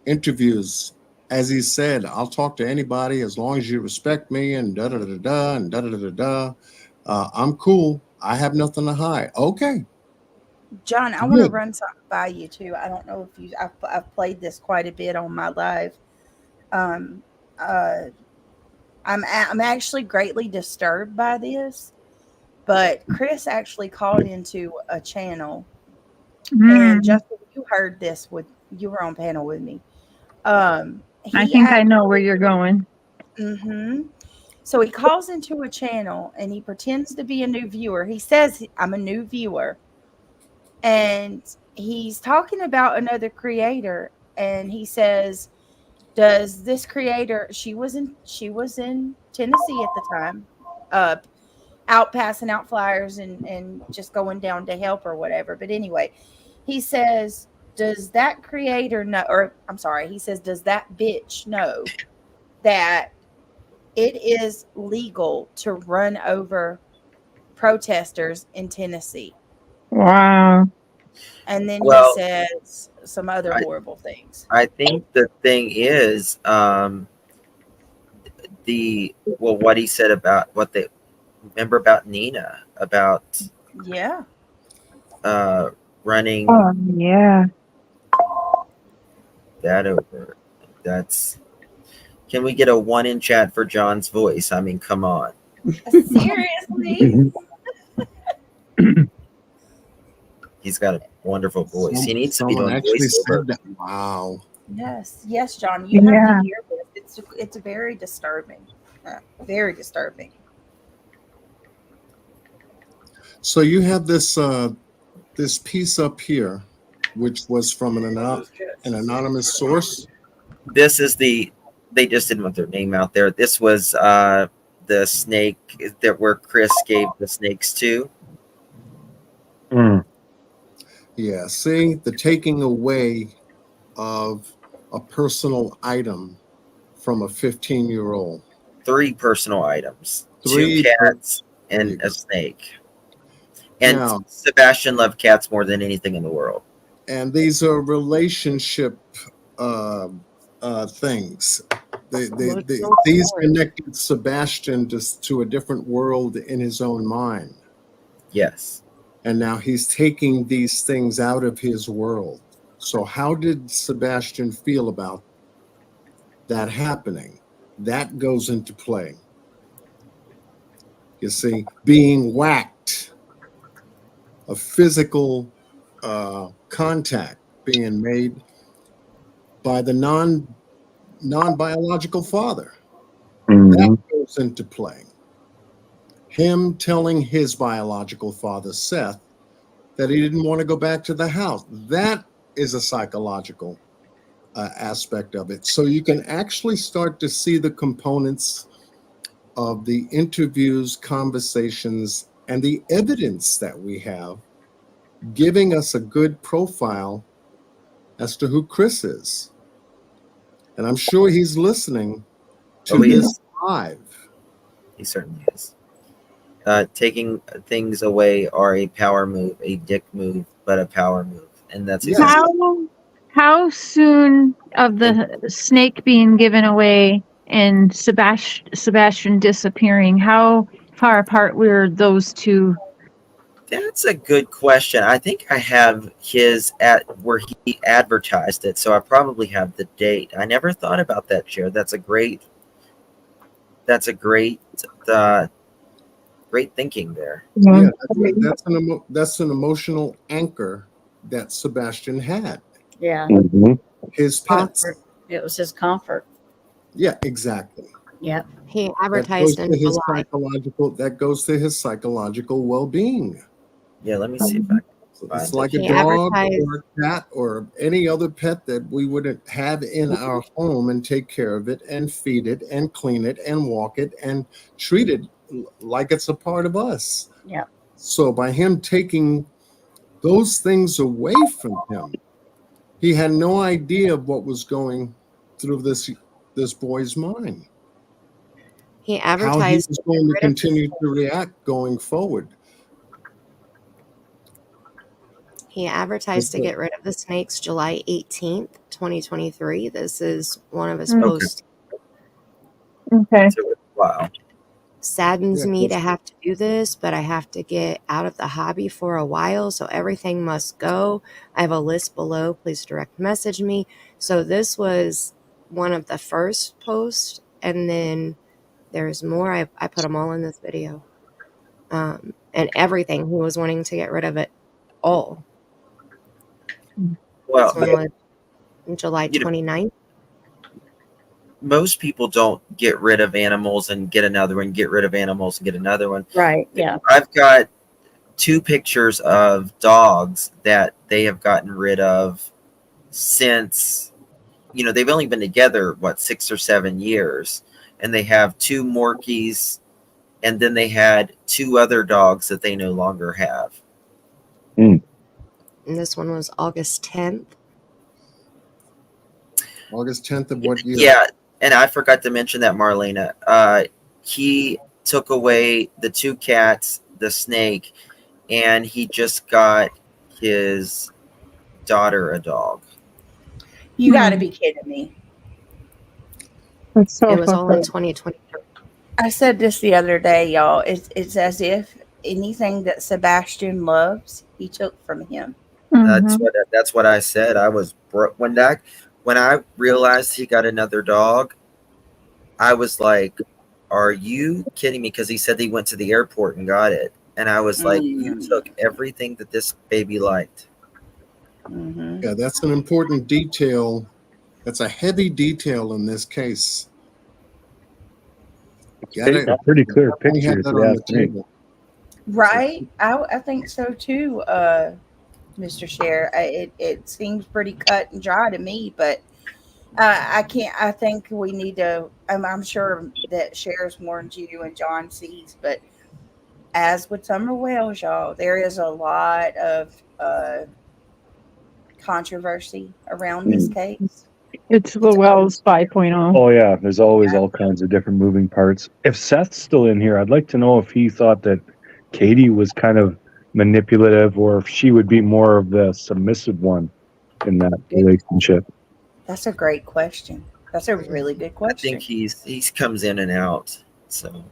interviews. As he said, I'll talk to anybody as long as you respect me, and da da da da and da da da da. I'm cool. I have nothing to hide. Okay. John, I want to run something by you too. I don't know if I've played this quite a bit on my live. I'm actually greatly disturbed by this, but Chris actually called into a channel, and Justin, you heard this you were on panel with me. I think I know where you're going. So he calls into a channel and he pretends to be a new viewer. He says, I'm a new viewer. And he's talking about another creator. And he says, does this creator, she was in Tennessee at the time, out passing out flyers and just going down to help or whatever. But anyway, he says, does that creator know, or I'm sorry, he says, does that bitch know that it is legal to run over protesters in Tennessee? Wow. And then Well, he says some other horrible things. I think the thing is, what he said about what they remember about Nina, about running. Oh yeah. That over. Can we get a 1 in chat for John's voice? I mean, come on. Seriously? He's got a wonderful voice. He needs to be Someone doing actually voiceover. said that. Wow. Yes, John, you have to hear this. It's very disturbing. Very disturbing. So you have this this piece up here, which was from an anonymous source. This is they just didn't want their name out there. This was the snake that where Chris gave the snakes to. Yeah, see, the taking away of a personal item from a 15-year-old. 3 personal items, 3 2 cats and a snake. And Now, Sebastian loved cats more than anything in the world. And these are relationship things. These connected Sebastian to a different world in his own mind. Yes. And now he's taking these things out of his world. So how did Sebastian feel about that happening? That goes into play. You see, being whacked, a physical contact being made by the non-biological father. That goes into play. Him telling his biological father, Seth, that he didn't want to go back to the house. That is a psychological aspect of it. So you can actually start to see the components of the interviews, conversations, and the evidence that we have giving us a good profile as to who Chris is. And I'm sure he's listening to this live. He certainly is. Taking things away are a power move, a dick move, but a power move. And that's exactly How soon of the snake being given away and Sebastian disappearing, how far apart were those two? That's a good question. I think I have his at where he advertised it, so I probably have the date. I never thought about that, Jared. That's a great great thinking there. Yeah, that's an emotional anchor that Sebastian had. Yeah. His pets. Comfort. It was his comfort. Yeah, exactly. Yep. He advertised in July. That goes to his psychological well-being. Yeah, let me see if I can find It's like it. a dog or a cat or any other pet that we would have in our home and take care of it and feed it and clean it and walk it and treat it like it's a part of us. Yeah. So by him taking those things away from him, he had no idea of what was going through this boy's mind. He How he advertised was going to continue to react going forward. He advertised to get rid of the snakes July 18th, 2023. This is one of his posts. Okay. Wow. Saddens me to have to do this, but I have to get out of the hobby for a while, so everything must go. I have a list below. Please direct message me. So this was one of the first posts, and then there's more. I put them all in this video. And everything. He was wanting to get rid of it all. Well, this one was July 29th. Most people don't get rid of animals and get another one, get rid of animals and get another one. Right. Yeah. I've got 2 pictures of dogs that they have gotten rid of since, they've only been together, 6 or 7 years. And they have 2 Morkies, and then they had 2 other dogs that they no longer have. And this one was August 10th. August 10th of what year? Yeah, and I forgot to mention that, Marlena. He took away the 2 cats, the snake, and he just got his daughter a dog. You got to be kidding me. That's so it was all in 2023. I said this the other day, y'all. It's as if anything that Sebastian loves, he took from him. That's what I said. I was when I realized he got another dog, I was like, "Are you kidding me?" Because he said he went to the airport and got it, and I was like, "You took everything that this baby liked." Yeah, that's an important detail. That's a heavy detail in this case. It's a pretty clear picture if you ask me. Right? I think so too, Mr. Cher. It seems pretty cut and dry to me, but I can't. I think we need to. I'm sure that Cher's warned you and John sees, but as with Summer Wells, y'all, there is a lot of controversy around this case. It's the Wells 5.0. Oh yeah, there's always all kinds of different moving parts. If Seth's still in here, I'd like to know if he thought that Katie was kind of manipulative, or if she would be more of the submissive one in that relationship. That's a great question. That's a really good I question. think he's comes in and out. So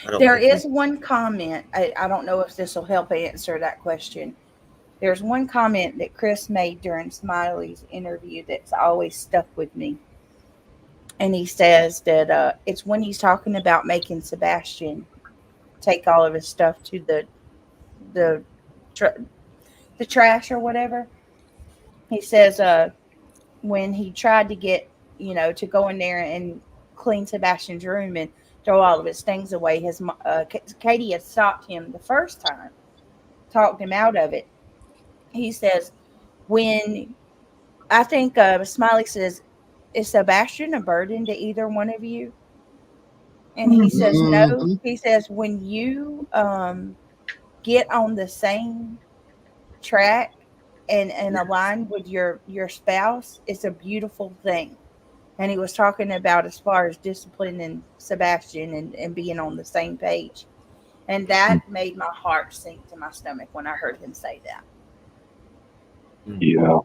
I don't There think is one comment. I don't know if this will help answer that question. There's one comment that Chris made during Smiley's interview that's always stuck with me. And he says that it's when he's talking about making Sebastian take all of his stuff to the tr- the trash or whatever. He says when he tried to get to go in there and clean Sebastian's room and throw all of his things away, Katie had stopped him the first time, talked him out of it. He says when I think Smiley says, "Is Sebastian a burden to either one of you?" And he says, "No." Mhm. He says, "When you get on the same track and align with your spouse, it's a beautiful thing." And he was talking about as far as disciplining Sebastian and being on the same page. And that made my heart sink to my stomach when I heard him say that. Yeah.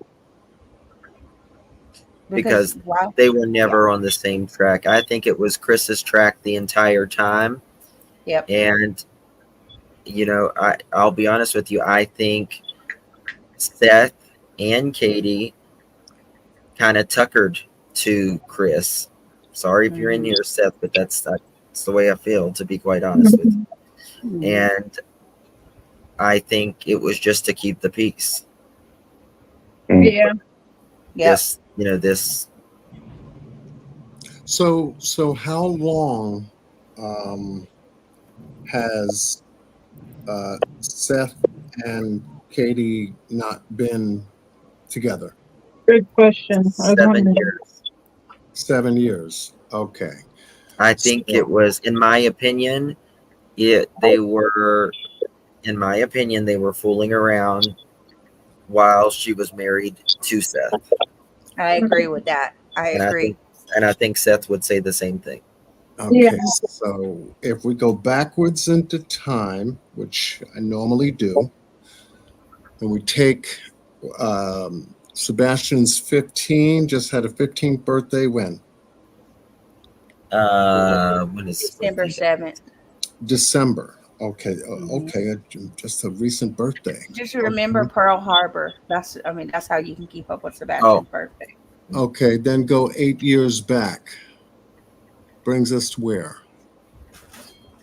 because wow. they were never on the same track. I think it was Chris's track the entire time. Yep. And I'll be honest with you. I think Seth and Katie kind of tuckered to Chris. Sorry if you're in here, Seth, but that's the way I feel, to be quite honest with you. And I think it was just to keep the peace. Yeah. This, this. So how long has Seth and Katie not been together? Good question. I was 7 wondering. years. 7 years. Okay. I think it was, in my opinion, they were fooling around while she was married to Seth. I agree with that. I agree. I think Seth would say the same thing. Okay, so if we go backwards into time, which I normally do, and we take Sebastian's 15, just had a 15th birthday when? When is December 7th. December. Okay, okay, just a recent birthday. Just remember Pearl Harbor. That's how you can keep up with Sebastian's birthday. Okay, then go 8 years back. Brings us to where?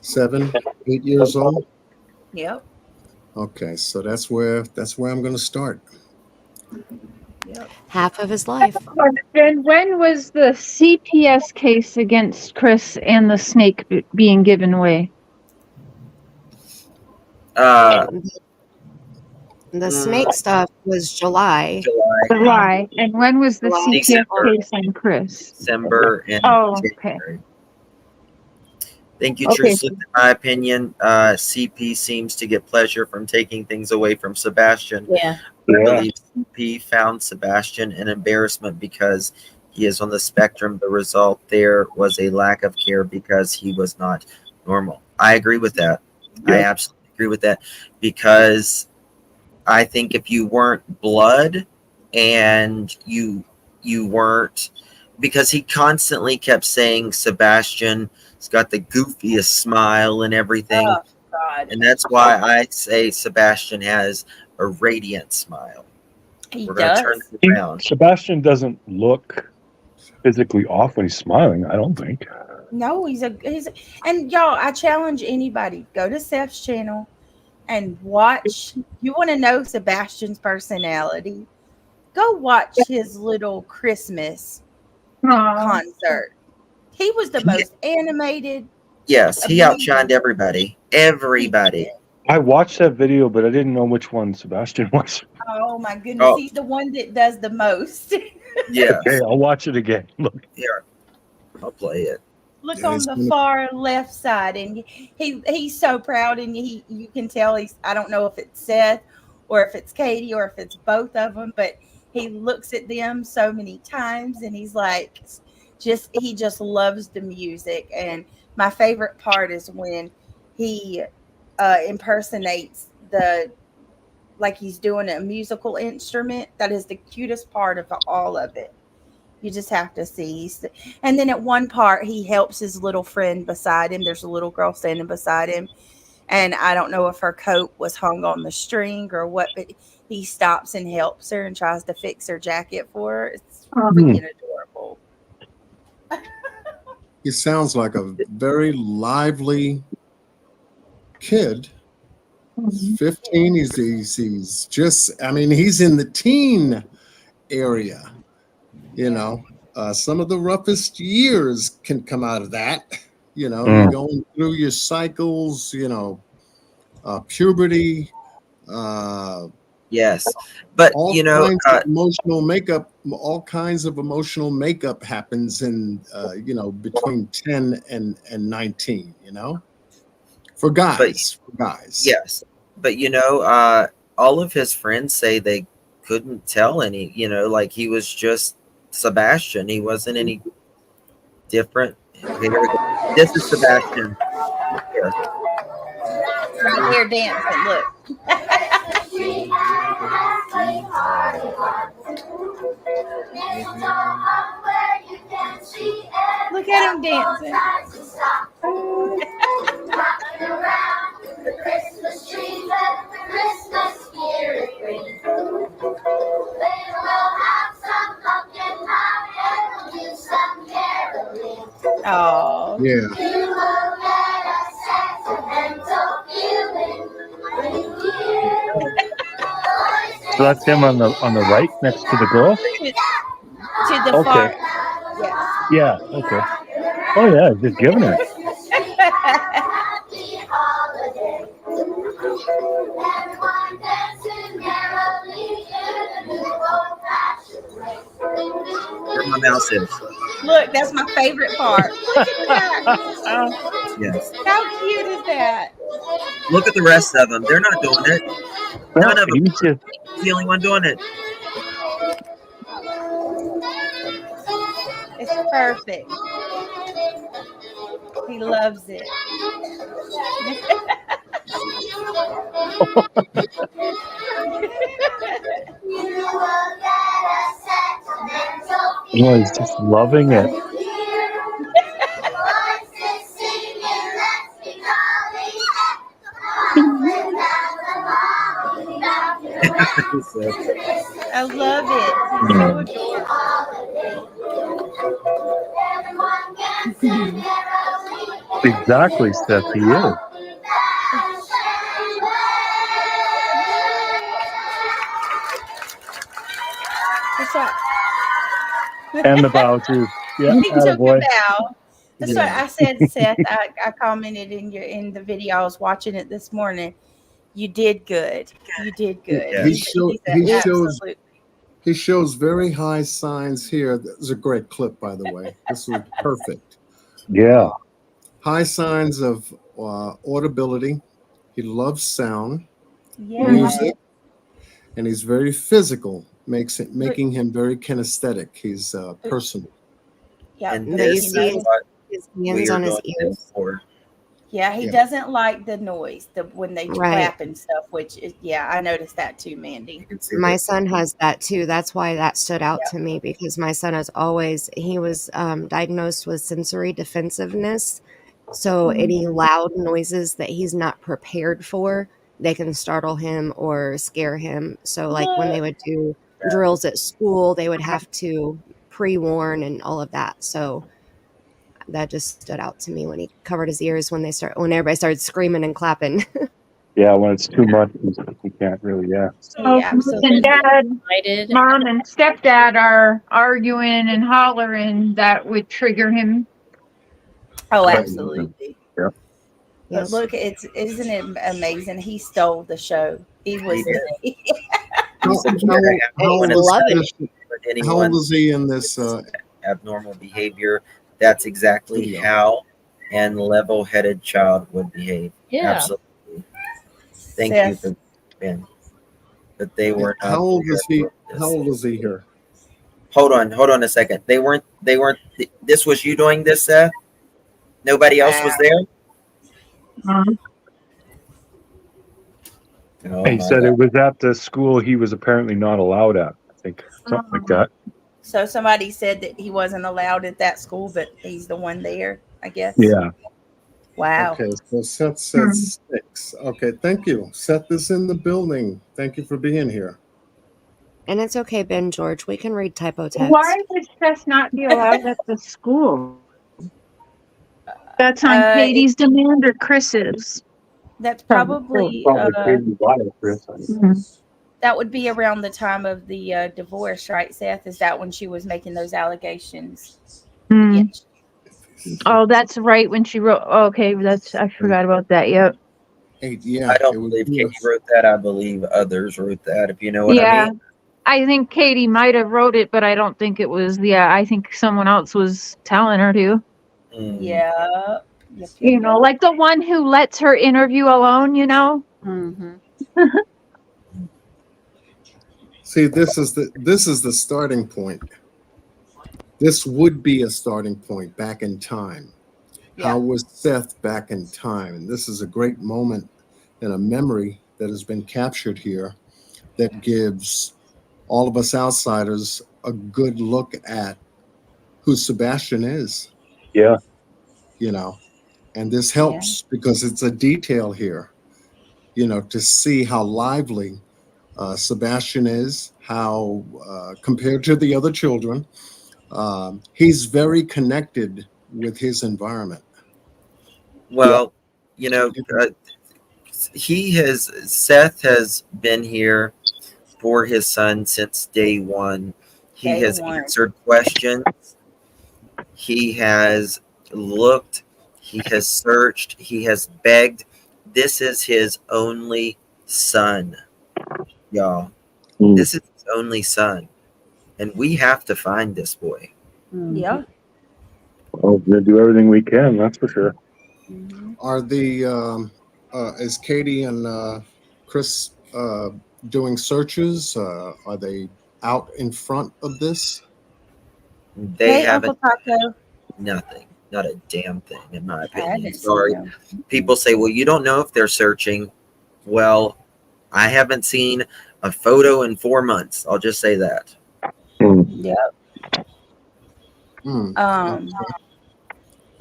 7, 8 years old? Yep. Okay, so that's where I'm going to start. Yep. Half of his life. Question: when was the CPS case against Chris and the snake being given away? The snake stuff was July. July. And when was the July. CPS case on Chris? December and Okay. January. Thank you, Okay. Truce. In my opinion, CP seems to get pleasure from taking things away from Sebastian. Yeah. I believe CP found Sebastian an embarrassment because he is on the spectrum. The result there was a lack of care because he was not normal. I agree with that. I absolutely agree with that, because I think if you weren't blood and you weren't, because he constantly kept saying Sebastian's got the goofiest smile and everything. Oh, God. And that's why I say Sebastian has a radiant smile. He We're going to turn does. it around. Sebastian doesn't look physically off when he's smiling, I don't think. No, and y'all, I challenge anybody, go to Seth's channel and watch. You want to know Sebastian's personality? Go watch his little Christmas concert. He was the most animated. Yes, he outshined everybody. Everybody. I watched that video, but I didn't know which one Sebastian was. Oh my goodness, he's the one that does the most. Yes. Okay, I'll watch it again. Look. Here, I'll play it. Look on the far left side, and he's so proud, and you can tell I don't know if it's Seth or if it's Katie or if it's both of them, but he looks at them so many times, and he's like, he just loves the music. And my favorite part is when he impersonates like he's doing a musical instrument. That is the cutest part of all of it. You just have to see. And then at one part, he helps his little friend beside him. There's a little girl standing beside him. And I don't know if her coat was hung on the string or what, but he stops and helps her and tries to fix her jacket for her. It's freaking adorable. He sounds like a very lively kid. 15. He's just, I mean, he's in the teen area. You know, some of the roughest years can come out of that. You know, you're going through your cycles, you know, puberty. Yes, but you know, emotional makeup, all kinds of emotional makeup happens in, you know, between 10 and 19, you know, for guys. Yes, but you know, all of his friends say they couldn't tell any, you know, like he was just Sebastian. He wasn't any different. Okay, here we go. This is Sebastian. Here. Right here dancing. Look. Look at him dancing. Oh. Yeah. So that's him on the right next to the girl? To the far. Yes. Yeah, okay. Oh yeah, just giving it. Where my mouse is. Look, that's my favorite part. Look at that. Yes. How cute is that? Look at the rest of them. They're not doing it. None of them. He's the only one doing it. It's perfect. He loves it. Oh, he's just loving it. I love it. He's so adorable. Exactly, Seth, he is. And the bow too. Yeah, he took boy. a bow. That's what I said, Seth. I commented in the video. I was watching it this morning. You did good. You did good. Yeah. He shows very high signs here. This is a great clip, by the way. This was perfect. Yeah. High signs of audibility. He loves sound, music, and he's very physical. Making him very kinesthetic. He's personal. Yeah, and this is what his hands on his ears. Yeah, he doesn't like the noise when they clap and stuff, which is, I noticed that too, Mandy. My son has that too. That's why that stood out to me, because my son he was diagnosed with sensory defensiveness. So any loud noises that he's not prepared for, they can startle him or scare him. So like when they would do drills at school, they would have to pre-warn and all of that. So that just stood out to me when he covered his ears when everybody started screaming and clapping. Yeah, when it's too much, he can't really. And Dad, Mom, and Stepdad are arguing and hollering. That would trigger him. Oh, absolutely. Yeah. But look, isn't it amazing? He stole the show. He was. He did. How, He's a kid. how, I have how no one old is inside this? but How anyone old is he in this? abnormal behavior. That's exactly Video. how an level-headed child would behave. Yeah. Absolutely. Thank you Seth. for Ben. But they were not. How old is he? aware of this. How old is he here? Hold on a second. They weren't. This was you doing this, Seth? Nobody else was there. Oh, He my said God. it was at the school he was apparently not allowed at. I think something like that. So somebody said that he wasn't allowed at that school, but he's the one there, I guess. Yeah. Wow. Okay, so Seth says 6. Okay, thank you. Seth is in the building. Thank you for being here. And it's okay, Ben George. We can read typo text. Why would Seth not be allowed at the school? That's on Katie's demand or Chris's? That's probably Mhm. that would be around the time of the divorce, right, Seth? Is that when she was making those allegations? Mm. Oh, that's right. When she wrote. Okay, I forgot about that. Yep. 8, yeah. I don't believe Katie wrote that. I believe others wrote that. If you know what Yeah. I mean. I think Katie might have wrote it, but I don't think it was. Yeah, I think someone else was telling her to. Yeah. You know, like the one who lets her interview alone. You know. Mm-hmm. See, this is the starting point. This would be a starting point back in time. How was Seth back in time? And this is a great moment and a memory that has been captured here that gives all of us outsiders a good look at who Sebastian is. Yeah. You know, and this helps because it's a detail here, you know, to see how lively Sebastian is, how compared to the other children, he's very connected with his environment. Well, you know, Seth has been here for his son since day one. He Day has one. answered questions. He has looked. He has searched. He has begged. This is his only son, y'all. This is his only son. And we have to find this boy. Yeah. Well, we're gonna do everything we can. That's for sure. Are the is Katie and Chris doing searches? Are they out in front of this? They Hey, haven't Uncle Taco. nothing. Not a damn thing, in my I opinion. haven't seen Sorry. them. People say, well, you don't know if they're searching. Well, I haven't seen a photo in 4 months. I'll just say that. Yep. And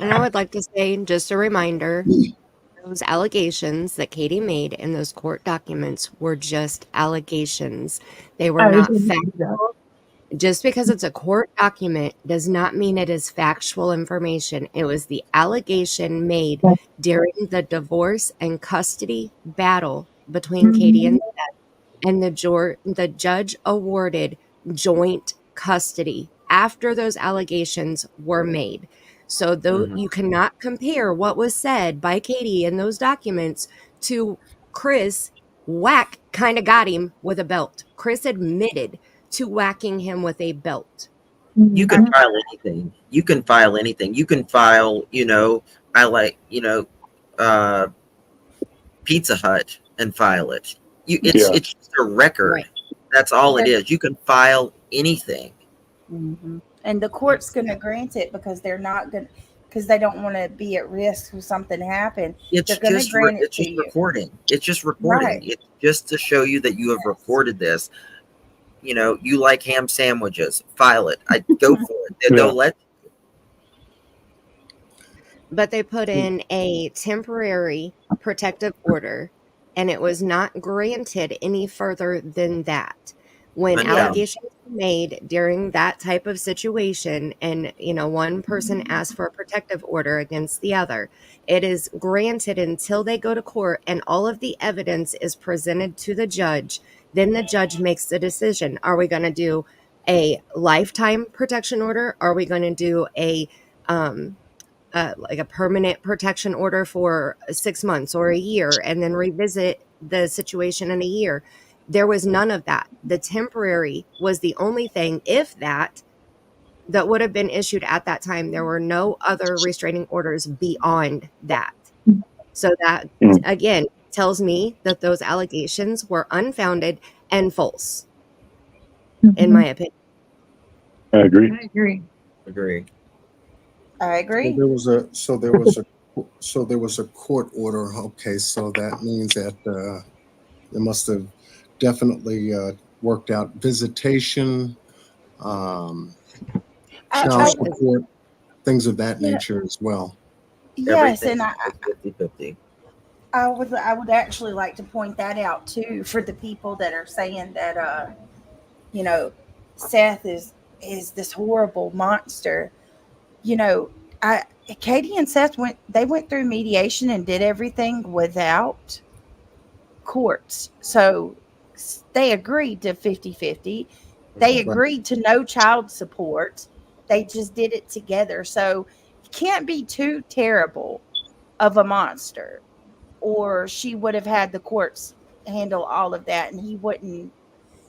I would like to say, just a reminder, those allegations that Katie made in those court documents were just allegations. They were not factual. Just because it's a court document does not mean it is factual information. It was the allegation made during the divorce and custody battle between Katie and Seth, and the judge awarded joint custody after those allegations were made. So though you cannot compare what was said by Katie in those documents to Chris kind of got him with a belt. Chris admitted to whacking him with a belt. You can file anything. You can file anything. You can file, Pizza Hut and file it. It's just a record. Right. That's all it is. You can file anything. And the court's going to grant it because they're not going because they don't want to be at risk for something to happen. It's They're going to just grant it it's to just you. recording. It's just recording. Right. It's just to show you that you have recorded this. You know, you like ham sandwiches. File it. I go for it. They'll let. But they put in a temporary protective order, and it was not granted any further than that. When allegations were made during that type of situation, and one person asked for a protective order against the other, it is granted until they go to court and all of the evidence is presented to the judge. Then the judge makes the decision. Are we going to do a lifetime protection order? Are we going to do a like a permanent protection order for 6 months or a year and then revisit the situation in a year. There was none of that. The temporary was the only thing, if that would have been issued at that time. There were no other restraining orders beyond that. So that, again, tells me that those allegations were unfounded and false, in my opinion. I agree. I agree. Agree. I agree. So there was a court order. Okay, so that means that they must have definitely worked out visitation, child support, things of that nature as well. Yes, Everything and was 50-50. I would actually like to point that out too for the people that are saying that Seth is this horrible monster. Katie and Seth went through mediation and did everything without courts. So they agreed to 50-50. They agreed to no child support. They just did it together. So you can't be too terrible of a monster, or she would have had the courts handle all of that and he wouldn't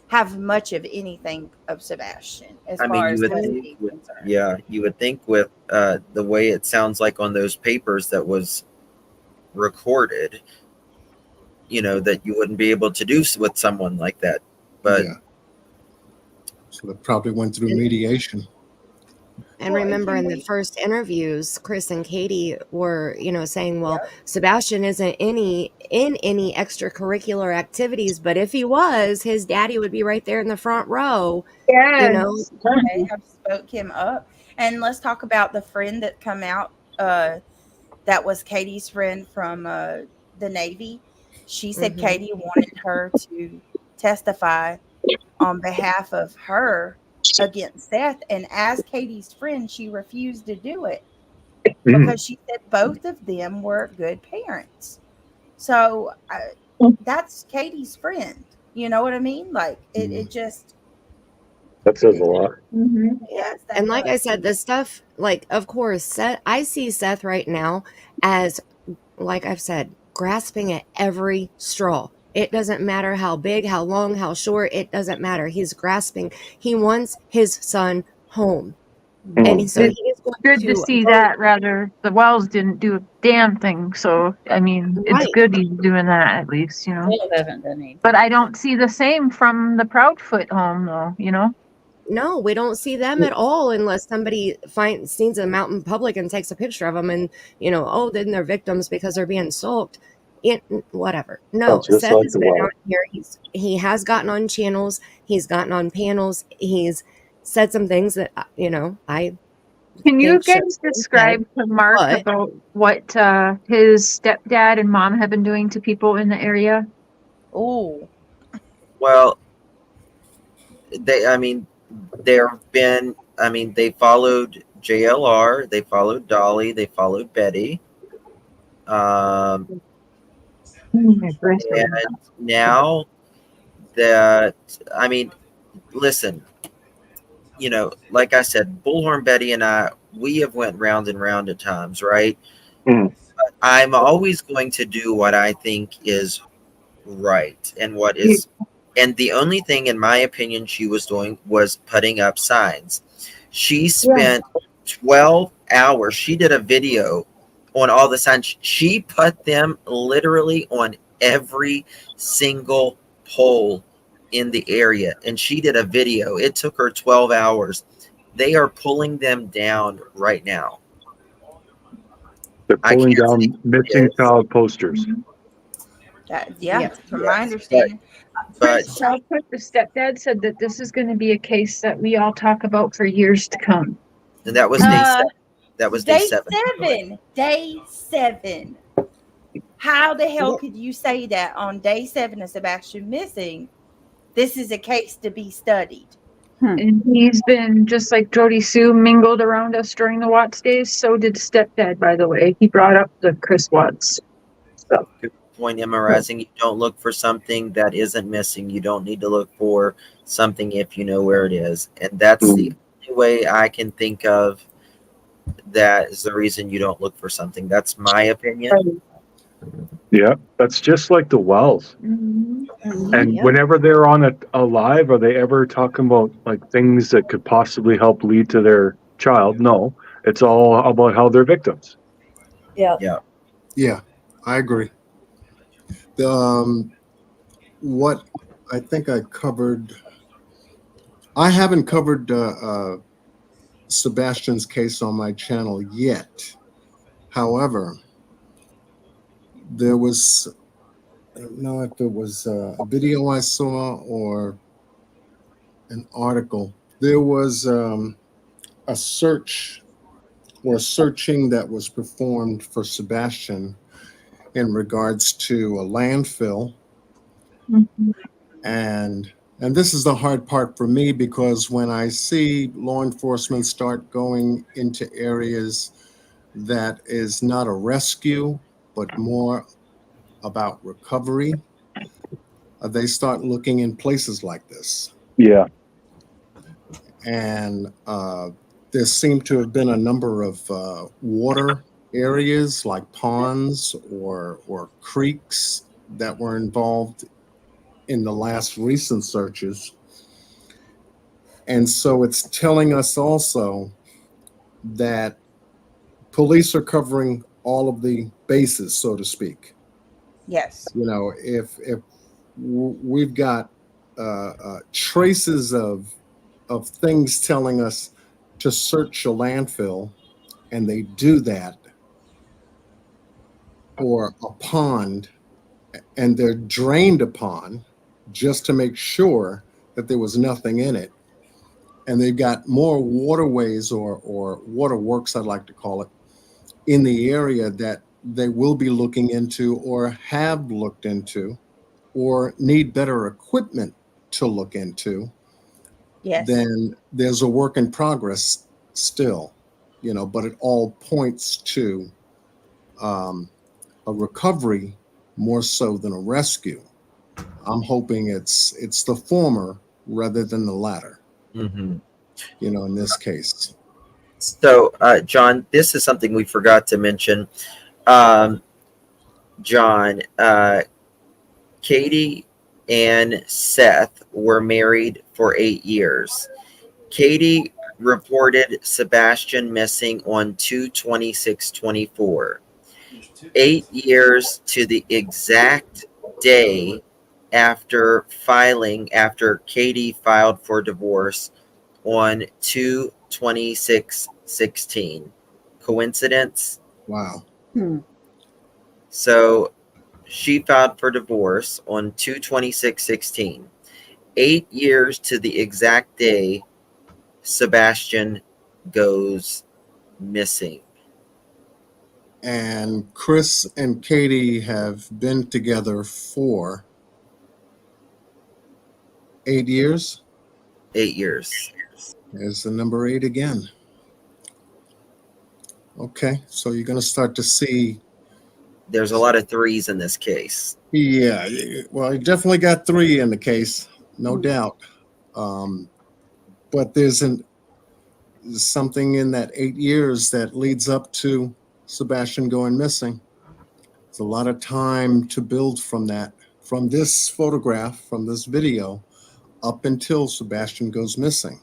have much of anything of Sebastian as far as custody is concerned. You would think with the way it sounds like on those papers that was recorded, that you wouldn't be able to do with someone like that. But so they probably went through mediation. And remember, in the first interviews, Chris and Katie were, saying, well, Sebastian isn't in any extracurricular activities, but if he was, his daddy would be right there in the front row. Yes. They have spoke him up. And let's talk about the friend that come out that was Katie's friend from the Navy. She said Katie wanted her to testify on behalf of her against Seth, and as Katie's friend, she refused to do it because she said both of them were good parents. So that's Katie's friend. You know what I mean? Like it just that says a lot. Yes, and like I said, this stuff, like, of course, Seth, I see Seth right now as, like I've said, grasping at every straw. It doesn't matter how big, how long, how short, it doesn't matter. He's grasping. He wants his son home. And so it's good to see that. Rather, the Wells didn't do a damn thing. So, I mean, it's good he's doing that at least, Still haven't done anything. But I don't see the same from the Proudfoot home, though, No, we don't see them at all unless somebody sees them out in public and takes a picture of them and, then they're victims because they're being stalked. Whatever. No, Seth has been out here. He has gotten on channels. He's gotten on panels. He's said some things that, I Can you guys describe to Mark about what his stepdad and mom have been doing to people in the area? Oh. Well, they followed JLR, they followed Dolly, they followed Betty. And now that, listen, like I said, Bullhorn Betty and I, we have went round and round at times, right? But I'm always going to do what I think is right and what is, and the only thing, in my opinion, she was doing was putting up signs. She spent 12 hours. She did a video on all the signs. She put them literally on every single pole in the area, and she did a video. It took her 12 hours. They are pulling them down right now. They're pulling down missing child posters. From my understanding. But the stepdad said that this is going to be a case that we all talk about for years to come. And that was day 7. That was day 7. Day 7. How the hell could you say that on day 7 of Sebastian missing? This is a case to be studied. And he's been, just like Jody Sue mingled around us during the Watts days, so did stepdad, by the way. He brought up the Chris Watts stuff. Good point, Emma Rising. You don't look for something that isn't missing. You don't need to look for something if you know where it is. And that's the only way I can think of that is the reason you don't look for something. That's my opinion. Yeah, that's just like the wells. And whenever they're on a live, are they ever talking about like things that could possibly help lead to their child? No, it's all about how they're victims. Yeah. Yeah, I agree. The, what I think I covered, I haven't covered Sebastian's case on my channel yet. However, there was, I don't know if it was a video I saw or an article. There was a search or searching that was performed for Sebastian in regards to a landfill. And this is the hard part for me, because when I see law enforcement start going into areas that is not a rescue, but more about recovery, they start looking in places like this. Yeah. And there seem to have been a number of water areas like ponds or creeks that were involved in the last recent searches. And so it's telling us also that police are covering all of the bases, so to speak. Yes. You know, if we've got traces of things telling us to search a landfill, and they do that, or a pond, and they're drained upon just to make sure that there was nothing in it, and they've got more waterways or waterworks, I'd like to call it, in the area that they will be looking into or have looked into or need better equipment to look into, Yes. then there's a work in progress still, you know, but it all points to a recovery more so than a rescue. I'm hoping it's the former rather than the latter, Mm-hmm. you know, in this case. So, John, this is something we forgot to mention. John, Katie and Seth were married for 8 years. Katie reported Sebastian missing on 2/26/24. 8 years to the exact day after Katie filed for divorce on 2/26/16. Coincidence? Wow. So she filed for divorce on 2/26/16. 8 years to the exact day Sebastian goes missing. And Chris and Katie have been together for 8 years. 8 years. There's the number 8 again. Okay, so you're going to start to see. There's a lot of threes in this case. Yeah, well, you definitely got 3 in the case, no doubt. But there's something in that 8 years that leads up to Sebastian going missing. It's a lot of time to build from that, from this photograph, from this video, up until Sebastian goes missing.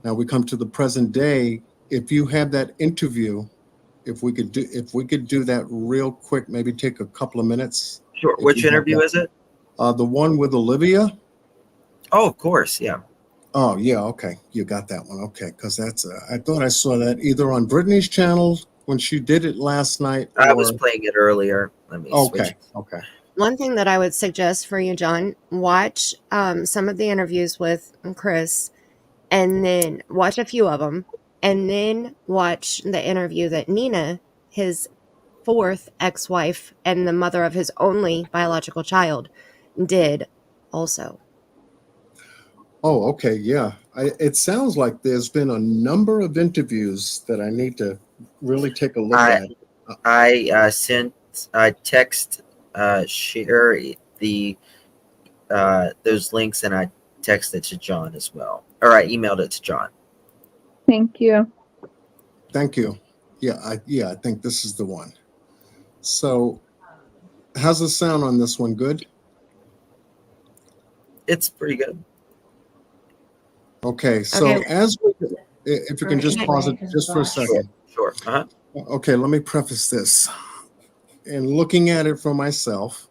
Now we come to the present day. If you have that interview, if we could do that real quick, maybe take a couple of minutes. Sure. Which interview is it? The one with Olivia. Oh, of course, yeah. Oh, yeah, okay. You got that one. Okay, because that's I thought I saw that either on Brittany's channel when she did it last night. I was playing it earlier. Let me switch. Okay. One thing that I would suggest for you, John, watch some of the interviews with Chris, and then watch a few of them, and then watch the interview that Nina, his 4th ex-wife and the mother of his only biological child, did also. Oh, okay, yeah. It sounds like there's been a number of interviews that I need to really take a look at. I sent text share the those links, and I texted to John as well, or I emailed it to John. Thank you. Thank you. Yeah, I think this is the one. So, how's the sound on this one? Good. It's pretty good. Okay. So Okay. as we, if you can just pause it just for a second. Sure. Uh-huh. Okay. Let me preface this. In looking at it for myself,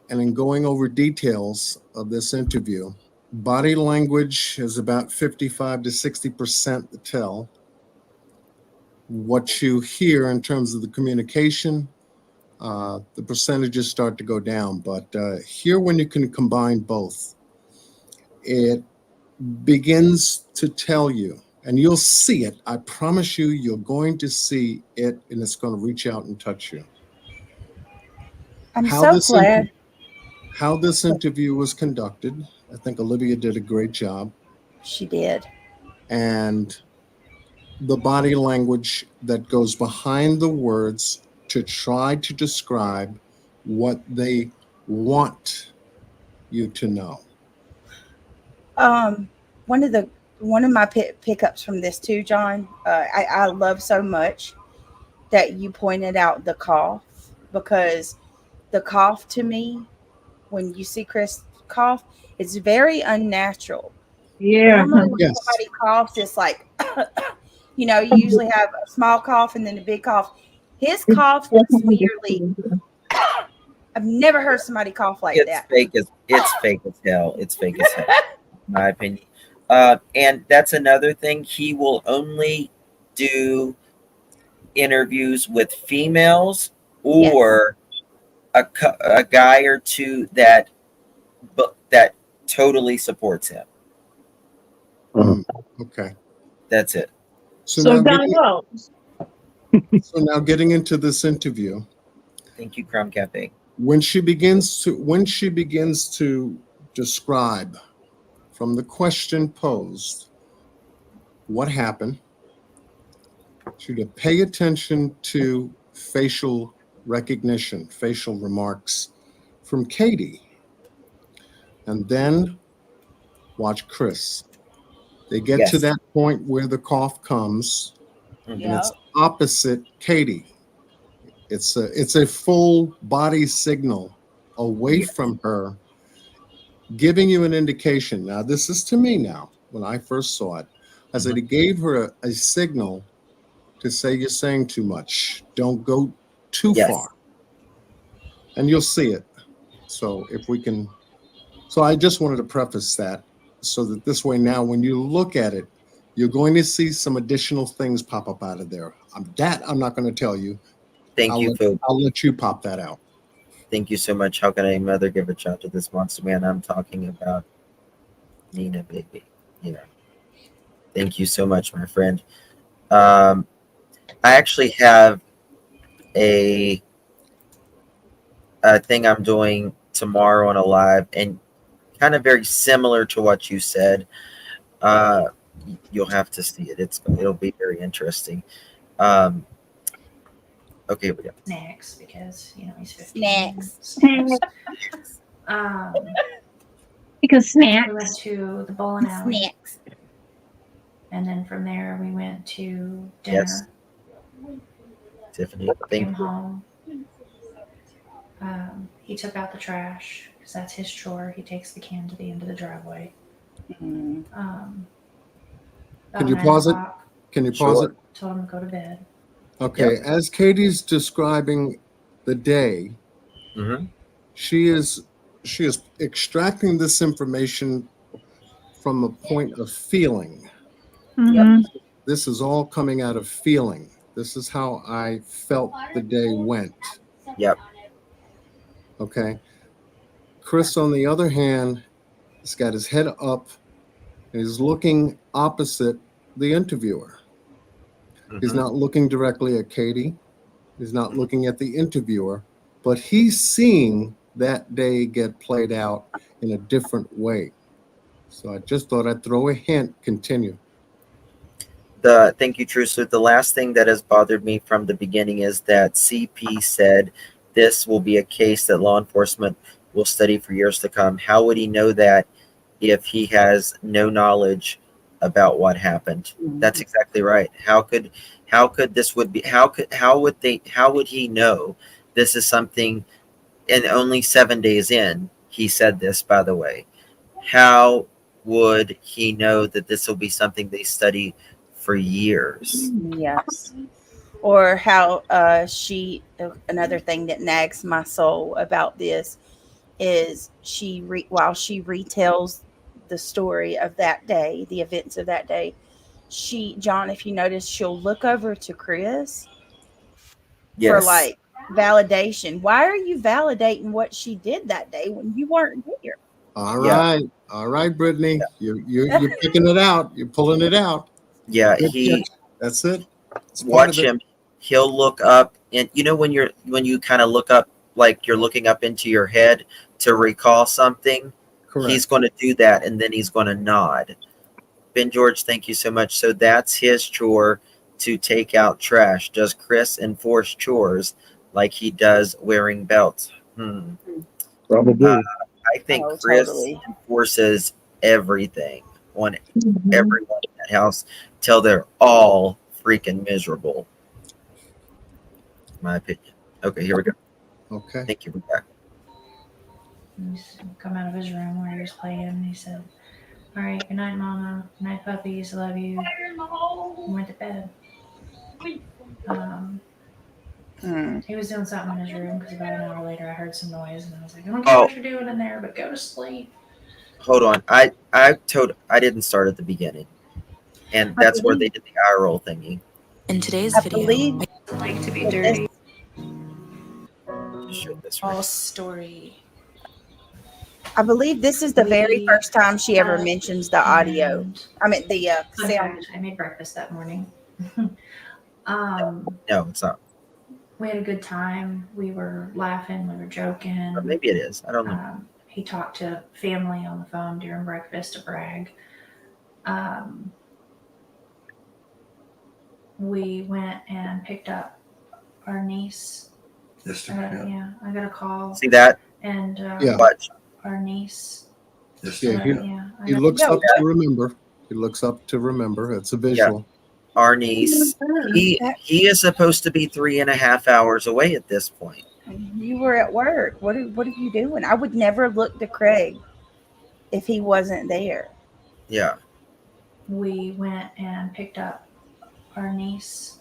and in going over details of this interview, body language is about 55 to 60% the tell. What you hear in terms of the communication, the percentages start to go down. But here, when you can combine both, it begins to tell you, and you'll see it. I promise you, you're going to see it, and it's going to reach out and touch you. I'm so glad. How this interview was conducted, I think Olivia did a great job. She did. And the body language that goes behind the words to try to describe what they want you to know. One of my pickups from this too, John. I love so much that you pointed out the cough, because the cough to me, when you see Chris cough, it's very unnatural. Yeah. Normally when somebody coughs, it's like, you usually have a small cough and then a big cough. His cough was merely, I've never heard somebody cough like that. It's fake as hell. It's fake as hell, in my opinion. And that's another thing. He will only do interviews with females or a guy or two that totally supports him. Okay. That's it. So now getting into this interview. Thank you, Crumb Cafe. When she begins to describe from the question posed what happened, she to pay attention to facial recognition, facial remarks from Katie, and then watch Chris. They get to that point where the cough comes, and it's opposite Katie. It's a full body signal away from her, giving you an indication. Now, this is to me now, when I first saw it, as it gave her a signal to say, you're saying too much. Don't go too far. And you'll see it. So if we can, so I just wanted to preface that so that this way now, when you look at it, you're going to see some additional things pop up out of there. I'm not going to tell you. I'll let you pop that out. Thank you so much. How can a mother give a child to this monster man? I'm talking about Nina, baby. Thank you so much, my friend. I actually have a thing I'm doing tomorrow on a live, and kind of very similar to what you said. You'll have to see it. It'll be very interesting. Okay, we go. Snacks, because he's 15. Snacks. Because snacks. We went to the bowling alley. Snacks. And then from there we went to dinner. Yes. Tiffany, Came home. He took out the trash because that's his chore. He takes the can to the end of the driveway. Can you pause it? Can you pause it? Told him to go to bed. Okay, as Katie's describing the day, she is extracting this information from a point of feeling. This is all coming out of feeling. This is how I felt the day went. Yep. Okay. Chris, on the other hand, has got his head up and he's looking opposite the interviewer. He's not looking directly at Katie. He's not looking at the interviewer, but he's seeing that day get played out in a different way. So I just thought I'd throw a hint. Continue. Thank you, True. So the last thing that has bothered me from the beginning is that CP said this will be a case that law enforcement will study for years to come. How would he know that if he has no knowledge about what happened. That's exactly right. How would he know this is something? And only 7 days in, he said this, by the way. How would he know that this will be something they study for years? Yes. Or how another thing that nags my soul about this is while she retells the story of that day, the events of that day, John, if you notice, she'll look over to Chris for Yes. like validation. Why are you validating what she did that day when you weren't here? All right, Brittany, you're picking it out. You're pulling it out. Yeah, Good catch. That's it. It's part of watch it. him. He'll look up, and when you kind of look up, like you're looking up into your head to recall something. Correct. He's going to do that, and then he's going to nod. Ben George, thank you so much. So that's his chore, to take out trash. Does Chris enforce chores like he does wearing belts? Probably. I think Oh, Chris totally. enforces everything on everyone in that house till they're all freaking miserable. My opinion. Okay, here we go. Okay. Thank you for that. He's come out of his room where he was playing, and he said, "All right, good night, Mama. Good night, puppies. Love you." And went to bed. He was doing something in his room because about an hour later I heard some noise, and I was like, "I don't care what you're doing in there, but go to sleep." Hold on. I didn't start at the beginning, and that's where they did the eye roll thingy. In today's I video, believe I like to be dirty. all story. I believe this is the very first time she ever mentions the audio. I mean the Fun sound. fact, I made breakfast that morning. No, it's not. We had a good time. We were laughing. We were joking. Or maybe it is. I don't know. He talked to family on the phone during breakfast to brag. We went and picked up our niece. I got a call. See that? And Watch. our niece. He looks up to remember. He looks up to remember. It's a visual. Our niece. He is supposed to be 3.5 hours away at this point. You were at work. What are you doing? I would never look to Craig if he wasn't there. Yeah. We went and picked up our niece.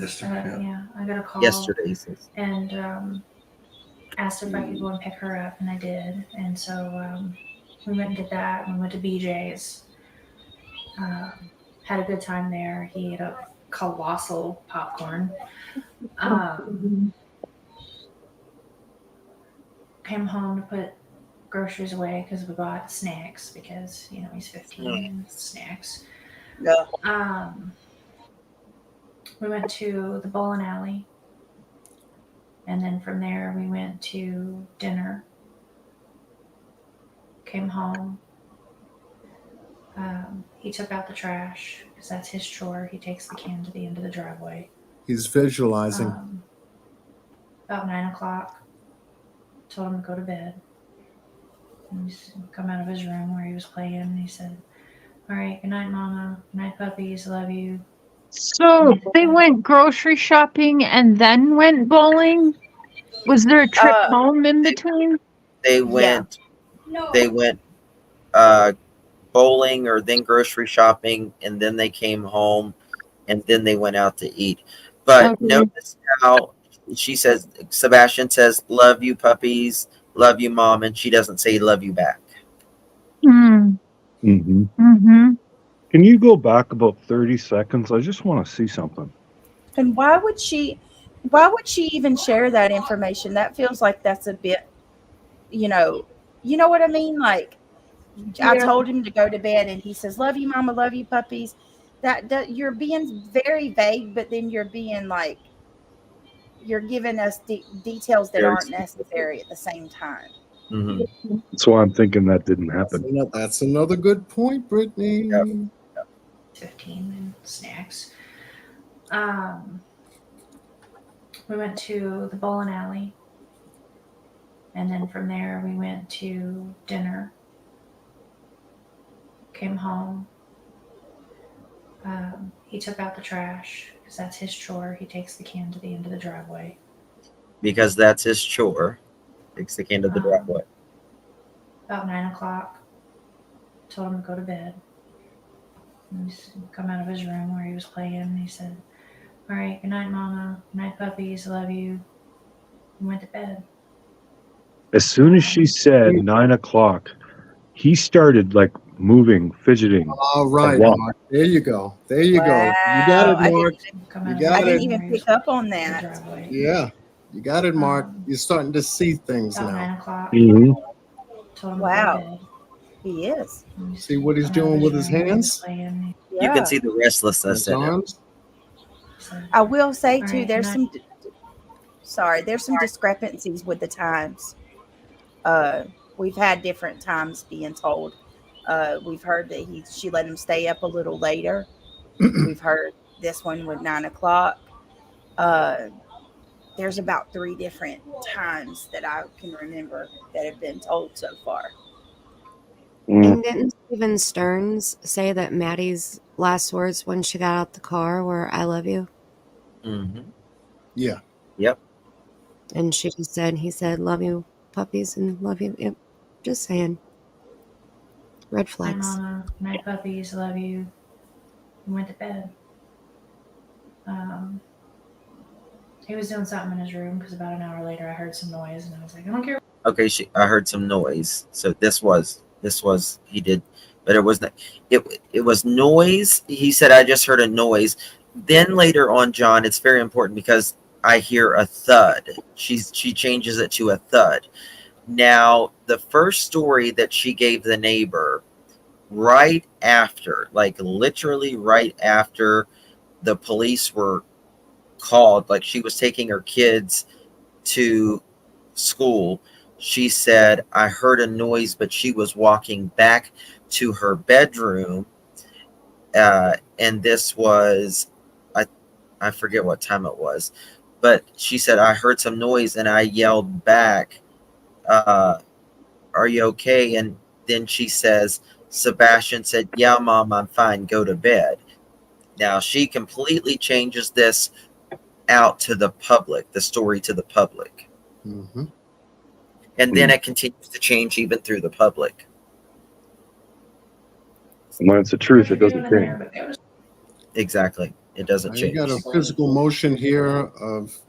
I got a call. Yesterday. And asked if I could go and pick her up, and I did. And so we went and did that. We went to BJ's. Had a good time there. He ate a colossal popcorn. Came home to put groceries away because we bought snacks because he's 15 and snacks. Yeah. We went to the bowling alley, and then from there we went to dinner. Came home. He took out the trash because that's his chore. He takes the can to the end of the driveway. He's visualizing. About 9 o'clock, told him to go to bed. And he's come out of his room where he was playing, and he said, "All right, good night, Mama. Good night, puppies. Love you." So they went grocery shopping and then went bowling? Was there a trip home in between? They went. They went bowling, or then grocery shopping, and then they came home, and then they went out to eat. But notice how she says, Sebastian says, "Love you, puppies. Love you, Mom," and she doesn't say "love you" back. Can you go back about 30 seconds? I just want to see something. And why would she even share that information? That feels like that's a bit, you know what I mean? Like, I told him to go to bed, and he says, "Love you, Mama. Love you, puppies." That you're being very vague, but then you're being like, you're giving us details that aren't necessary at the same time. That's why I'm thinking that didn't happen. That's another good point, Brittany. 15 and snacks. We went to the bowling alley, and then from there we went to dinner. Came home. He took out the trash because that's his chore. He takes the can to the end of the driveway. Because that's his chore. Takes the can to the driveway. About 9 o'clock. Told him to go to bed. And he's come out of his room where he was playing, and he said, "All right, good night, Mama. Good night, puppies. Love you." And went to bed. As soon as she said 9 o'clock, he started like moving, fidgeting. All right, a lot. Mark. There you go. There you go. You got Wow. it, Mark. You got I it. didn't even pick up on that. Yeah, you got it, Mark. You're starting to see things About 9 now. o'clock. Mhm. Told him to Wow. go to bed. He is. See what he's doing with his hands? Playing. You can see the restlessness His in him. arms? I will say All too, right, there's good there's some discrepancies with the times. We've had different times being told. We've heard that she let him stay up a little later. We've heard this one with 9 o'clock. There's about 3 different times that I can remember that have been told so far. And didn't Steven Stearns say that Maddie's last words when she got out the car were, "I love you"? Mm-hmm. Yeah. Yep. And she just said, he said, "Love you, puppies, and love you." Yep. Just saying. Red Night, flags. Mama. Night, puppies. Love you. And went to bed. He was doing something in his room because about an hour later I heard some noise and I was like, I don't care. Okay, I heard some noise. So this was he did, but it was not. It was noise. He said, "I just heard a noise." Then later on, John, it's very important because I hear a thud. She changes it to a thud. Now, the first story that she gave the neighbor, right after, like literally right after the police were called, like she was taking her kids to school, she said, "I heard a noise," but she was walking back to her bedroom. And this was, I forget what time it was, but she said, "I heard some noise and I yelled back, are you okay?" And then she says, Sebastian said, "Yeah, Mom, I'm fine. Go to bed." Now she completely changes this out to the public, the story to the public. Mm-hmm. And then it continues to change even through the public. When it's the truth, it doesn't change. Exactly. It doesn't You change. got a physical motion here of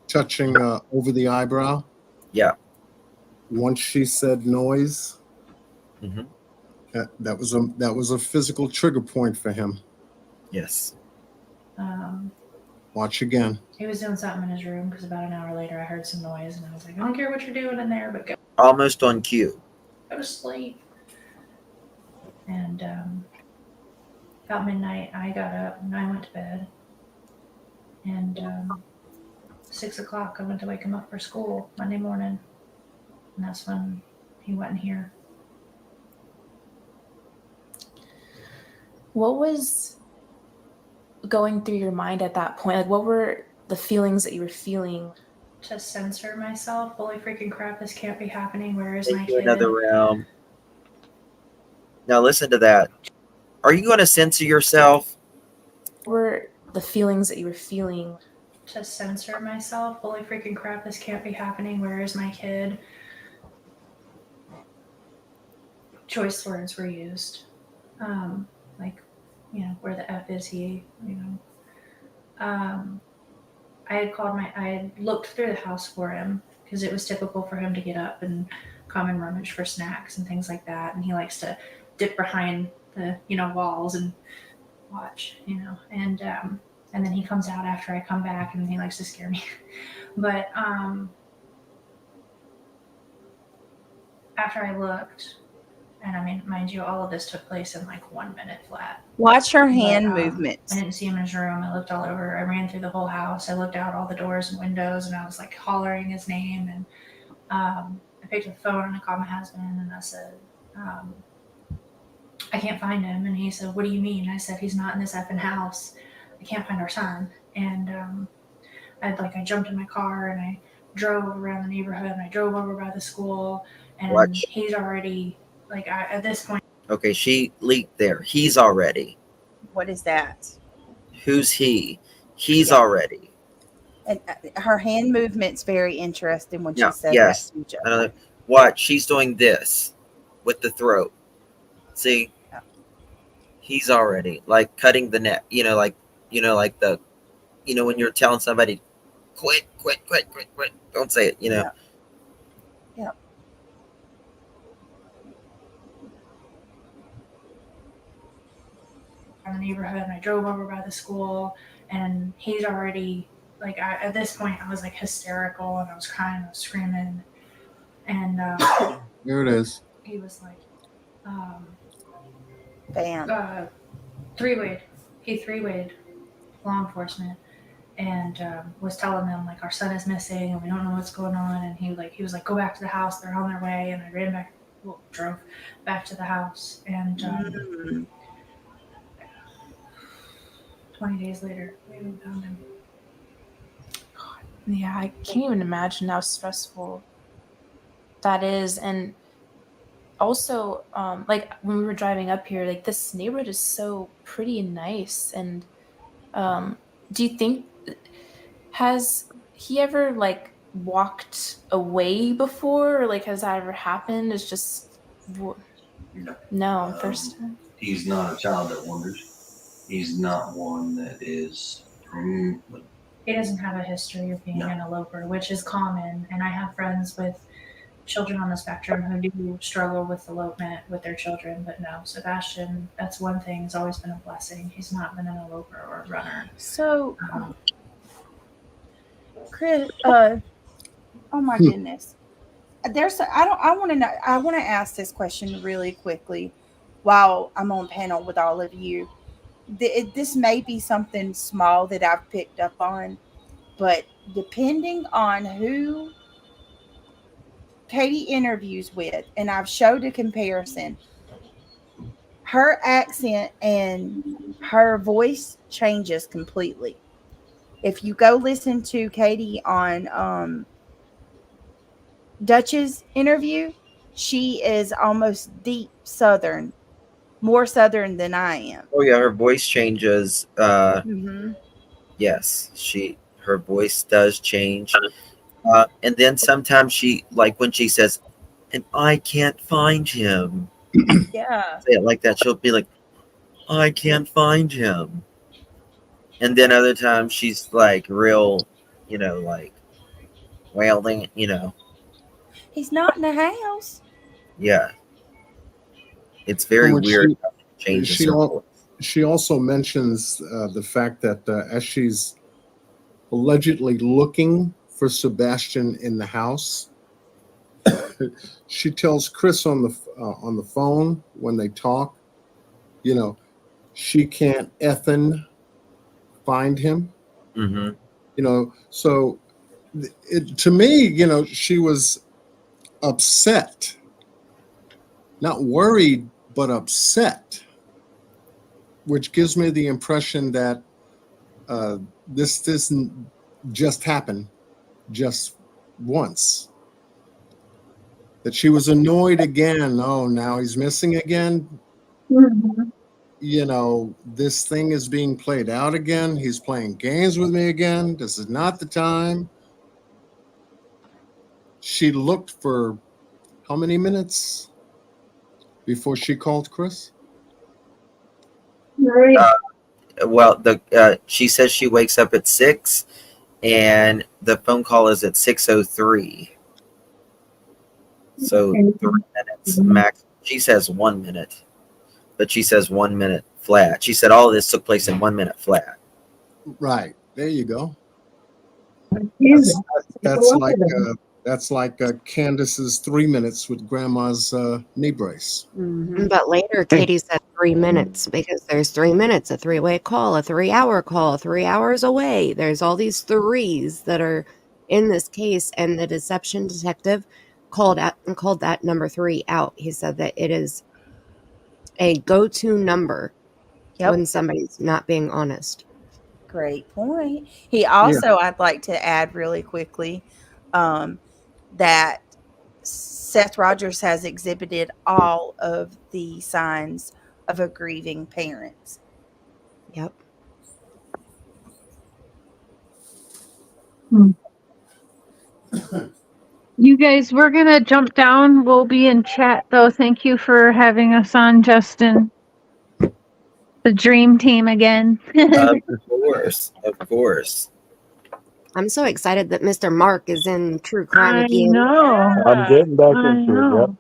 touching over the eyebrow. Yeah. Once she said noise, mm-hmm. that was a physical trigger point for him. Yes. Watch again. He was doing something in his room because about an hour later I heard some noise and I was like, I don't care what you're doing in there, but go Almost on cue. to sleep. And about midnight I got up and I went to bed. And 6 o'clock I went to wake him up for school Monday morning. And that's when he wasn't here. What was going through your mind at that point? Like, what were the feelings that you were feeling? To censor myself. Holy freaking crap, this can't be happening. Where is my Into kid? another realm. Now listen to that. Are you going to censor yourself? What were the feelings that you were feeling? To censor myself. Holy freaking crap, this can't be happening. Where is my kid? Choice words were used. Like, where the F is he? I had looked through the house for him because it was typical for him to get up and come and rummage for snacks and things like that. And he likes to dip behind the, walls and watch, and then he comes out after I come back and he likes to scare me. But after I looked, and I mean, mind you, all of this took place in like 1 minute flat. Watch her hand movements. I didn't see him in his room. I looked all over. I ran through the whole house. I looked out all the doors and windows, and I was like hollering his name. And I picked up the phone and I called my husband, and I said, I can't find him. And he said, what do you mean? I said, he's not in this effing house. I can't find our son. And I jumped in my car and I drove around the neighborhood and I drove over by the school, and he's already at this point. Okay, she leaked there. He's already. What is that? Who's he? He's Yeah. already. And her hand movement's very interesting when she Yeah, said yes. that to each I other. don't know. What? She's doing this with the throat. See? Yeah. He's already like cutting the neck. Like the when you're telling somebody, quit. Don't say it. Yeah. Yeah. From the neighborhood, and I drove over by the school, and he's already like, at this point I was like hysterical, and I was crying, I was screaming, and Here it is. he was like, Bam. three-wayed. He three-wayed law enforcement, and was telling them like, our son is missing and we don't know what's going on, and he was like, go back to the house, they're on their way. And I drove back to the house, and 20 days later we found him. Yeah, I can't even imagine how stressful that is. And also, like when we were driving up here, like this neighborhood is so pretty and nice. And do you think, has he ever like walked away before, or like has that ever happened? It's just no, first time. He's not a child that wanders. He's not one that is. He doesn't have a history of being an eloper, which is common. And I have friends with children on the spectrum who do struggle with elopement with their children. But no, Sebastian, that's one thing. It's always been a blessing. He's not been an eloper or a runner. So, Chris, oh my goodness. I want to know, I want to ask this question really quickly while I'm on panel with all of you. This may be something small that I've picked up on, but depending on who Katie interviews with, and I've showed a comparison, her accent and her voice changes completely. If you go listen to Katie on Dutch's interview, she is almost deep Southern, more Southern than I am. Oh yeah, her voice changes. Mm-hmm. Yes, her voice does change. And then sometimes she, like when she says, "And I can't find him." Yeah. Say it like that. She'll be like, "I can't find him." And then other times she's like real, like wailing, He's not in the house. Yeah. It's very weird how she changes her voice. She also mentions the fact that as she's allegedly looking for Sebastian in the house, she tells Chris on the phone when they talk, she can't effing find him. Mm-hmm. So to me, she was upset, not worried, but upset, which gives me the impression that this doesn't just happen just once. That she was annoyed again. Oh, now he's missing again. Mm-hmm. This thing is being played out again. He's playing games with me again. This is not the time. She looked for how many minutes before she called Chris? Well, she says she wakes up at 6, and the phone call is at 6:03. So 3 minutes max. She says 1 minute, but she says 1 minute flat. She said all of this took place in 1 minute flat. Right. There you go. That's like Candace's 3 minutes with Grandma's knee brace. Mm-hmm. But later, Katie said 3 minutes because there's 3 minutes, a 3-way call, a 3-hour call, 3 hours away. There's all these threes that are in this case, and the deception detective called that number 3 out. He said that it is a go-to number when somebody's not being honest. Great point. He also, I'd like to add really quickly, that Seth Rogers has exhibited all of the signs of a grieving parent. Yep. You guys, we're gonna jump down. We'll be in chat though. Thank you for having us on, Justin. The dream team again. Of course. I'm so excited that Mr. Mark is in true crime I again. know. I'm getting back I into it. Yep. know.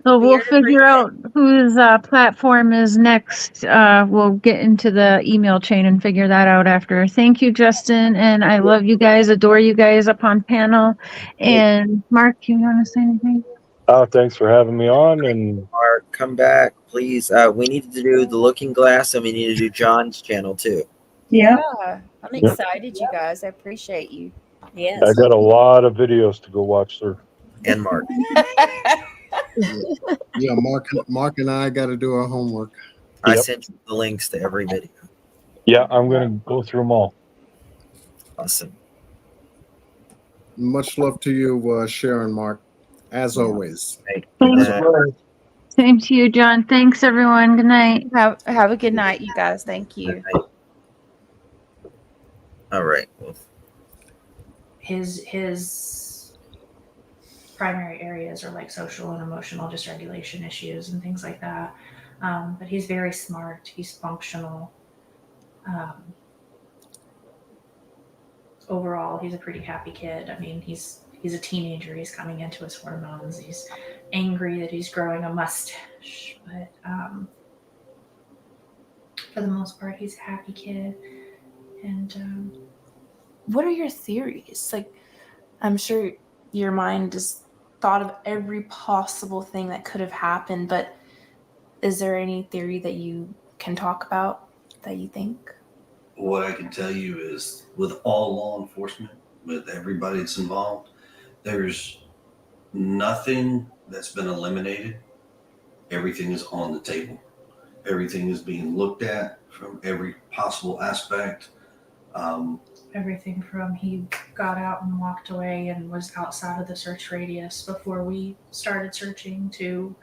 So we'll figure out whose platform is next. We'll get into the email chain and figure that out after. Thank you, Justin, and I love you guys, adore you guys up on panel. And Mark, you want to say anything? Oh, thanks for having me on. And Mark, come back, please. We need to do the Looking Glass, and we need to do John's channel too. Yeah, I'm Yep. excited, you guys. I appreciate you. I got a lot of videos to go watch, sir. And Mark. Yeah, Mark and I got to do our homework. I sent you the links to every video. Yeah, I'm going to go through them all. Awesome. Much love to you, Sharon, Mark, as always. Same to you, John. Thanks, everyone. Good night. Have a good night, you guys. Thank you. All right. Well, his primary areas are like social and emotional dysregulation issues and things like that. But he's very smart. He's functional. Overall, he's a pretty happy kid. I mean, he's a teenager. He's coming into his hormones. He's angry that he's growing a mustache, but for the most part, he's a happy kid. And What are your theories? Like, I'm sure your mind has thought of every possible thing that could have happened, but is there any theory that you can talk about that you think? What I can tell you is with all law enforcement, with everybody that's involved, there's nothing that's been eliminated. Everything is on the table. Everything is being looked at from every possible aspect. everything from he got out and walked away and was outside of the search radius before we started searching to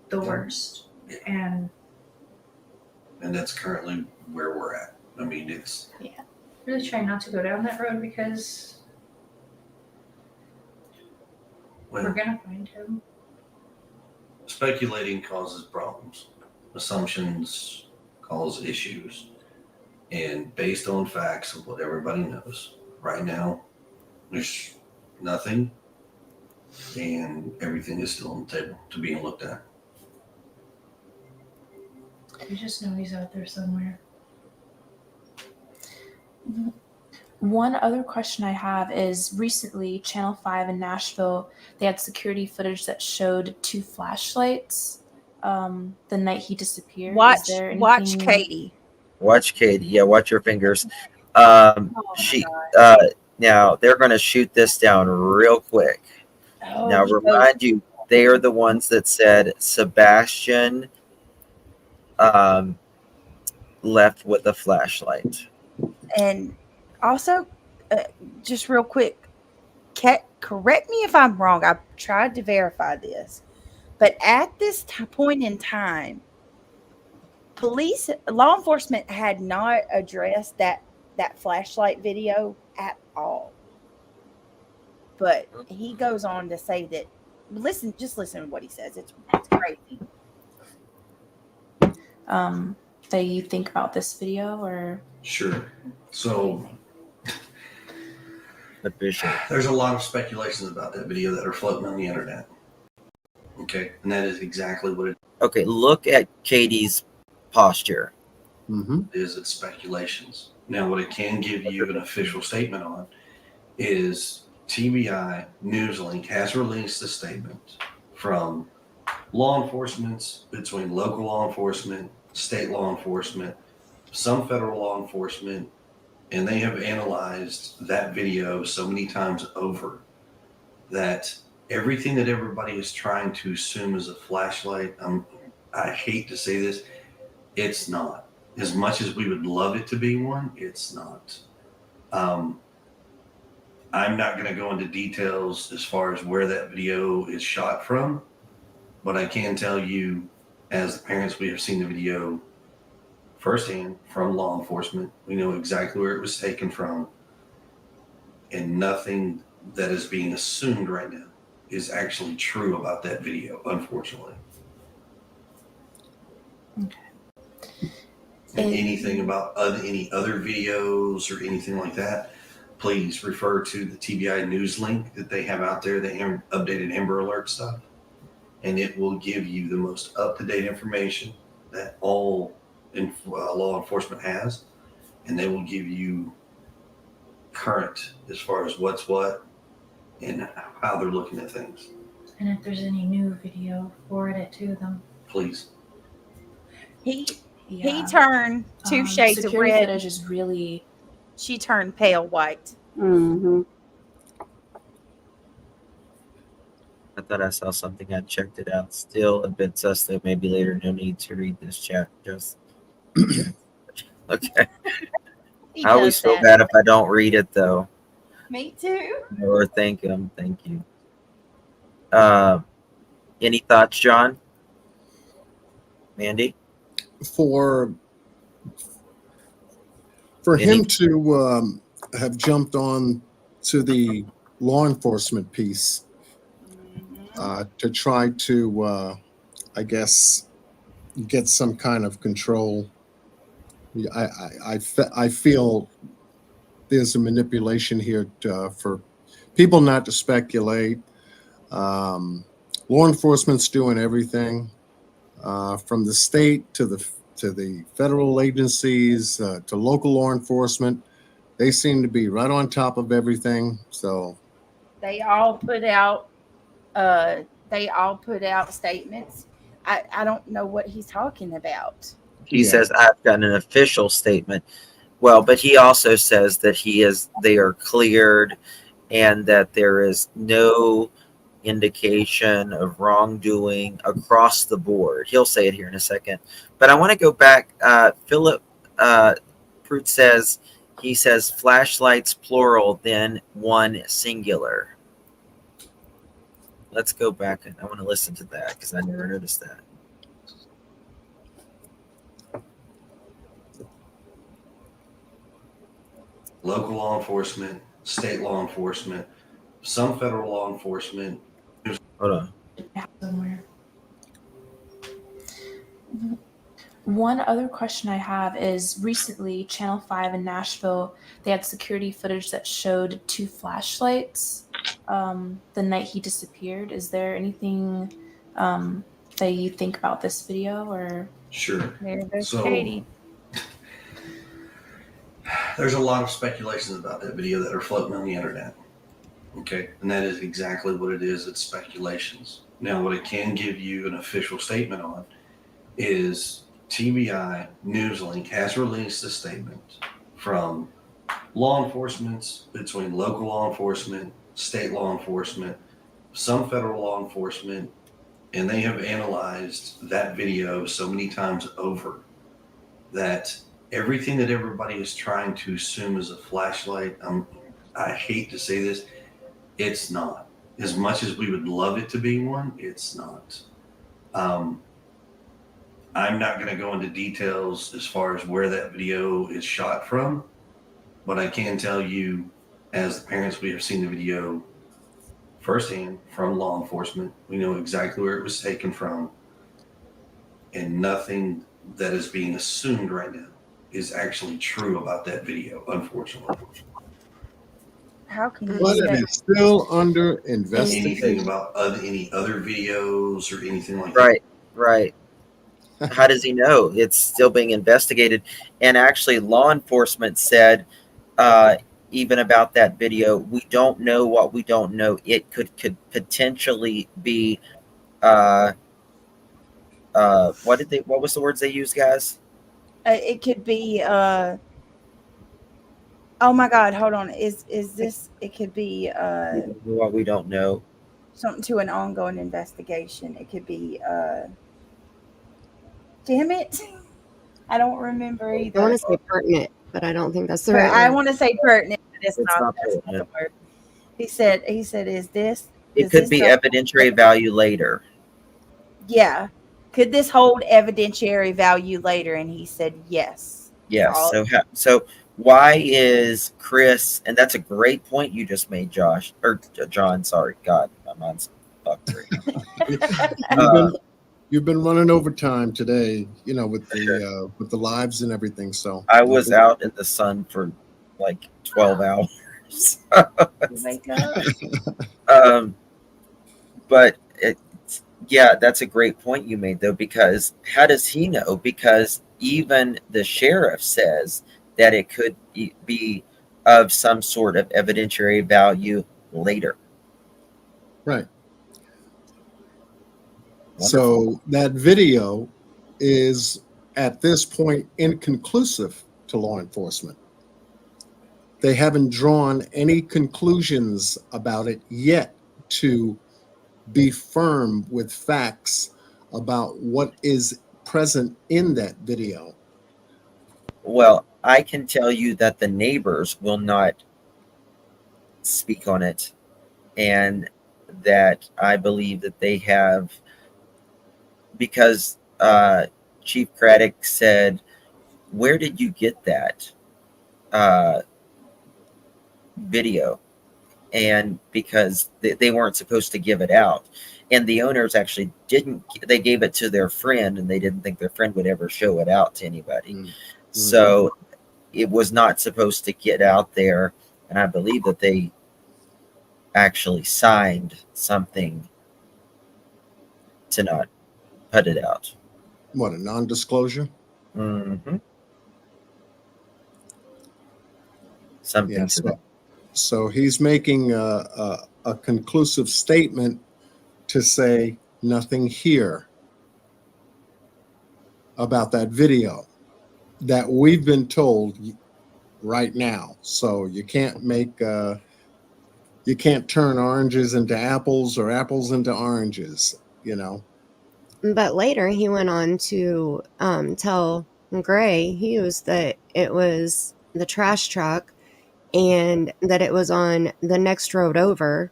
the worst. And that's currently where we're at. I mean, it's really trying not to go down that road because we're gonna find him. Speculating causes problems. Assumptions cause issues. And based on facts of what everybody knows, right now, there's nothing, and everything is still on the table to being looked at. We just know he's out there somewhere. One other question I have is recently Channel 5 in Nashville, they had security footage that showed 2 flashlights the night he disappeared. Watch anything... Katie. Watch Katie. Yeah, watch your fingers. Now they're going to shoot this down real quick. Now remind you, they are the ones that said Sebastian left with a flashlight. And also, just real quick, correct me if I'm wrong. I tried to verify this, but at this point in time, law enforcement had not addressed that flashlight video at all. But he goes on to say that, just listen to what he says. It's crazy. That you think about this video, or? Sure. So there's a lot of speculations about that video that are floating on the internet. Okay, and that is exactly what it Okay, look at Katie's posture. is. It's speculations. Now, what it can give you an official statement on is TBI Newslink has released a statement from law enforcement, between local law enforcement, state law enforcement, some federal law enforcement, and they have analyzed that video so many times over that everything that everybody is trying to assume is a flashlight, I hate to say this, it's not. As much as we would love it to be one, it's not. I'm not going to go into details as far as where that video is shot from, but I can tell you, as the parents, we have seen the video firsthand from law enforcement. We know exactly where it was taken from, and nothing that is being assumed right now is actually true about that video, unfortunately. And anything about any other videos or anything like that, please refer to the TBI news link that they have out there, the updated Amber Alert stuff, and it will give you the most up-to-date information that all law enforcement has, and they will give you current as far as what's what and how they're looking at things. And if there's any new video, forward it to them. Please. He turned two shades of security red. footage is really. She turned pale white. Mm-hmm. I thought I saw something. I checked it out. Still a bit sus, though. Maybe later. No need to read this chat. Just okay. I always feel bad if I don't read it, though. Me too. Or thank him. Thank you. Any thoughts, John? Mandy? For him to have jumped on to the law enforcement piece to try to, I guess, get some kind of control. I feel there's a manipulation here for people not to speculate. Law enforcement's doing everything from the state to the federal agencies to local law enforcement. They seem to be right on top of everything. So They all put out statements. I don't know what he's talking about. He says, I've got an official statement. Well, but he also says that they are cleared and that there is no indication of wrongdoing across the board. He'll say it here in a second. But I want to go back. Philip Prout says, he says flashlights plural, then one singular. Let's go back and I want to listen to that because I never noticed that. Local law enforcement, state law enforcement, some federal law enforcement. Hold on. Somewhere. One other question I have is recently Channel 5 in Nashville, they had security footage that showed two flashlights the night he disappeared. Is there anything that you think about this video or? Sure. There goes So, Katie. There's a lot of speculations about that video that are floating on the internet. Okay. And that is exactly what it is. It's speculations. Now, what I can give you an official statement on is TBI Newslink has released a statement from law enforcement, between local law enforcement, state law enforcement, some federal law enforcement, and they have analyzed that video so many times over that everything that everybody is trying to assume is a flashlight, I hate to say this, it's not. As much as we would love it to be one, it's not. I'm not going to go into details as far as where that video is shot from, but I can tell you, as the parents, we have seen the video firsthand from law enforcement. We know exactly where it was taken from, and nothing that is being assumed right now is actually true about that video, unfortunately. How can you but say it is still under investigation. Anything about any other videos or anything like that? Right, right. How does he know? It's still being investigated. And actually, law enforcement said, even about that video, we don't know what we don't know. It could potentially be, what was the words they used, guys? it could be oh my God, hold on. Is this, it could be What we don't know. something to an ongoing investigation. It could be damn it. I don't remember either. I want to say pertinent, but I don't think that's the But right I word. want to say pertinent, but it's It's not. not That's not the pertinent. word. He said, is this? It is could this be the- evidentiary value later. Yeah, Could this hold evidentiary value later? And he said yes. Yes. So why is Chris? And that's a great point you just made, Josh or John. Sorry, God, my mind's fucked right now. You've been running overtime today, with the lives and everything. So I was out in the sun for like 12 hours. Wake up. But yeah, that's a great point you made, though, because how does he know? Because even the sheriff says that it could be of some sort of evidentiary value later. Right. So that video is at this point inconclusive to law enforcement. They haven't drawn any conclusions about it yet to be firm with facts about what is present in that video. Well, I can tell you that the neighbors will not speak on it, and that I believe that they have, because Chief Craddock said, "Where did you get that video?" And because they weren't supposed to give it out, and the owners actually didn't, they gave it to their friend, and they didn't think their friend would ever show it out to anybody. So it was not supposed to get out there, and I believe that they actually signed something to not put it out. What, a non-disclosure? Mm-hmm. Something to that. So he's making a conclusive statement to say nothing here about that video that we've been told right now. So you can't you can't turn oranges into apples or apples into oranges, But later he went on to tell Gray that it was the trash truck and that it was on the next road over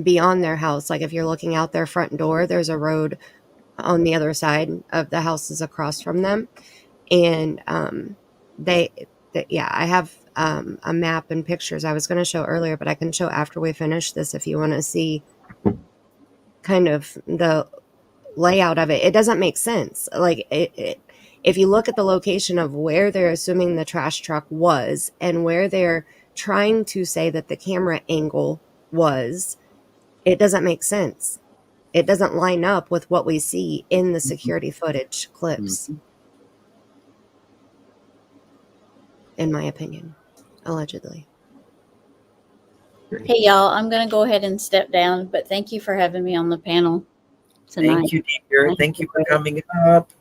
beyond their house. Like if you're looking out their front door, there's a road on the other side of the houses across from them. And I have a map and pictures I was going to show earlier, but I can show after we finish this if you want to see kind of the layout of it. It doesn't make sense. Like if you look at the location of where they're assuming the trash truck was and where they're trying to say that the camera angle was, it doesn't make sense. It doesn't line up with what we see in the security footage clips. In my opinion, allegedly. Hey, y'all, I'm going to go ahead and step down, but thank you for having me on the panel tonight. Thank you, dear. Thank you for coming up.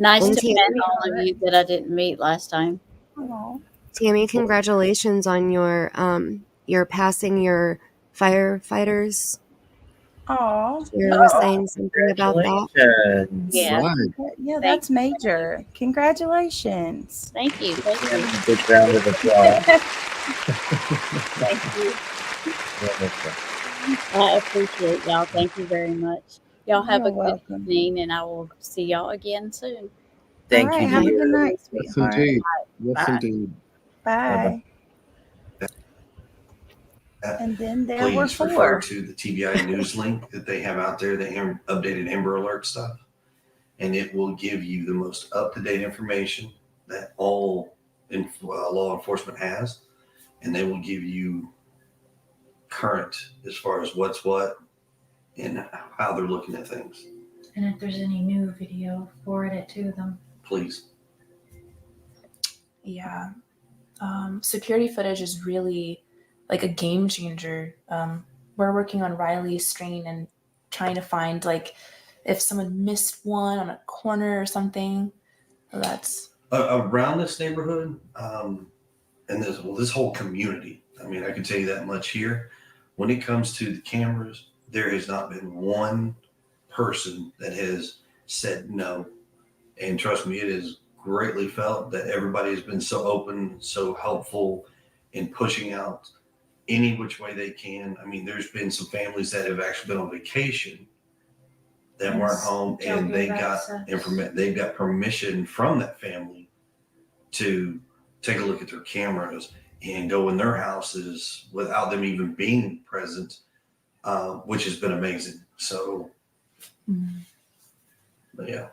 Nice And to meet all of you that I didn't meet last time. Tammy, congratulations on your passing your firefighters. Oh, You were saying something about that. Yeah. Right. Yeah, that's major. Congratulations. Thank you. Thank you. Big round of applause. Thank you. I appreciate y'all. Thank you very much. Y'all have a good evening, and I will see y'all again soon. Thank All right, you, have a dear. good night, Yes, sweetheart. indeed. Yes, Bye. indeed. Bye. And then there were Please refer four. to the TBI news link that they have out there, the updated Amber Alert stuff, and it will give you the most up-to-date information that all law enforcement has, and they will give you current as far as what's what and how they're looking at things. And if there's any new video, forward it to them. Please. Yeah. Security footage is really like a game changer. We're working on Riley's strain and trying to find like if someone missed one on a corner or something. That's Around this neighborhood, and this whole community. I mean, I can tell you that much here. When it comes to the cameras, there has not been one person that has said no. And trust me, it is greatly felt that everybody has been so open, so helpful in pushing out any which way they can. I mean, there's been some families that have actually been on vacation that weren't home, and they got they've got permission from that family to take a look at their cameras and go in their houses without them even being present, which has been amazing. So, but yeah.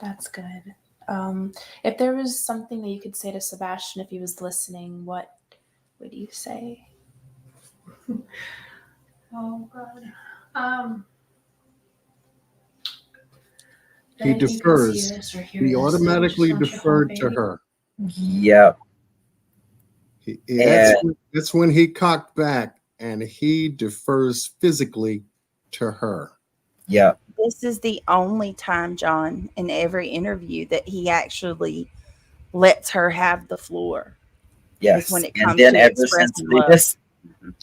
That's good. If there was something that you could say to Sebastian if he was listening, what would you say? Oh God. He if you can see defers. this or hear He this, then we automatically just want you home, deferred to baby. her. Yep. That's when he cocked back and he defers physically to her. Yep. This is the only time, John, in every interview that he actually lets her have the floor. Yes. When it And comes then to ever since expressing love. this,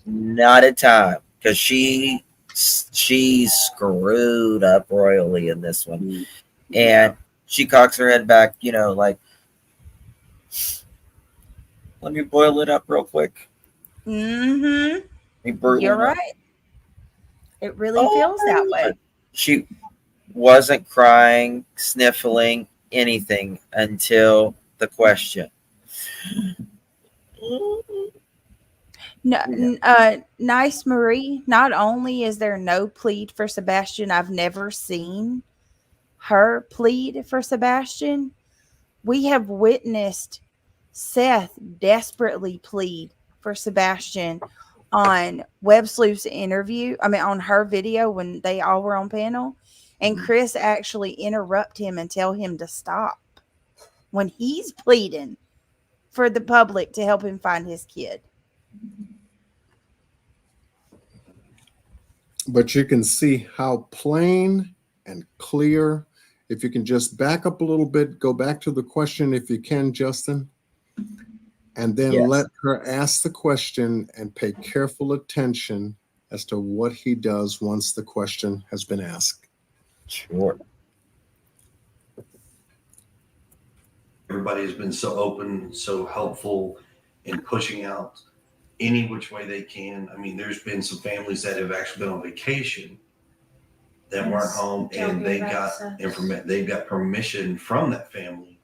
not a time, because she screwed up royally in this one. And she cocks her head back, like, let me boil it up real quick. Mm-hmm. You're You're right. It really feels that way. She wasn't crying, sniffling, anything until the question. No, Nice Marie, not only is there no plead for Sebastian, I've never seen her plead for Sebastian. We have witnessed Seth desperately plead for Sebastian on Web Sleuth's interview. I mean, on her video when they all were on panel. And Chris actually interrupt him and tell him to stop when he's pleading for the public to help him find his kid. But you can see how plain and clear. If you can just back up a little bit, go back to the question if you can, Justin, and then let her ask the question and pay careful attention as to what he does once the question has been asked. Sure. Everybody has been so open, so helpful in pushing out any which way they can. I mean, there's been some families that have actually been on vacation that weren't home, and they got they've got permission from that family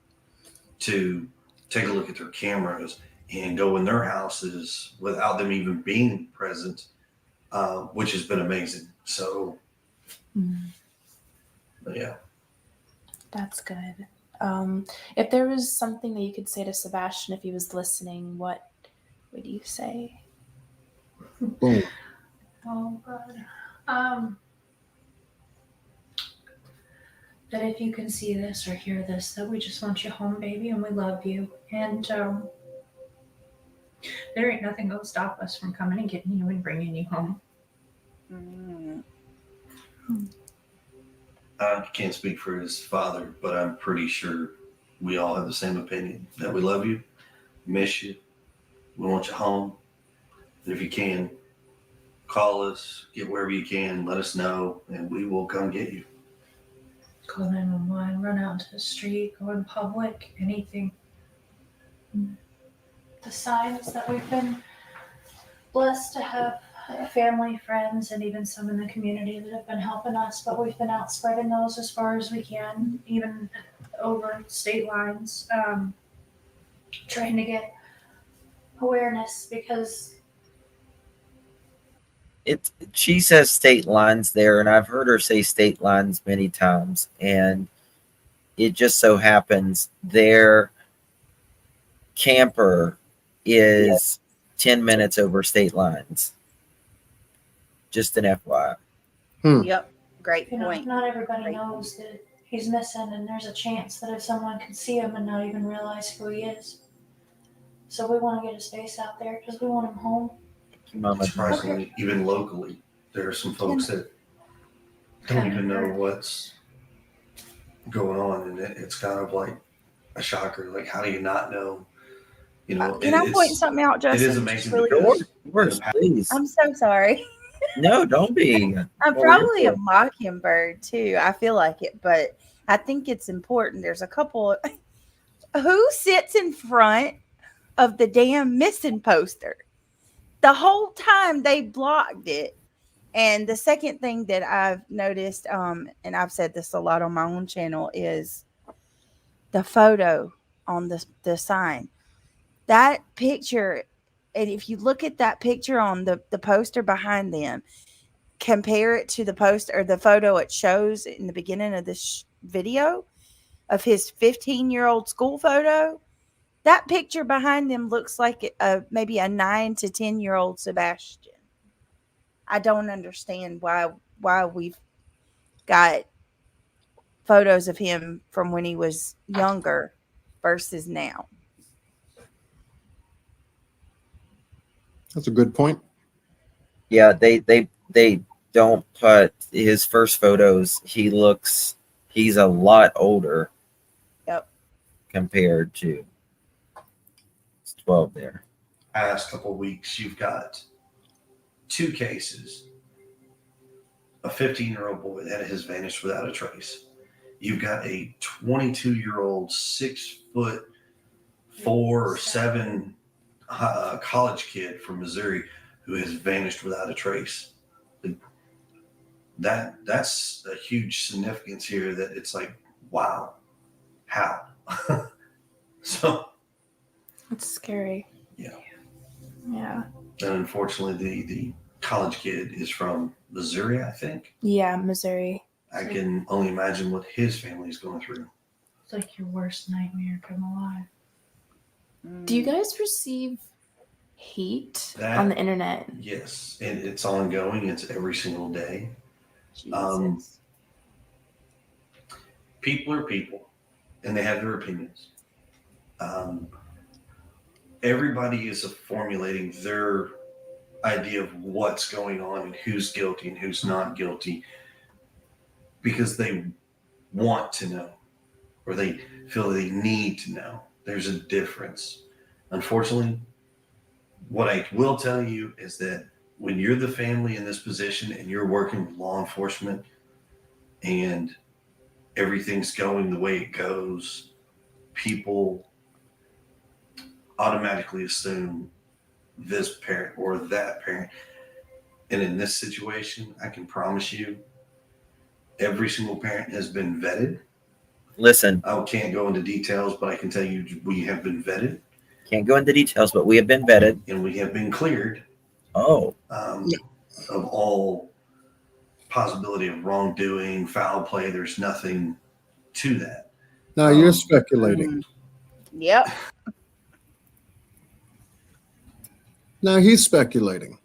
to take a look at their cameras and go in their houses without them even being present, which has been amazing. So, but yeah. That's good. If there was something that you could say to Sebastian if he was listening, what would you say? Boom. Oh God. That if you can see this or hear this, that we just want you home, baby, and we love you. And there ain't nothing gonna stop us from coming and getting you and bringing you home. I can't speak for his father, but I'm pretty sure we all have the same opinion that we love you, miss you, we want you home. And if you can, call us, get wherever you can, let us know, and we will come get you. Call 911, run out into the street, go in public, anything. The signs that we've been blessed to have family, friends, and even some in the community that have been helping us, but we've been out spreading those as far as we can, even over state lines, trying to get awareness because she says state lines there, and I've heard her say state lines many times, and it just so happens their camper is 10 minutes over state lines. Just an FYI. Yep. Great you know, point. not everybody knows that he's missing, and there's a chance that if someone could see him and not even realize who he is. So we want to get his face out there because we want him home. Surprisingly, even locally, there are some folks that don't even know what's going on, and it's kind of like a shocker. Like, how do you not know? You know, Can I point something out, Justin? It is amazing Really because of course, please. I'm so sorry. No, don't be. I'm probably a mockingbird too. I feel like it, but I think it's important. There's a couple. Who sits in front of the damn missing poster? The whole time they blocked it. And the second thing that I've noticed, and I've said this a lot on my own channel, is the photo on the sign. That picture, and if you look at that picture on the poster behind them, compare it to the poster or the photo it shows in the beginning of this video of his 15-year-old school photo. That picture behind them looks like maybe a 9 to 10-year-old Sebastian. I don't understand why we've got photos of him from when he was younger versus now. That's a good point. Yeah, they don't put his first photos. He's a lot older. Yep. Compared to 12 there. Past couple of weeks, you've got 2 cases. A 15-year-old boy that has vanished without a trace. You've got a 22-year-old, 6'4" or 7" college kid from Missouri who has vanished without a trace. That's a huge significance here. That it's like, wow, how? So It's scary. Yeah. Yeah. And unfortunately, the college kid is from Missouri, I think. Yeah, Missouri. I can only imagine what his family's going through. It's like your worst nightmare come alive. Do you guys receive hate on the internet? Yes, and it's ongoing. It's every single day. People are people, and they have their opinions. Everybody is formulating their idea of what's going on and who's guilty and who's not guilty because they want to know or they feel they need to know. There's a difference. Unfortunately, what I will tell you is that when you're the family in this position and you're working with law enforcement and everything's going the way it goes, people automatically assume this parent or that parent. And in this situation, I can promise you, every single parent has been vetted. Listen, I can't go into details, but I can tell you we have been vetted. Can't go into details, but we have been vetted. And we have been cleared. Oh. Of all possibility of wrongdoing, foul play. There's nothing to that. Now you're speculating. Yep. Now he's speculating.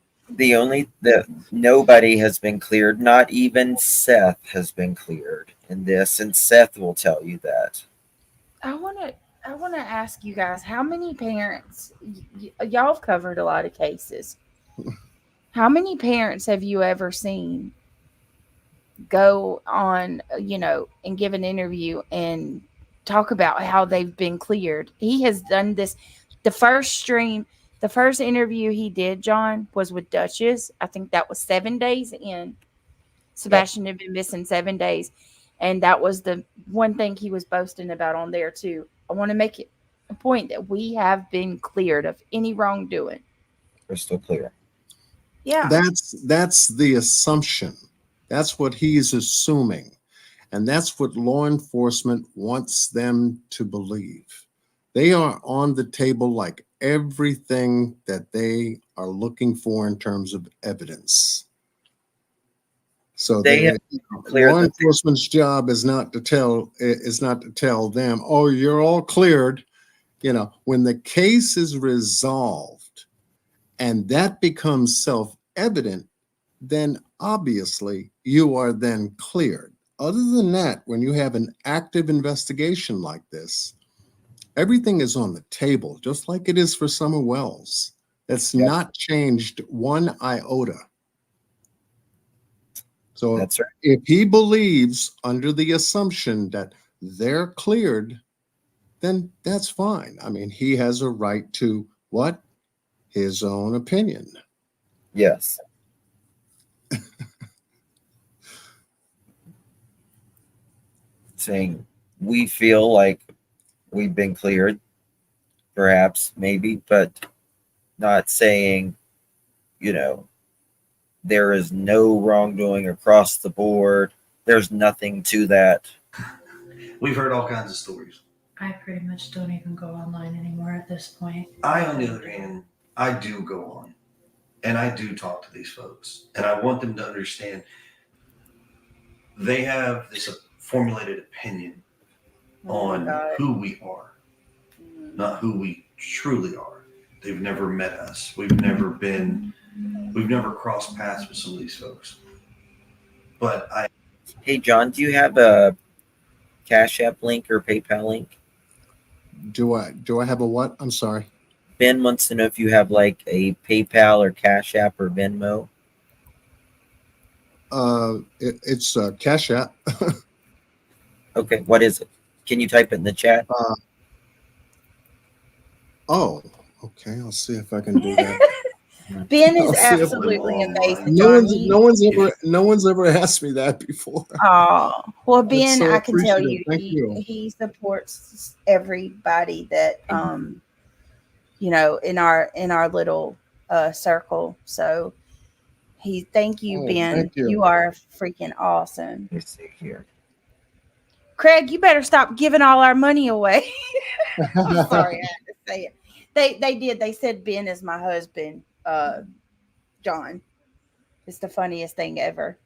Nobody has been cleared. Not even Seth has been cleared in this, and Seth will tell you that. I want to ask you guys, how many parents, y'all have covered a lot of cases. How many parents have you ever seen go on, and give an interview and talk about how they've been cleared? He has done this. The first interview he did, John, was with Duchess. I think that was 7 days in. Sebastian had been missing 7 days. And that was the one thing he was boasting about on there, too. I want to make it a point that we have been cleared of any wrongdoing. Crystal clear. Yeah. That's the assumption. That's what he's assuming. And that's what law enforcement wants them to believe. They are on the table like everything that they are looking for in terms of evidence. So law enforcement's job is not to tell them, oh, you're all cleared. When the case is resolved and that becomes self-evident, then obviously you are then cleared. Other than that, when you have an active investigation like this, everything is on the table, just like it is for Summer Wells. That's not changed one iota. So that's right. If he believes under the assumption that they're cleared, then that's fine. I mean, he has a right to what? His own opinion. Yes. Saying we feel like we've been cleared, perhaps, maybe, but not saying, there is no wrongdoing across the board. There's nothing to that. We've heard all kinds of stories. I pretty much don't even go online anymore at this point. I, on the other hand, I do go on and I do talk to these folks, and I want them to understand they have this formulated opinion on who we are, not who we truly are. They've never met us. We've never crossed paths with some of these folks. But Hey, John, do you have a Cash App link or PayPal link? Do I have a what? I'm sorry. Ben wants to know if you have like a PayPal or Cash App or Venmo. It's Cash App. Okay, what is it? Can you type it in the chat? Oh, okay. I'll see if I can do that. Ben is absolutely amazing. No one's ever asked me that before. Oh, well, Ben, so I can tell appreciative. you, he supports everybody that in our little circle. So thank you, Ben. Thank you. You are freaking awesome. Let's see here. Craig, you better stop giving all our money away. I'm sorry, I had to say it. They did. They said Ben is my husband, John. It's the funniest thing ever.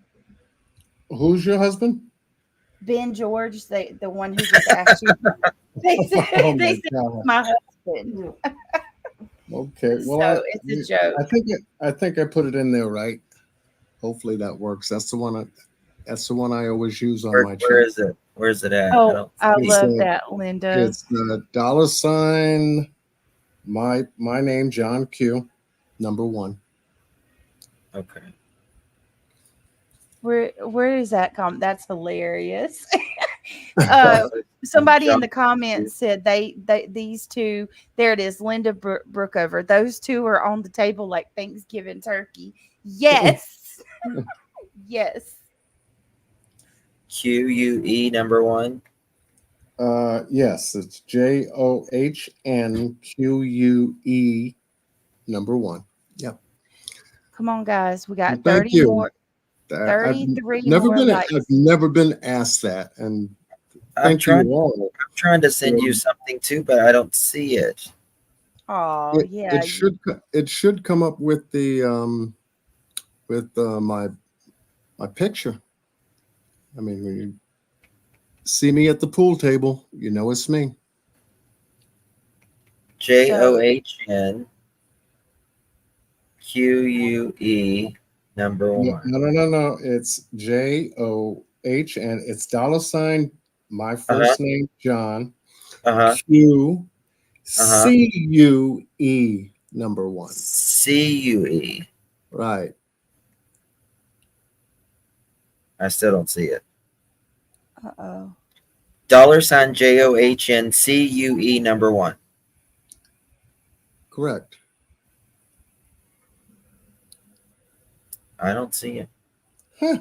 Who's your husband? Ben George, the one who just asked you. They said, my husband. Okay, well, So it's a joke. I think I put it in there right. Hopefully that works. That's the one I always use on my channel. Where is it? Where's it at? Oh, I love that, Linda. It's the $, my name, John Q, #1. Okay. Where is that come? That's hilarious. Somebody in the comments said these two, there it is, Linda Brookover. Those two are on the table like Thanksgiving turkey. Yes. Yes. QUE #1. Yes, it's JOHNQUE #1. Yep. Come on, guys. We got Thank 30 you. more. 33 I've never been asked that, and I'm trying to send you something too, but I don't see it. Oh, yeah. It should come up with the my picture. I mean, when you see me at the pool table, you know it's me. JOHNQUE #1. No. It's JOHN. It's $, my first name, John. Q CUE #1. CUE. Right. I still don't see it. Uh-oh. $JOHNCUE #1. Correct. I don't see it. Huh.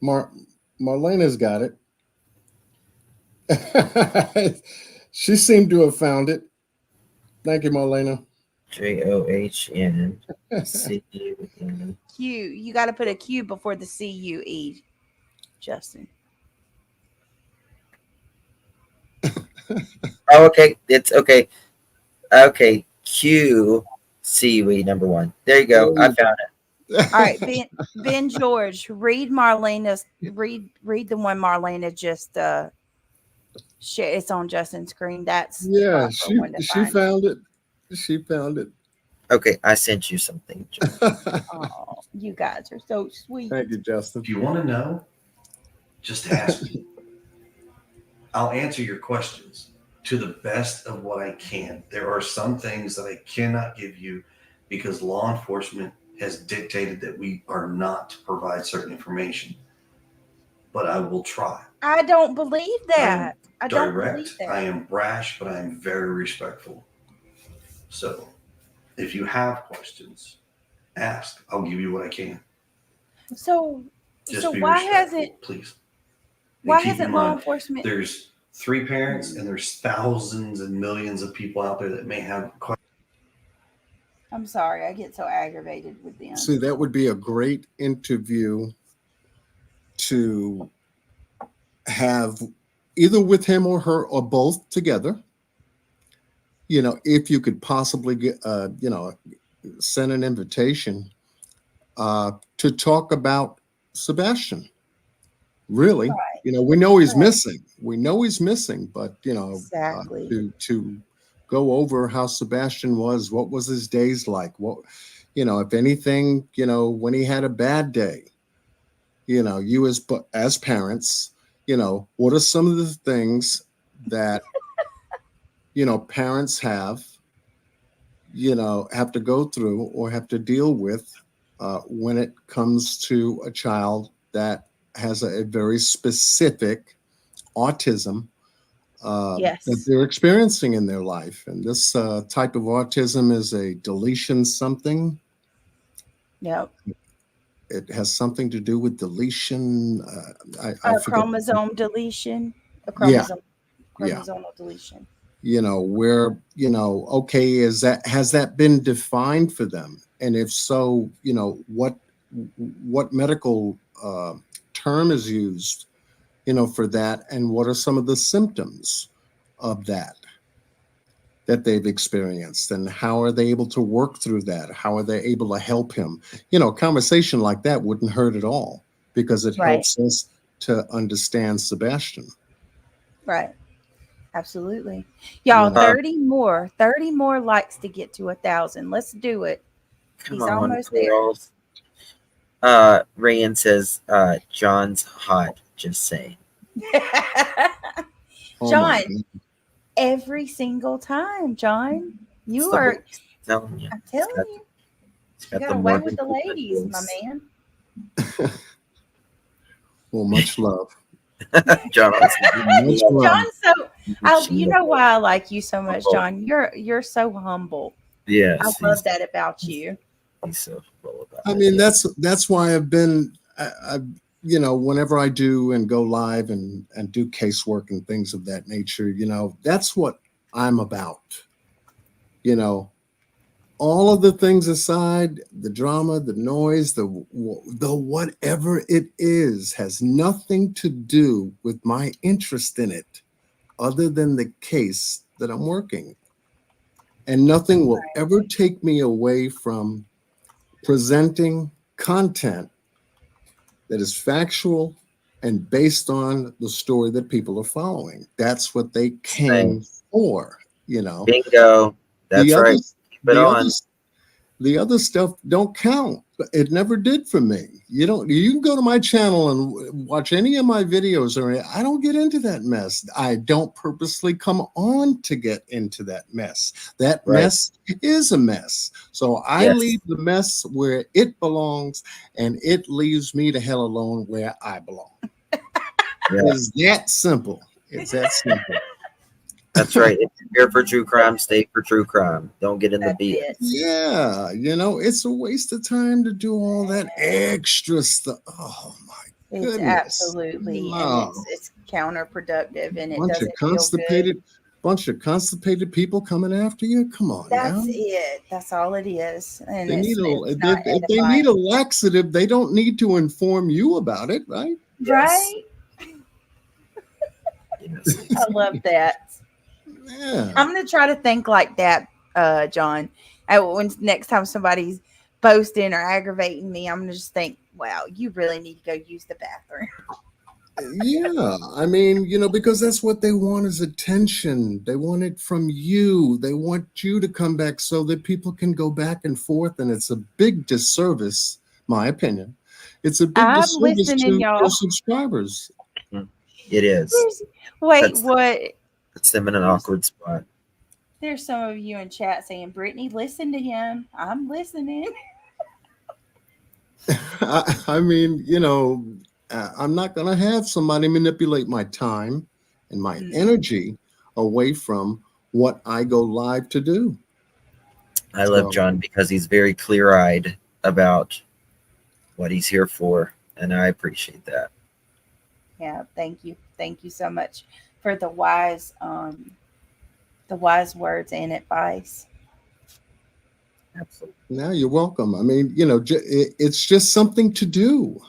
Marlena's got it. She seemed to have found it. Thank you, Marlena. JOHNCUE. Q. You got to put a Q before the CUE, Justin. Oh, okay. It's okay. Okay. QCUE #1. There you go. I found it. All right, Ben George, read Marlena's read the one Marlena just share. It's on Justin's screen. That's she found it. She found it. Okay, I sent you something. Oh, you guys are so sweet. Thank you, Justin. If you want to know, just ask me. I'll answer your questions to the best of what I can. There are some things that I cannot give you because law enforcement has dictated that we are not to provide certain information. But I will try. I don't believe that. I don't Direct. believe that. I am brash, but I am very respectful. So if you have questions, ask. I'll give you what I can. So Just be why respectful, hasn't please? why keep in hasn't law mind, enforcement There's 3 parents and there's thousands and millions of people out there that may have questions. I'm sorry. I get so aggravated with them. See, that would be a great interview to have either with him or her or both together. If you could possibly get, send an invitation to talk about Sebastian. Really, we know he's missing. We know he's missing, but Exactly. to go over how Sebastian was, what was his days like, what, if anything, when he had a bad day, you as parents, what are some of the things that parents have to go through or have to deal with when it comes to a child that has a very specific autism that they're experiencing in their life. And this type of autism is a deletion something. Yep. It has something to do with deletion. I forget. Chromosome deletion. A Yeah. chromosomal deletion. Where, okay, has that been defined for them? And if so, what medical term is used, for that? And what are some of the symptoms of that they've experienced? And how are they able to work through that? How are they able to help him? A conversation like that wouldn't hurt at all because it helps us to understand Sebastian. Right. Absolutely. Y'all, 30 more likes to get to 1,000. Let's do it. He's almost girls. Rayan says, John's hot, just saying. John, every single time, John. You are, telling you. I'm telling you. You got away with the ladies, my man. Well, much love. John, John's you know why I like you so much, John? You're so humble. Yes, I love that about you. He's so humble about I mean, that's why I've been, whenever I do and go live and do casework and things of that nature, that's what I'm about. All of the things aside, the drama, the noise, the whatever it is, has nothing to do with my interest in it other than the case that I'm working. And nothing will ever take me away from presenting content that is factual and based on the story that people are following. That's what they came for, Bingo. That's right. The other stuff don't count. It never did for me. You can go to my channel and watch any of my videos, or I don't get into that mess. I don't purposely come on to get into that mess. That mess is a mess. So I leave the mess where it belongs, and it leaves me the hell alone where I belong. It's that simple. It's that simple. That's right. If you're here for true crime, stay for true crime. Don't get in the BS. Yeah, it's a waste of time to do all that extra stuff. Oh my It's goodness! Absolutely, and it's counterproductive, and it doesn't bunch of constipated people coming after you. Come on, that's it. That's all it is. And if they need a laxative, they don't need to inform you about it, right? Right. I love that. Yeah. I'm gonna try to think like that, John. When next time somebody's boasting or aggravating me, I'm gonna just think, wow, you really need to go use the bathroom. Yeah, I mean, because that's what they want is attention. They want it from you. They want you to come back so that people can go back and forth. And it's a big disservice, my opinion. It's a big disservice to your subscribers. It is. Wait, what? Puts them in an awkward spot. There's some of you in chat saying, Brittany, listen to him. I'm listening. I mean, I'm not going to have somebody manipulate my time and my energy away from what I go live to do. I love John because he's very clear-eyed about what he's here for, and I appreciate that. Yeah, thank you. Thank you so much for the wise words and advice. Absolutely. Now you're welcome. I mean, it's just something to do.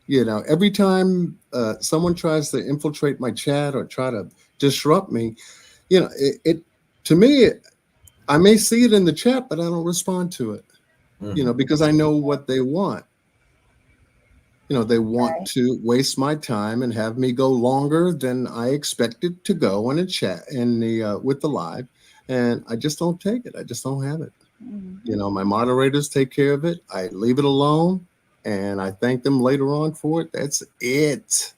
Every time someone tries to infiltrate my chat or try to disrupt me, it to me, I may see it in the chat, but I don't respond to it, because I know what they want. They want to waste my time and have me go longer than I expected to go in a chat with the live, and I just don't take it. I just don't have it. My moderators take care of it. I leave it alone, and I thank them later on for it. That's it.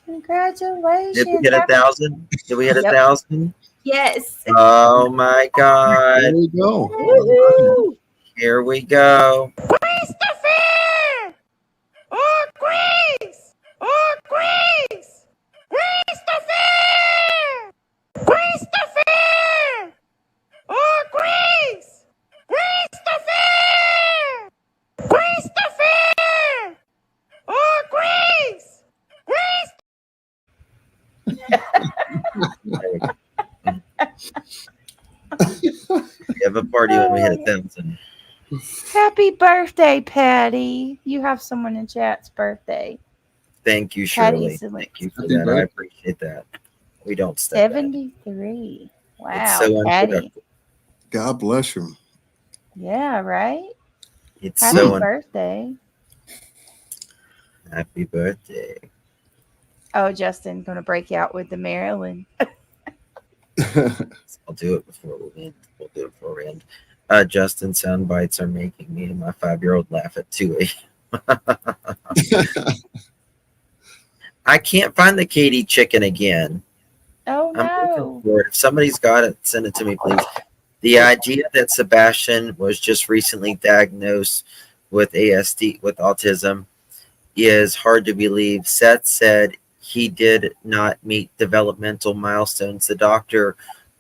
Congratulations. Did we hit 1,000? Did we hit Yep. 1,000? Yes. Oh my God. There we go. Woo-hoo. Here we go. Christopher! Oh, Grace! Oh, Grace! Christopher! Christopher! Oh, Grace! Christopher! Christopher! Oh, Grace! We have a party when we hit 1,000. Happy birthday, Patty. You have someone in chat's birthday. Thank you, Patty's Shirley. Thank you for Happy that. I birthday. appreciate that. We don't step back. 73. Wow, It's so Patty. unproductive. God bless you. Yeah, right? It's Happy so birthday. Happy birthday. Oh, Justin gonna break out with the Maryland. I'll do it before we end. We'll do it before we end. Justin, sound bites are making me and my 5-year-old laugh at 2 a.m. I can't find the Katie chicken again. Oh I'm looking no. for it. If somebody's got it, send it to me, please. The idea that Sebastian was just recently diagnosed with ASD, with autism, is hard to believe. Seth said he did not meet developmental milestones. The doctor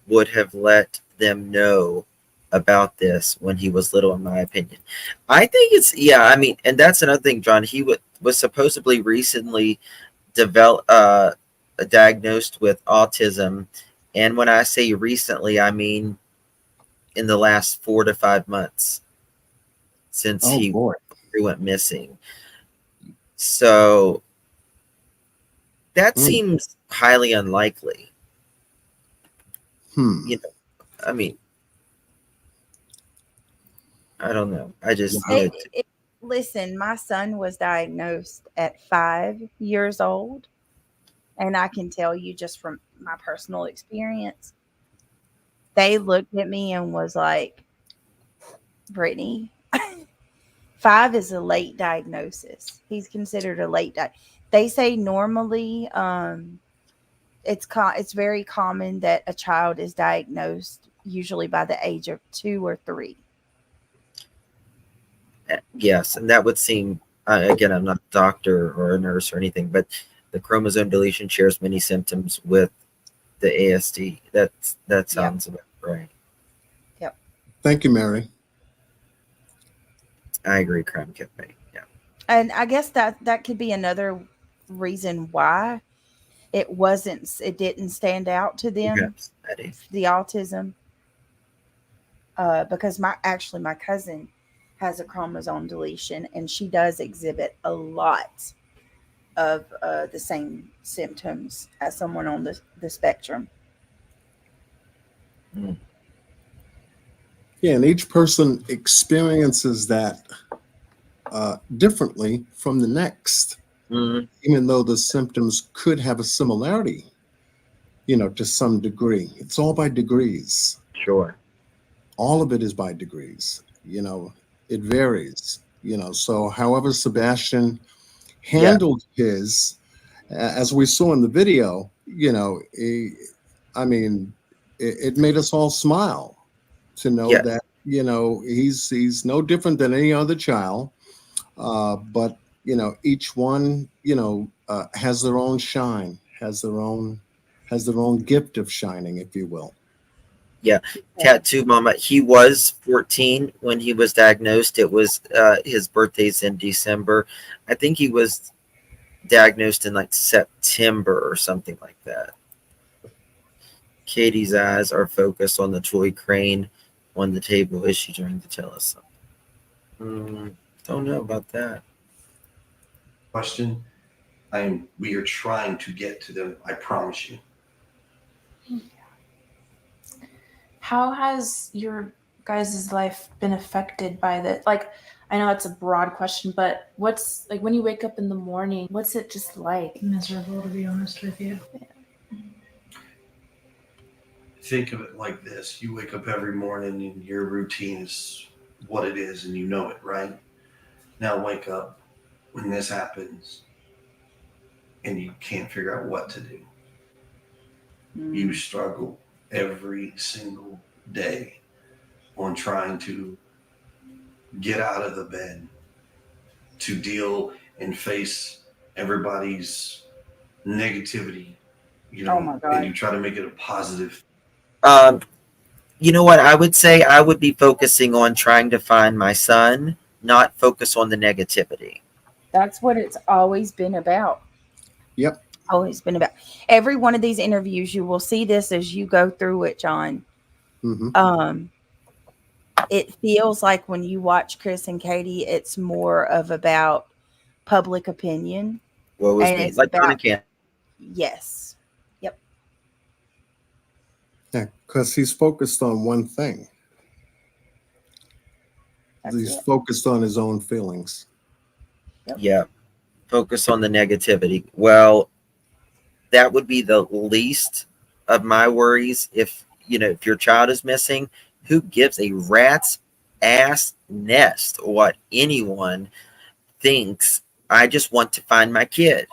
would have let them know about this when he was little, in my opinion. I think it's, I mean, and that's another thing, John. He was supposedly recently diagnosed with autism. And when I say recently, I mean in the last 4 to 5 months since he went missing. So that seems highly unlikely. I mean, I don't know. I just Listen, my son was diagnosed at 5 years old, and I can tell you just from my personal experience, they looked at me and was like, Brittany, 5 is a late diagnosis. He's considered a late They say normally it's very common that a child is diagnosed usually by the age of 2 or 3. Yes, and that would seem, again, I'm not a doctor or a nurse or anything, but the chromosome deletion shares many symptoms with the ASD. That sounds about right. Yep. Thank you, Mary. I agree, Crime Cafe. Yeah. And I guess that could be another reason why it didn't stand out to them, the autism. Because my cousin has a chromosome deletion, and she does exhibit a lot of the same symptoms as someone on the spectrum. Yeah, and each person experiences that differently from the next, even though the symptoms could have a similarity, to some degree. It's all by degrees. Sure. All of it is by degrees. It varies. So however Sebastian handled his, as we saw in the video, it made us all smile to know that he's no different than any other child, but each one has their own shine, has their own gift of shining, if you will. Yeah, Tattoo Mama. He was 14 when he was diagnosed. It was his birthday's in December. I think he was diagnosed in like September or something like that. Katie's eyes are focused on the toy crane. on the table. Is she trying to tell us something? Don't know about that. Question. We are trying to get to them. I promise you. How has your guys' life been affected by that? Like, I know it's a broad question, but what's like when you wake up in the morning, what's it just like? Miserable, to be honest with you. Think of it like this. You wake up every morning and your routine is what it is and you know it, right? Now wake up when this happens and you can't figure out what to do. You struggle every single day on trying to get out of the bed, to deal and face everybody's negativity, Oh my God. and you try to make it a positive. You know what? I would say I would be focusing on trying to find my son, not focus on the negativity. That's what it's always been about. Yep. Always been about. Every one of these interviews, you will see this as you go through it, John. Mm-hmm. It feels like when you watch Chris and Katie, it's more of about public opinion. What was And me? it's Like Donna about, Camp. yes. Yep. Yeah, because he's focused on one thing. He's focused on his own feelings. Yeah. Focus on the negativity. Well, that would be the least of my worries. If your child is missing, who gives a rat's ass nest what anyone thinks? I just want to find my kid.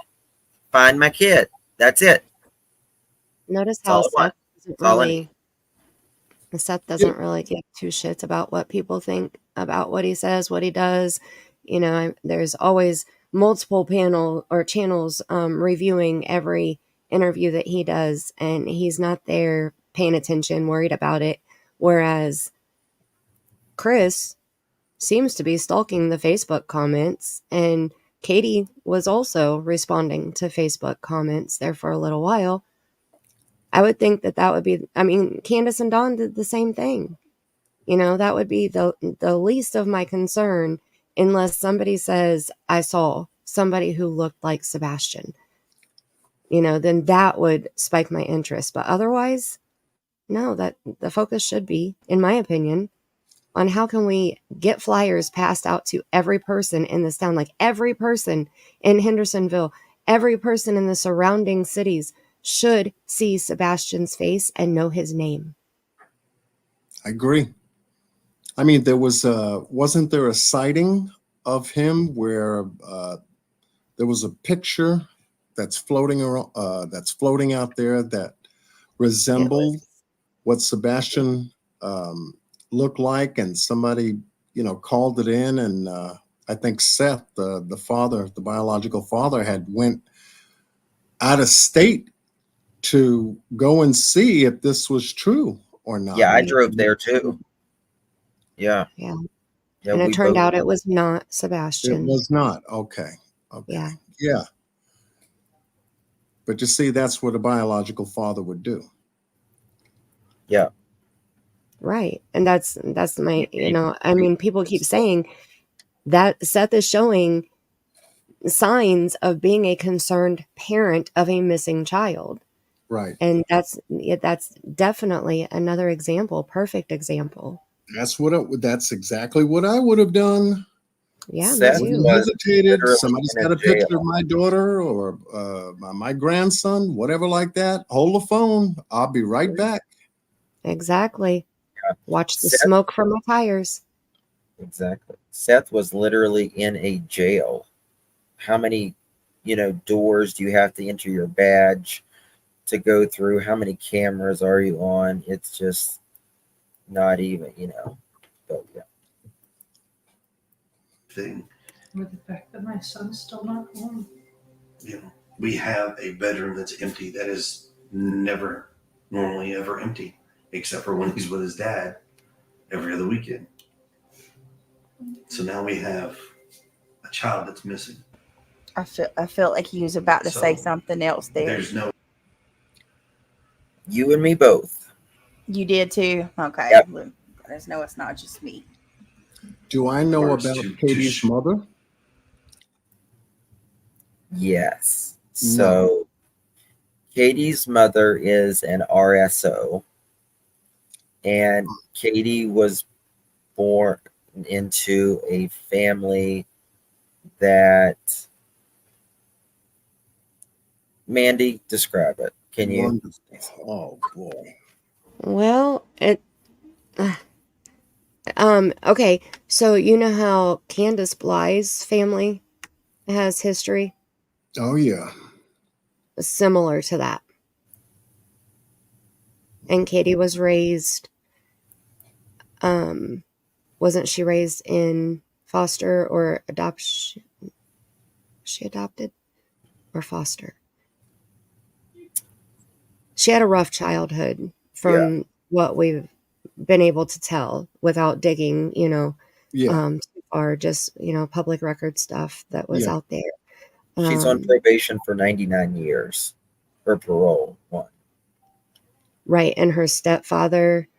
Find my kid. That's it. Notice That's how all I want. That's all I need. Seth doesn't really give two shits about what people think about what he says, what he does. There's always multiple channels reviewing every interview that he does, and he's not there paying attention, worried about it. Whereas Chris seems to be stalking the Facebook comments, and Katie was also responding to Facebook comments there for a little while. I would think that would be, Candace and Dawn did the same thing. That would be the least of my concern, unless somebody says, I saw somebody who looked like Sebastian. Then that would spike my interest. But otherwise, no, that the focus should be, in my opinion, on how can we get flyers passed out to every person in this town, like every person in Hendersonville, every person in the surrounding cities should see Sebastian's face and know his name. I agree. Wasn't there a sighting of him where there was a picture that's floating around, that's floating out there that resembled what Sebastian looked like, and somebody called it in, and I think Seth, the father, the biological father, had went out of state to go and see if this was true or not. Yeah, I drove there too. Yeah. Yeah. And it turned out it was not Sebastian. It was not. Okay. Yeah. Yeah. But you see, that's what a biological father would do. Yeah. Right. And that's my, people keep saying that Seth is showing signs of being a concerned parent of a missing child. Right. And that's definitely another example, perfect example. That's exactly what I would have done. Yeah, Seth me too. Hesitated. Somebody's got a picture of my daughter or my grandson, whatever like that. Hold the phone. I'll be right back. Exactly. Yeah. Watch the smoke from the tires. Exactly. Seth was literally in a jail. How many, doors do you have to enter your badge to go through? How many cameras are you on? It's just not even, but yeah. Thing. Or the fact that my son's still not home. We have a bedroom that's empty that is never normally ever empty, except for when he's with his dad every other weekend. So now we have a child that's missing. I felt like he was about to say something else there. There's no. You and me both. You did too. Okay. Yep. guys know it's not just me. Do I know Works about to Katie's mother? Yes. So Katie's mother is an RSO, and Katie was born into a family that, Mandy, describe it. Can you? Wonderful. Oh boy. Well, okay, so you know how Candace Bly's family has history? Oh yeah. Similar to that. And Katie was raised, wasn't she raised in foster or adoption? She adopted or foster? She had a rough childhood from what we've been able to tell without digging, too far, just, public record stuff that was out there. She's on probation for 99 years. Her parole one. Right. And her stepfather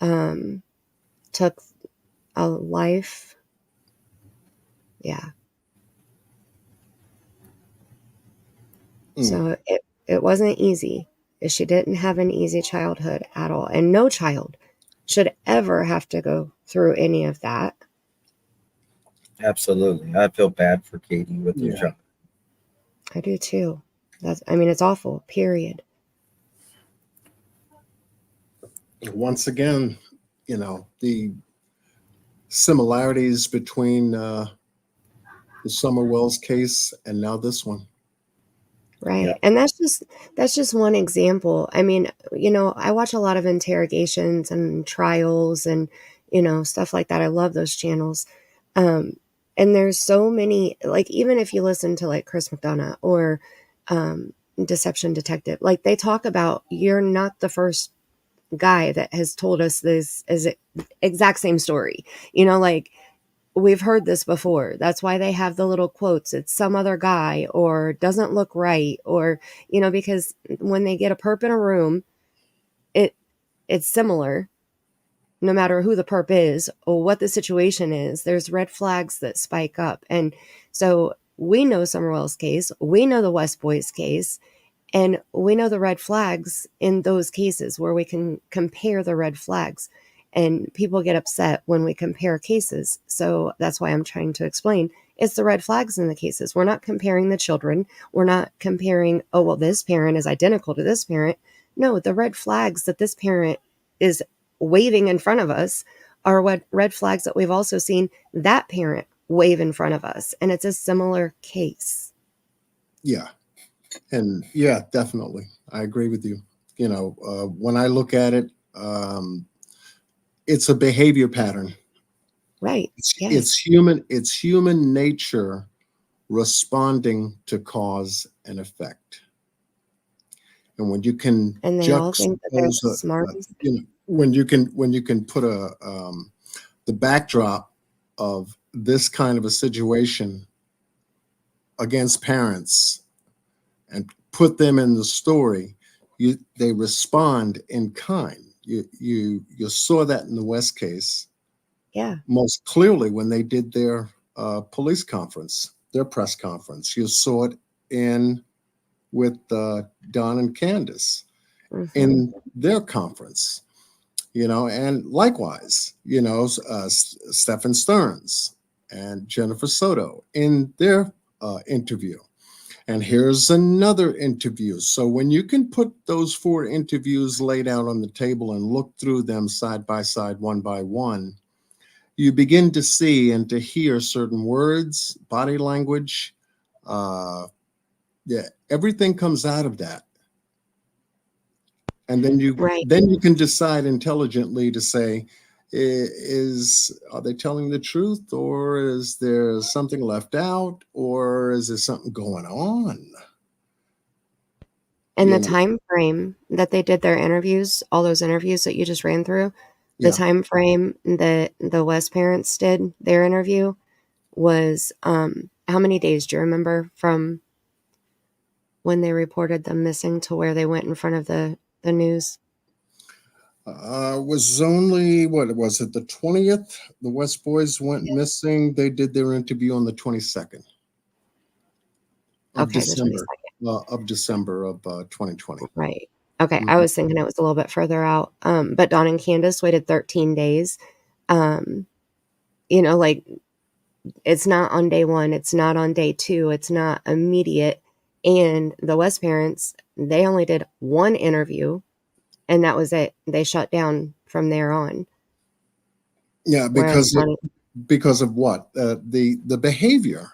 took a life. Yeah. So it wasn't easy. She didn't have an easy childhood at all. And no child should ever have to go through any of that. Absolutely. I feel bad for Katie with her job. I do too. It's awful, period. Once again, the similarities between the Summer Wells case and now this one. Right. Yeah. And that's just one example. I watch a lot of interrogations and trials and, stuff like that. I love those channels. And there's so many, like, even if you listen to like Chris McDonough or Deception Detective, like they talk about, you're not the first guy that has told us this is exact same story. Like, we've heard this before. That's why they have the little quotes. It's some other guy or doesn't look right, or, because when they get a perp in a room, it's similar no matter who the perp is or what the situation is. There's red flags that spike up. And so we know Summerwell's case. We know the West Boys case. And we know the red flags in those cases where we can compare the red flags. And people get upset when we compare cases. So that's why I'm trying to explain. It's the red flags in the cases. We're not comparing the children. We're not comparing, oh, well, this parent is identical to this parent. No, the red flags that this parent is waving in front of us are what red flags that we've also seen that parent wave in front of us. And it's a similar case. Yeah. And yeah, definitely. I agree with you. When I look at it, it's a behavior pattern. Right. It's human nature responding to cause and effect. And when you can and they all think that they're smart. When you can put the backdrop of this kind of a situation against parents and put them in the story, they respond in kind. You saw that in the West case. Yeah. Most clearly when they did their police conference, their press conference. You saw it with Don and Candace in their conference, and likewise, Stephen Stearns and Jennifer Soto in their interview. And here's another interview. So when you can put those 4 interviews laid out on the table and look through them side by side, one by one, you begin to see and to hear certain words, body language. Everything comes out of that. And then you can decide intelligently to say, are they telling the truth, or is there something left out, or is there something going on? And the time frame that they did their interviews, all those interviews that you just ran through, the time frame that the West parents did their interview was how many days do you remember from when they reported them missing to where they went in front of the news? Was only, what was it, the 20th? The West Boys went missing. They did their interview on the 22nd of Okay, the December 22nd. of December of 2020. Right. Okay, I Mhm. was thinking it was a little bit further out. But Dawn and Candace waited 13 days. You know, like it's not on day 1, it's not on day 2, it's not immediate. And the West parents, they only did 1 interview, and that was it. They shut down from there on. Yeah, Whereas because of what? The behavior,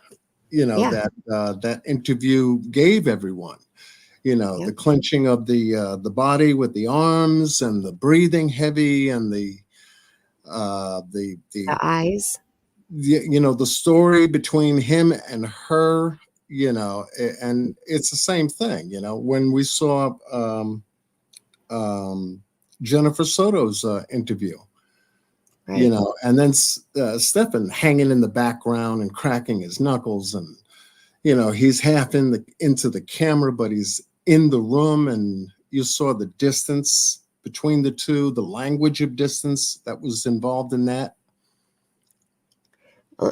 Yeah. that interview gave everyone. Yep. The clenching of the body with the arms and the breathing heavy and the eyes. The story between him and her, and it's the same thing. When we saw Jennifer Soto's interview, Right. and then Stephen hanging in the background and cracking his knuckles, and he's half into the camera, but he's in the room, and you saw the distance between the two, the language of distance that was involved in that.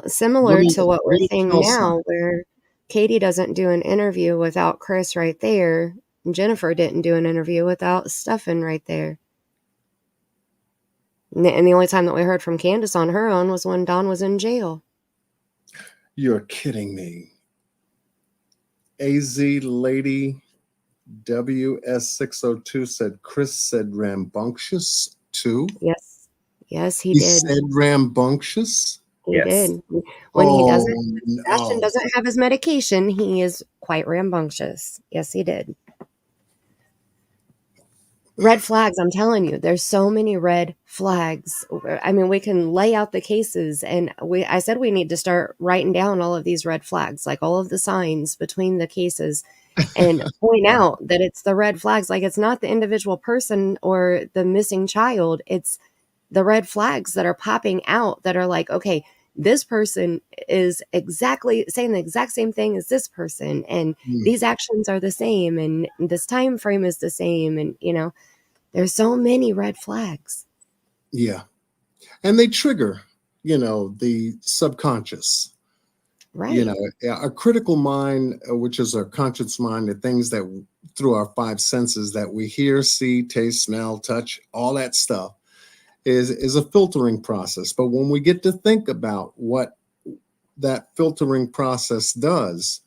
Similar to what we're Little seeing tell sign. now, where Katie doesn't do an interview without Chris right there. Jennifer didn't do an interview without Stefan right there. And the only time that we heard from Candace on her own was when Dawn was in jail. You're kidding me. AZ Lady WS602 said Chris said rambunctious too. Yes. Yes, he He did. said rambunctious. He did. When Sebastian No. doesn't have his medication, he is quite rambunctious. Yes, he did. Red flags, I'm telling you, there's so many red flags. I mean, we can lay out the cases, and I said we need to start writing down all of these red flags, like all of the signs between the cases, and point out that it's the red flags. Like, it's not the individual person or the missing child, it's the red flags that are popping out that are like, okay, this person is exactly saying the exact same thing as this person, and these actions are the same, and this time frame is the same, and there's so many red flags. Yeah. And they trigger, the subconscious. Right. Our critical mind, which is our conscious mind, the things that through our 5 senses that we hear, see, taste, smell, touch, all that stuff is a filtering process. But when we get to think about what that filtering process does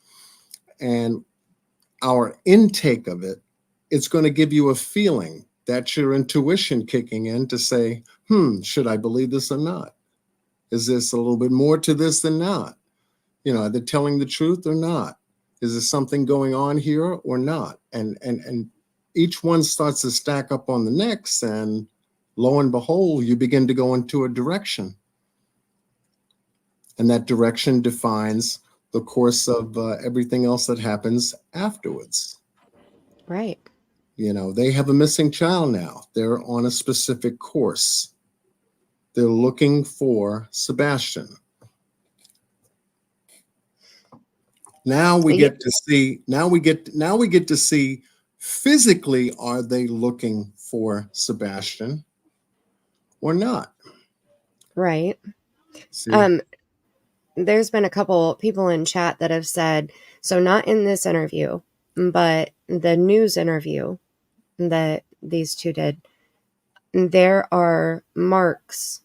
and our intake of it, it's going to give you a feeling. That's your intuition kicking in to say, should I believe this or not? Is this a little bit more to this than not? Are they telling the truth or not? Is there something going on here or not? And each one starts to stack up on the next, and lo and behold, you begin to go into a direction. And that direction defines the course of everything else that happens afterwards. Right. They have a missing child now. They're on a specific course. They're looking for Sebastian. Now we get to see physically, are they looking for Sebastian or not? Right. See? There's been a couple people in chat that have said, so not in this interview, but the news interview that these two did, there are marks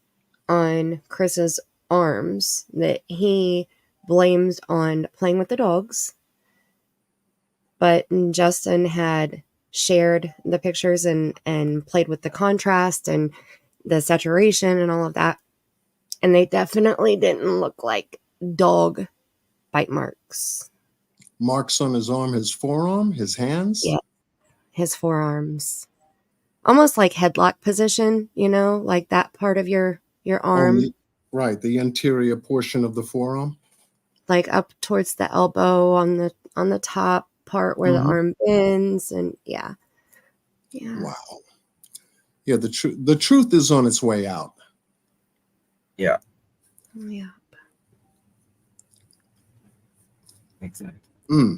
on Chris's arms that he blames on playing with the dogs. But Justin had shared the pictures and played with the contrast and the saturation and all of that. And they definitely didn't look like dog bite marks. Marks on his arm, his forearm, his hands? Yeah. His forearms. Almost like headlock position, like that part of your arm. Right, the interior portion of the forearm. Like up towards the elbow on the top part where the arm bends, and yeah. Wow. Yeah, the truth is on its way out. Yeah. Yeah. Exactly. Yeah.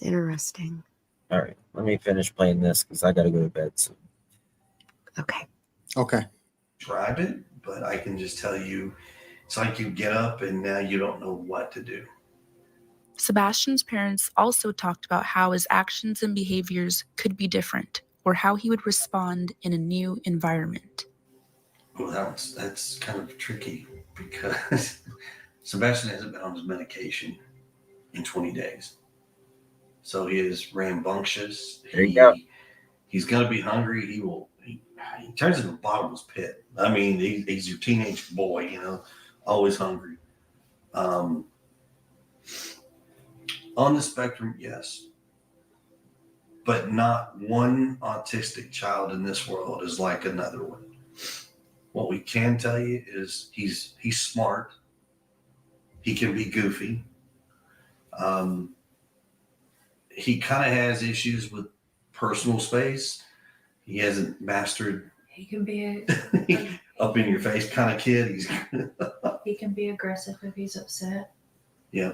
Interesting. All right. Let me finish playing this because I got to go to bed soon. Okay. Okay. Describe it, but I can just tell you, it's like you get up and now you don't know what to do. Sebastian's parents also talked about how his actions and behaviors could be different, or how he would respond in a new environment. Well, that's kind of tricky because Sebastian hasn't been on his medication in 20 days. So he is rambunctious. There you go. He's going to be hungry. He turns into a bottomless pit. I mean, he's your teenage boy, you know, always hungry. On the spectrum, yes. But not one autistic child in this world is like another one. What we can tell you is he's smart. He can be goofy. He kind of has issues with personal space. He hasn't mastered He can be up in your face kind of kid. he can be aggressive if he's upset. Yeah.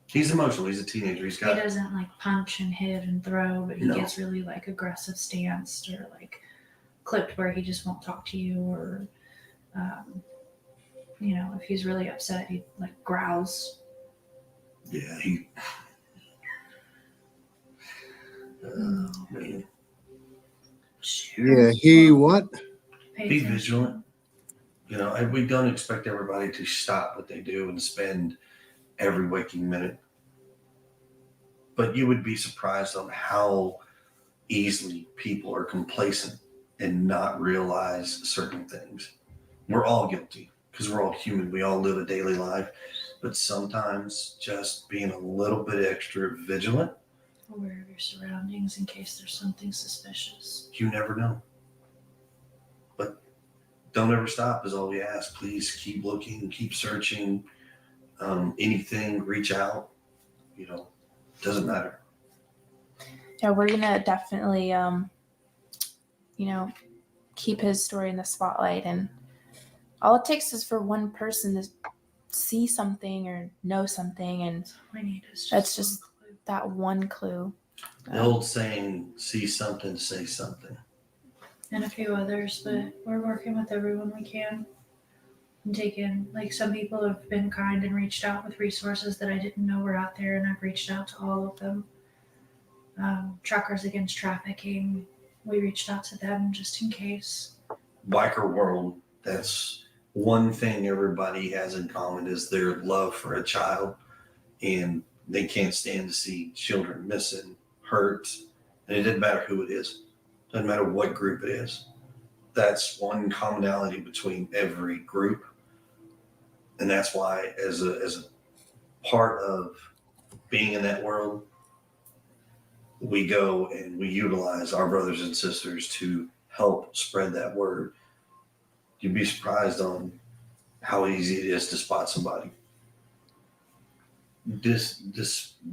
He's emotional. He's a teenager. He doesn't like punch and hit and throw, but he No. gets really like aggressive stanced or like clipped where he just won't talk to you, or you know, if he's really upset, he like growls. Yeah, man. Yeah, he what? Be vigilant. You know, and we don't expect everybody to stop what they do and spend every waking minute. But you would be surprised on how easily people are complacent and not realize certain things. We're all guilty because we're all human. We all live a daily life. But sometimes just being a little bit extra vigilant. Aware of your surroundings in case there's something suspicious. You never know. But don't ever stop is all we ask. Please keep looking, keep searching. Anything, reach out. You know, doesn't matter. Yeah, we're gonna definitely, you know, keep his story in the spotlight, and all it takes is for one person to see something or know something, and we need is that's just that one clue. The old saying, see something, say something. And a few others, but we're working with everyone we can. And taking, like, some people have been kind and reached out with resources that I didn't know were out there, and I've reached out to all of them. Truckers Against Trafficking, we reached out to them just in case. Biker world, that's one thing everybody has in common is their love for a child, and they can't stand to see children missing, hurt, and it doesn't matter who it is. It doesn't matter what group it is. That's one commonality between every group. And that's why as a part of being in that world, we go and we utilize our brothers and sisters to help spread that word. You'd be surprised on how easy it is to spot somebody. The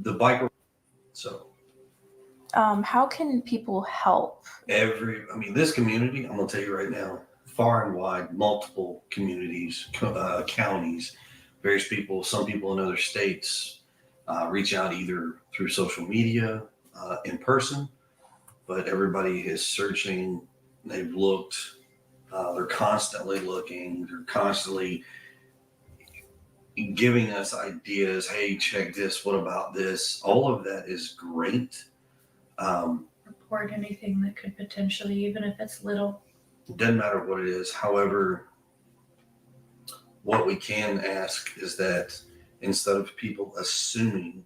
biker. So How can people help? This community, I'm going to tell you right now, far and wide, multiple communities, counties, various people, some people in other states reach out either through social media, in person, but everybody is searching. They've looked, they're constantly looking, they're constantly giving us ideas. Hey, check this. What about this? All of that is great. Report anything that could potentially, even if it's little. It doesn't matter what it is. However, what we can ask is that instead of people assuming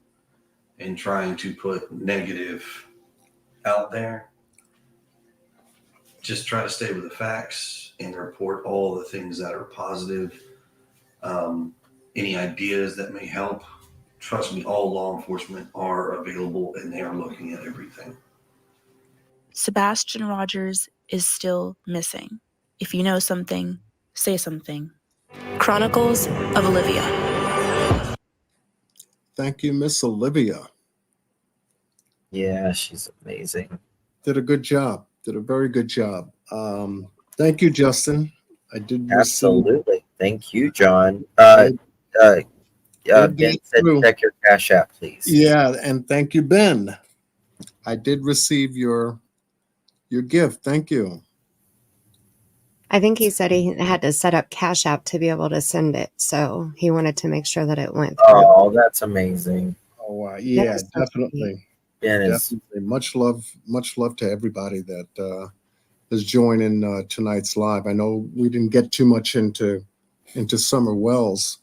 and trying to put negative out there, just try to stay with the facts and report all the things that are positive. Any ideas that may help, trust me, all law enforcement are available and they are looking at everything. Sebastian Rogers is still missing. If you know something, say something. Chronicles of Olivia. Thank you, Miss Olivia. Yeah, she's amazing. Did a good job. Did a very good job. Thank you, Justin. I did Absolutely. Thank you, John. Ben said check your Cash App, please. Yeah, and thank you, Ben. I did receive your gift. Thank you. I think he said he had to set up Cash App to be able to send it, so he wanted to make sure that it went through. Oh, that's amazing. Oh, That yeah, is so sweet. definitely. Ben is Definitely. Much love to everybody that is joining tonight's live. I know we didn't get too much into Summer Wells,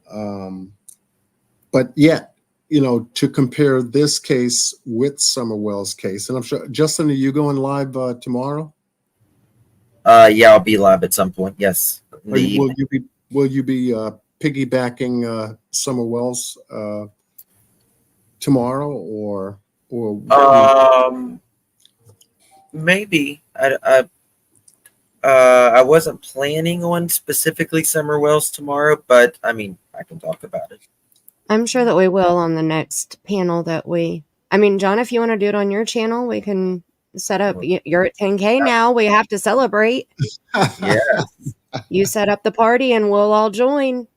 but yet, to compare this case with Summer Wells' case, and I'm sure Justin, are you going live tomorrow? yeah, I'll be live at some point. Yes. in the Will evening. you be piggybacking Summer Wells tomorrow, or Maybe. I wasn't planning on specifically Summer Wells tomorrow, but I mean, I can talk about it. I'm sure that we will on the next panel that we. I mean, John, if you want to do it on your channel, we can set up. You're at 10K now. We have to celebrate. Yeah. You set up the party, and we'll all join.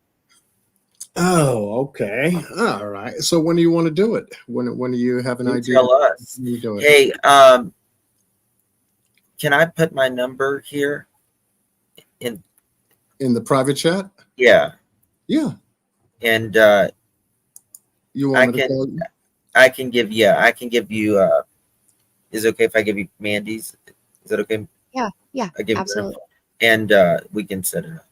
Oh, okay. All right. So when do you want to do it? When do you have an You idea? tell us. When you do it? Hey, can I put my number here? In the private chat? Yeah. Yeah. And you want me to call you? I can give you is it okay if I give you Mandy's? Is that okay? Yeah, I give absolutely. you and we can set it up.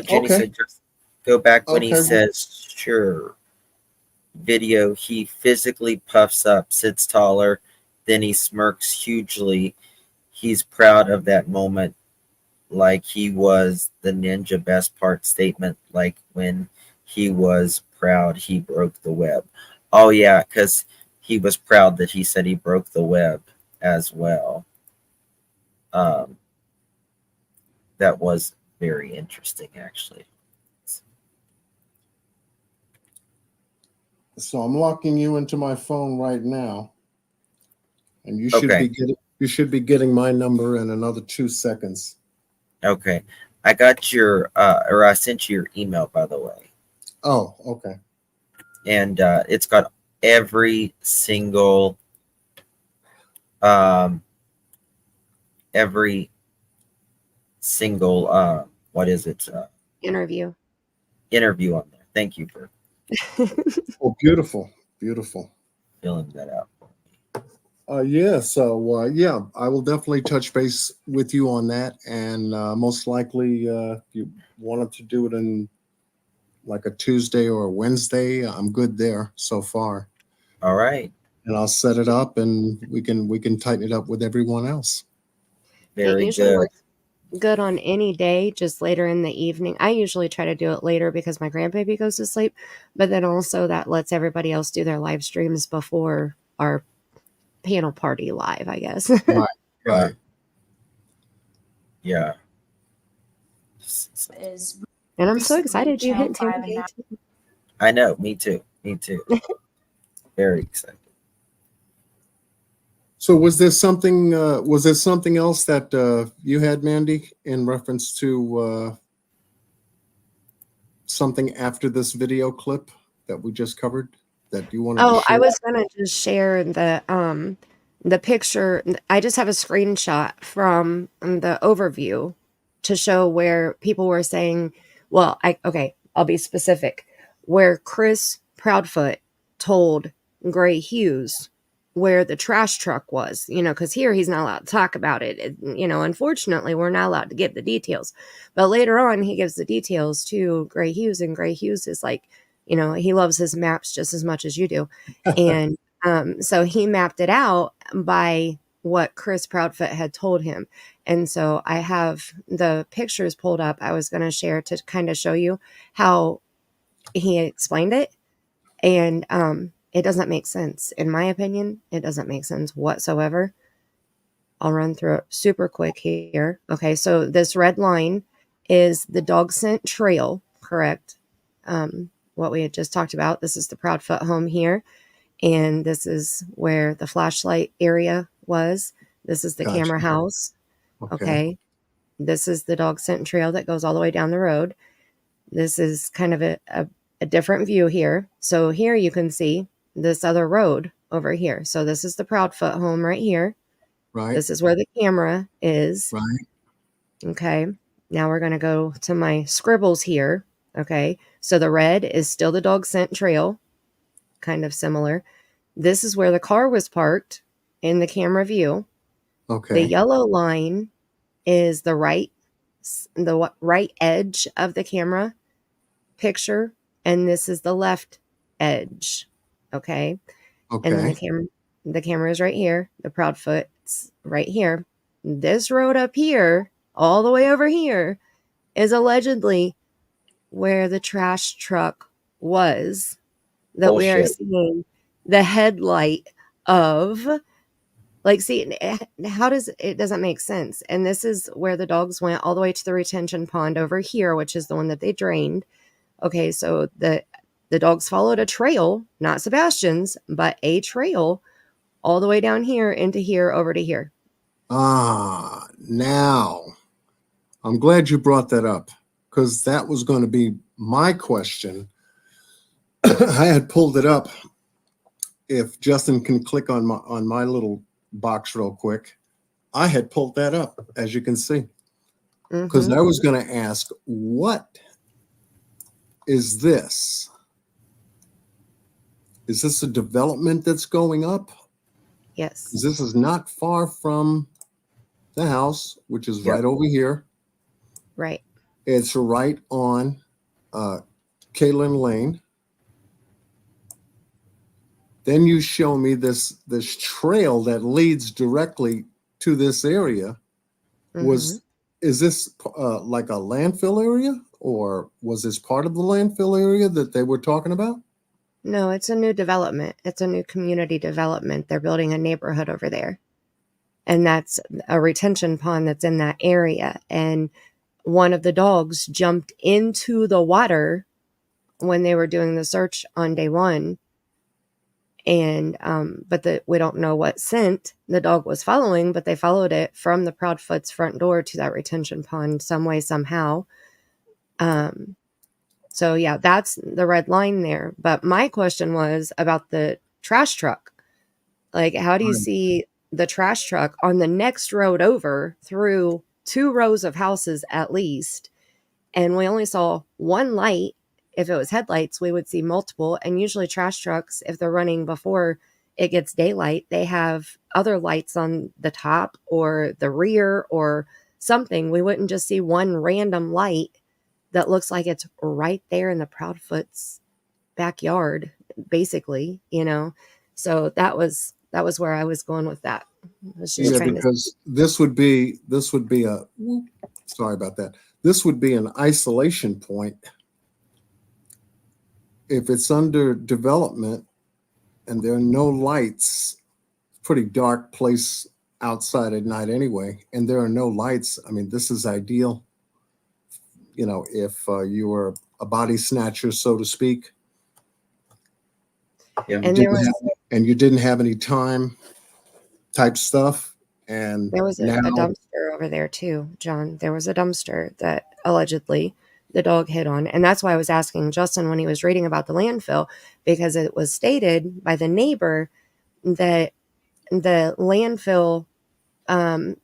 Jenny Okay. said just go back when he Okay. says sure. Video, he physically puffs up, sits taller, then he smirks hugely. He's proud of that moment, like he was the ninja best part statement, like when he was proud he broke the web. Oh yeah, because he was proud that he said he broke the web as well. That was very interesting, actually. So I'm locking you into my phone right now, and you Okay. should be getting my number in another 2 seconds. Okay, I got your or I sent you your email, by the way. Oh, okay. And it's got every single what is it Interview. interview on there. Thank you for Oh, beautiful. filling that out. Yeah. So yeah, I will definitely touch base with you on that, and most likely, if you wanted to do it in like a Tuesday or a Wednesday, I'm good there so far. All right. And I'll set it up, and we can tighten it up with everyone else. It usually works good on any day, just later in the evening. I usually try to do it later because my grandbaby goes to sleep, but then also that lets everybody else do their live streams before our panel party live, I guess. Right. Yeah. And I'm so Recently, excited you Channel hit 5 and 10K. now- too. I know. Me too. Very excited. So was there something else that you had, Mandy, in reference to something after this video clip that we just covered that you wanted to Oh, share? I was gonna just share the picture. I just have a screenshot from the overview to show where people were saying, well, I'll be specific. Where Chris Proudfoot told Gray Hughes where the trash truck was, because here he's not allowed to talk about it. Unfortunately, we're not allowed to give the details. But later on, he gives the details to Gray Hughes, and Gray Hughes is like, he loves his maps just as much as you do. And so he mapped it out by what Chris Proudfoot had told him. And so I have the pictures pulled up I was going to share to kind of show you how he explained it. And it doesn't make sense. In my opinion, it doesn't make sense whatsoever. I'll run through it super quick here. Okay, so this red line is the dog scent trail, correct? What we had just talked about. This is the Proudfoot home here. And this is where the flashlight area was. This is the Gotcha. camera house. Okay. Okay. This is the dog scent trail that goes all the way down the road. This is kind of a different view here. So here you can see this other road over here. So this is the Proudfoot home right here. Right. This is where the camera is. Right. Okay. Now we're going to go to my scribbles here. Okay. So the red is still the dog scent trail, kind of similar. This is where the car was parked in the camera view. Okay. The yellow line is the right edge of the camera picture, and this is the left edge. Okay. Okay. And then the camera is right here. The Proudfoot's right here. This road up here, all the way over here, is allegedly where the trash truck was that we are seeing the headlight of. Like, see, how does it doesn't make sense. And this is where the dogs went all the way to the retention pond over here, which is the one that they drained. Okay, so the dogs followed a trail, not Sebastian's, but a trail all the way down here into here over to here. Now I'm glad you brought that up, because that was going to be my question. I had pulled it up. If Justin can click on my little box real quick, I had pulled that up, as you can see, because I was going to ask, what is this? Is this a development that's going up? Yes. This is not far from the house, which is right over here. Right. It's right on Kaylin Lane. Then you show me this trail that leads directly to this area. Is this like a landfill area, or was this part of the landfill area that they were talking about? No, it's a new development. It's a new community development. They're building a neighborhood over there. And that's a retention pond that's in that area. And one of the dogs jumped into the water when they were doing the search on day one. And, we don't know what scent the dog was following, but they followed it from the Proudfoot's front door to that retention pond some way, somehow. So yeah, that's the red line there. But my question was about the trash truck. Like, how do you see the trash truck on the next road over through 2 rows of houses at least? And we only saw one light. If it was headlights, we would see multiple. And usually trash trucks, if they're running before it gets daylight, they have other lights on the top or the rear or something. We wouldn't just see one random light that looks like it's right there in the Proudfoot's backyard, basically, So that was where I was going with that. Because this would be sorry about that. This would be an isolation point. If it's under development and there are no lights, pretty dark place outside at night anyway, and there are no lights, I mean, this is ideal. If you were a body snatcher, so to speak, and you didn't have any time type stuff. And there was a dumpster over there too, John. There was a dumpster that allegedly the dog hit on. And that's why I was asking Justin when he was reading about the landfill, because it was stated by the neighbor that the landfill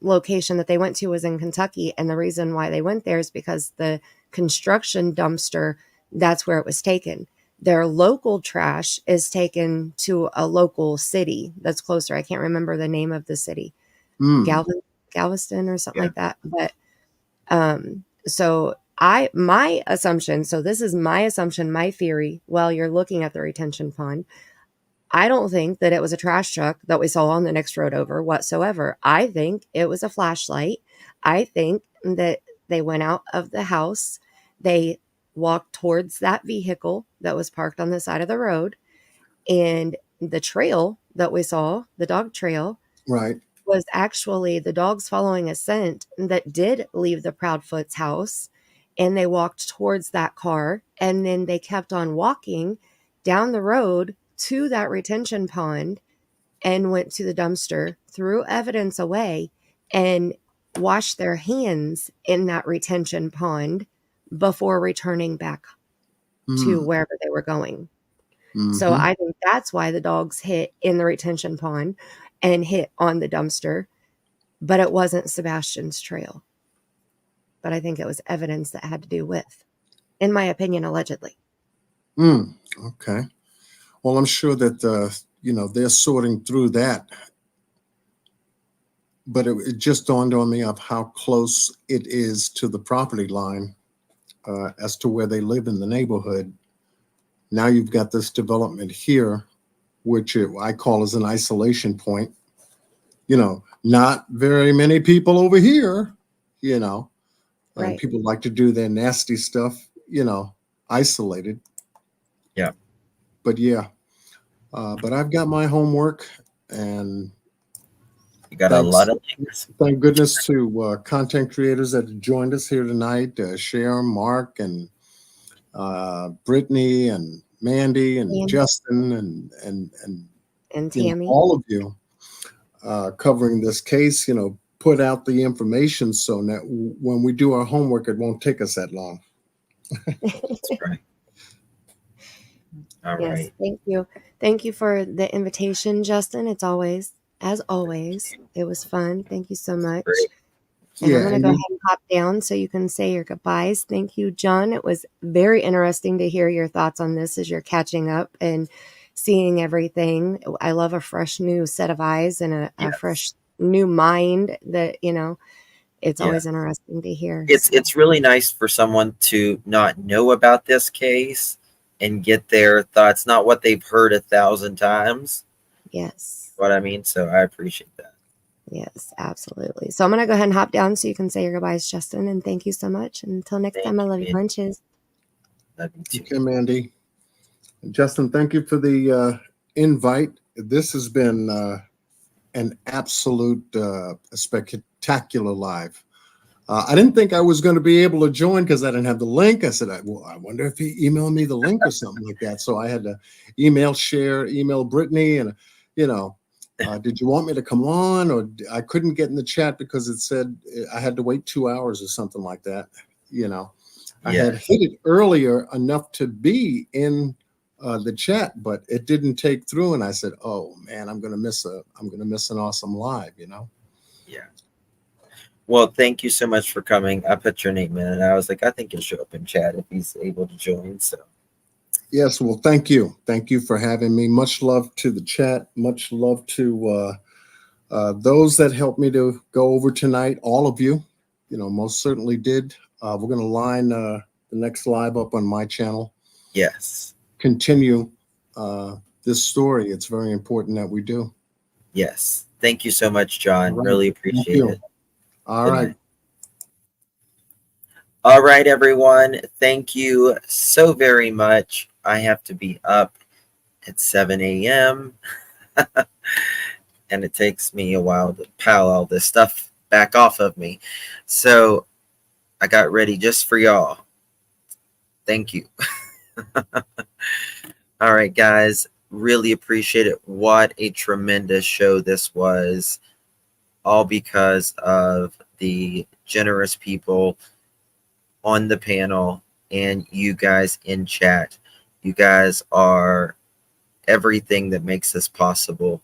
location that they went to was in Kentucky. And the reason why they went there is because the construction dumpster, that's where it was taken. Their local trash is taken to a local city that's closer. I can't remember the name of the city. Galveston or something like that. But so my assumption, so this is my assumption, my theory, while you're looking at the retention pond, I don't think that it was a trash truck that we saw on the next road over whatsoever. I think it was a flashlight. I think that they went out of the house. They walked towards that vehicle that was parked on the side of the road. And the trail that we saw, the dog trail, was actually the dogs following a scent that did leave the Proudfoot's house. And they walked towards that car. And then they kept on walking down the road to that retention pond and went to the dumpster, threw evidence away, and washed their hands in that retention pond before returning back to wherever they were going. So I think that's why the dogs hit in the retention pond and hit on the dumpster, but it wasn't Sebastian's trail. But I think it was evidence that had to do with, in my opinion, allegedly. Okay. Well, I'm sure that, they're sorting through that. But it just dawned on me of how close it is to the property line as to where they live in the neighborhood. Now you've got this development here, which I call as an isolation point. Not very many people over here, and Right. people like to do their nasty stuff, isolated. Yeah. But yeah, but I've got my homework, and you got a lot of links. Thank goodness to content creators that have joined us here tonight, Cher, Mark, and Brittany, and Mandy, and Justin, and Tammy. all of you covering this case. Put out the information so that when we do our homework, it won't take us that long. That's right. All Yes, right. thank you. Thank you for the invitation, Justin. As always, it was fun. Thank you so much. And I'm going to go ahead and hop down so you can say your goodbyes. Thank you, John. It was very interesting to hear your thoughts on this as you're catching up and seeing everything. I love a fresh new set of eyes and a fresh new mind that, it's always interesting to hear. It's really nice for someone to not know about this case and get their thoughts, not what they've heard 1,000 times. Yes. What I mean, so I appreciate that. Yes, absolutely. So I'm going to go ahead and hop down so you can say your goodbyes, Justin, and thank you so much. Until next time, I love you bunches. Love you too. Okay, Mandy. Justin, thank you for the invite. This has been an absolute spectacular live. I didn't think I was going to be able to join because I didn't have the link. I said, I wonder if he emailed me the link or something like that. So I had to email Brittany, and did you want me to come on? Or I couldn't get in the chat because it said I had to wait 2 hours or something like that. I had hit it earlier enough to be in the chat, but it didn't take through. And I said, oh man, I'm going to miss an awesome live, Yeah. Well, thank you so much for coming. I put your name in and I was like, I think he'll show up in chat if he's able to join. So yes, well, thank you. Thank you for having me. Much love to the chat. Much love to those that helped me to go over tonight. All of you, most certainly did. We're going to line the next live up on my channel. Yes. Continue this story. It's very important that we do. Yes. Thank you so much, John. Really appreciate it. All right. All right, everyone. Thank you so very much. I have to be up at 7 a.m. and it takes me a while to pile all this stuff back off of me. So I got ready just for y'all. Thank you. All right, guys. Really appreciate it. What a tremendous show this was. All because of the generous people on the panel and you guys in chat. You guys are everything that makes this possible.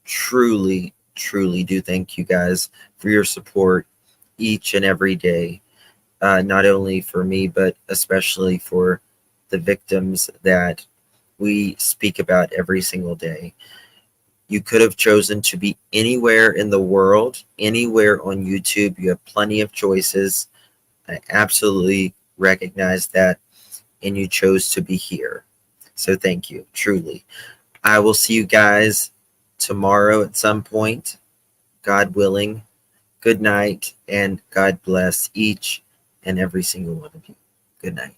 Truly, truly do thank you guys for your support each and every day. Not only for me, but especially for the victims that we speak about every single day. You could have chosen to be anywhere in the world, anywhere on YouTube. You have plenty of choices. I absolutely recognize that. And you chose to be here. So thank you, truly. I will see you guys tomorrow at some point, God willing. Good night, and God bless each and every single one of you. Good night.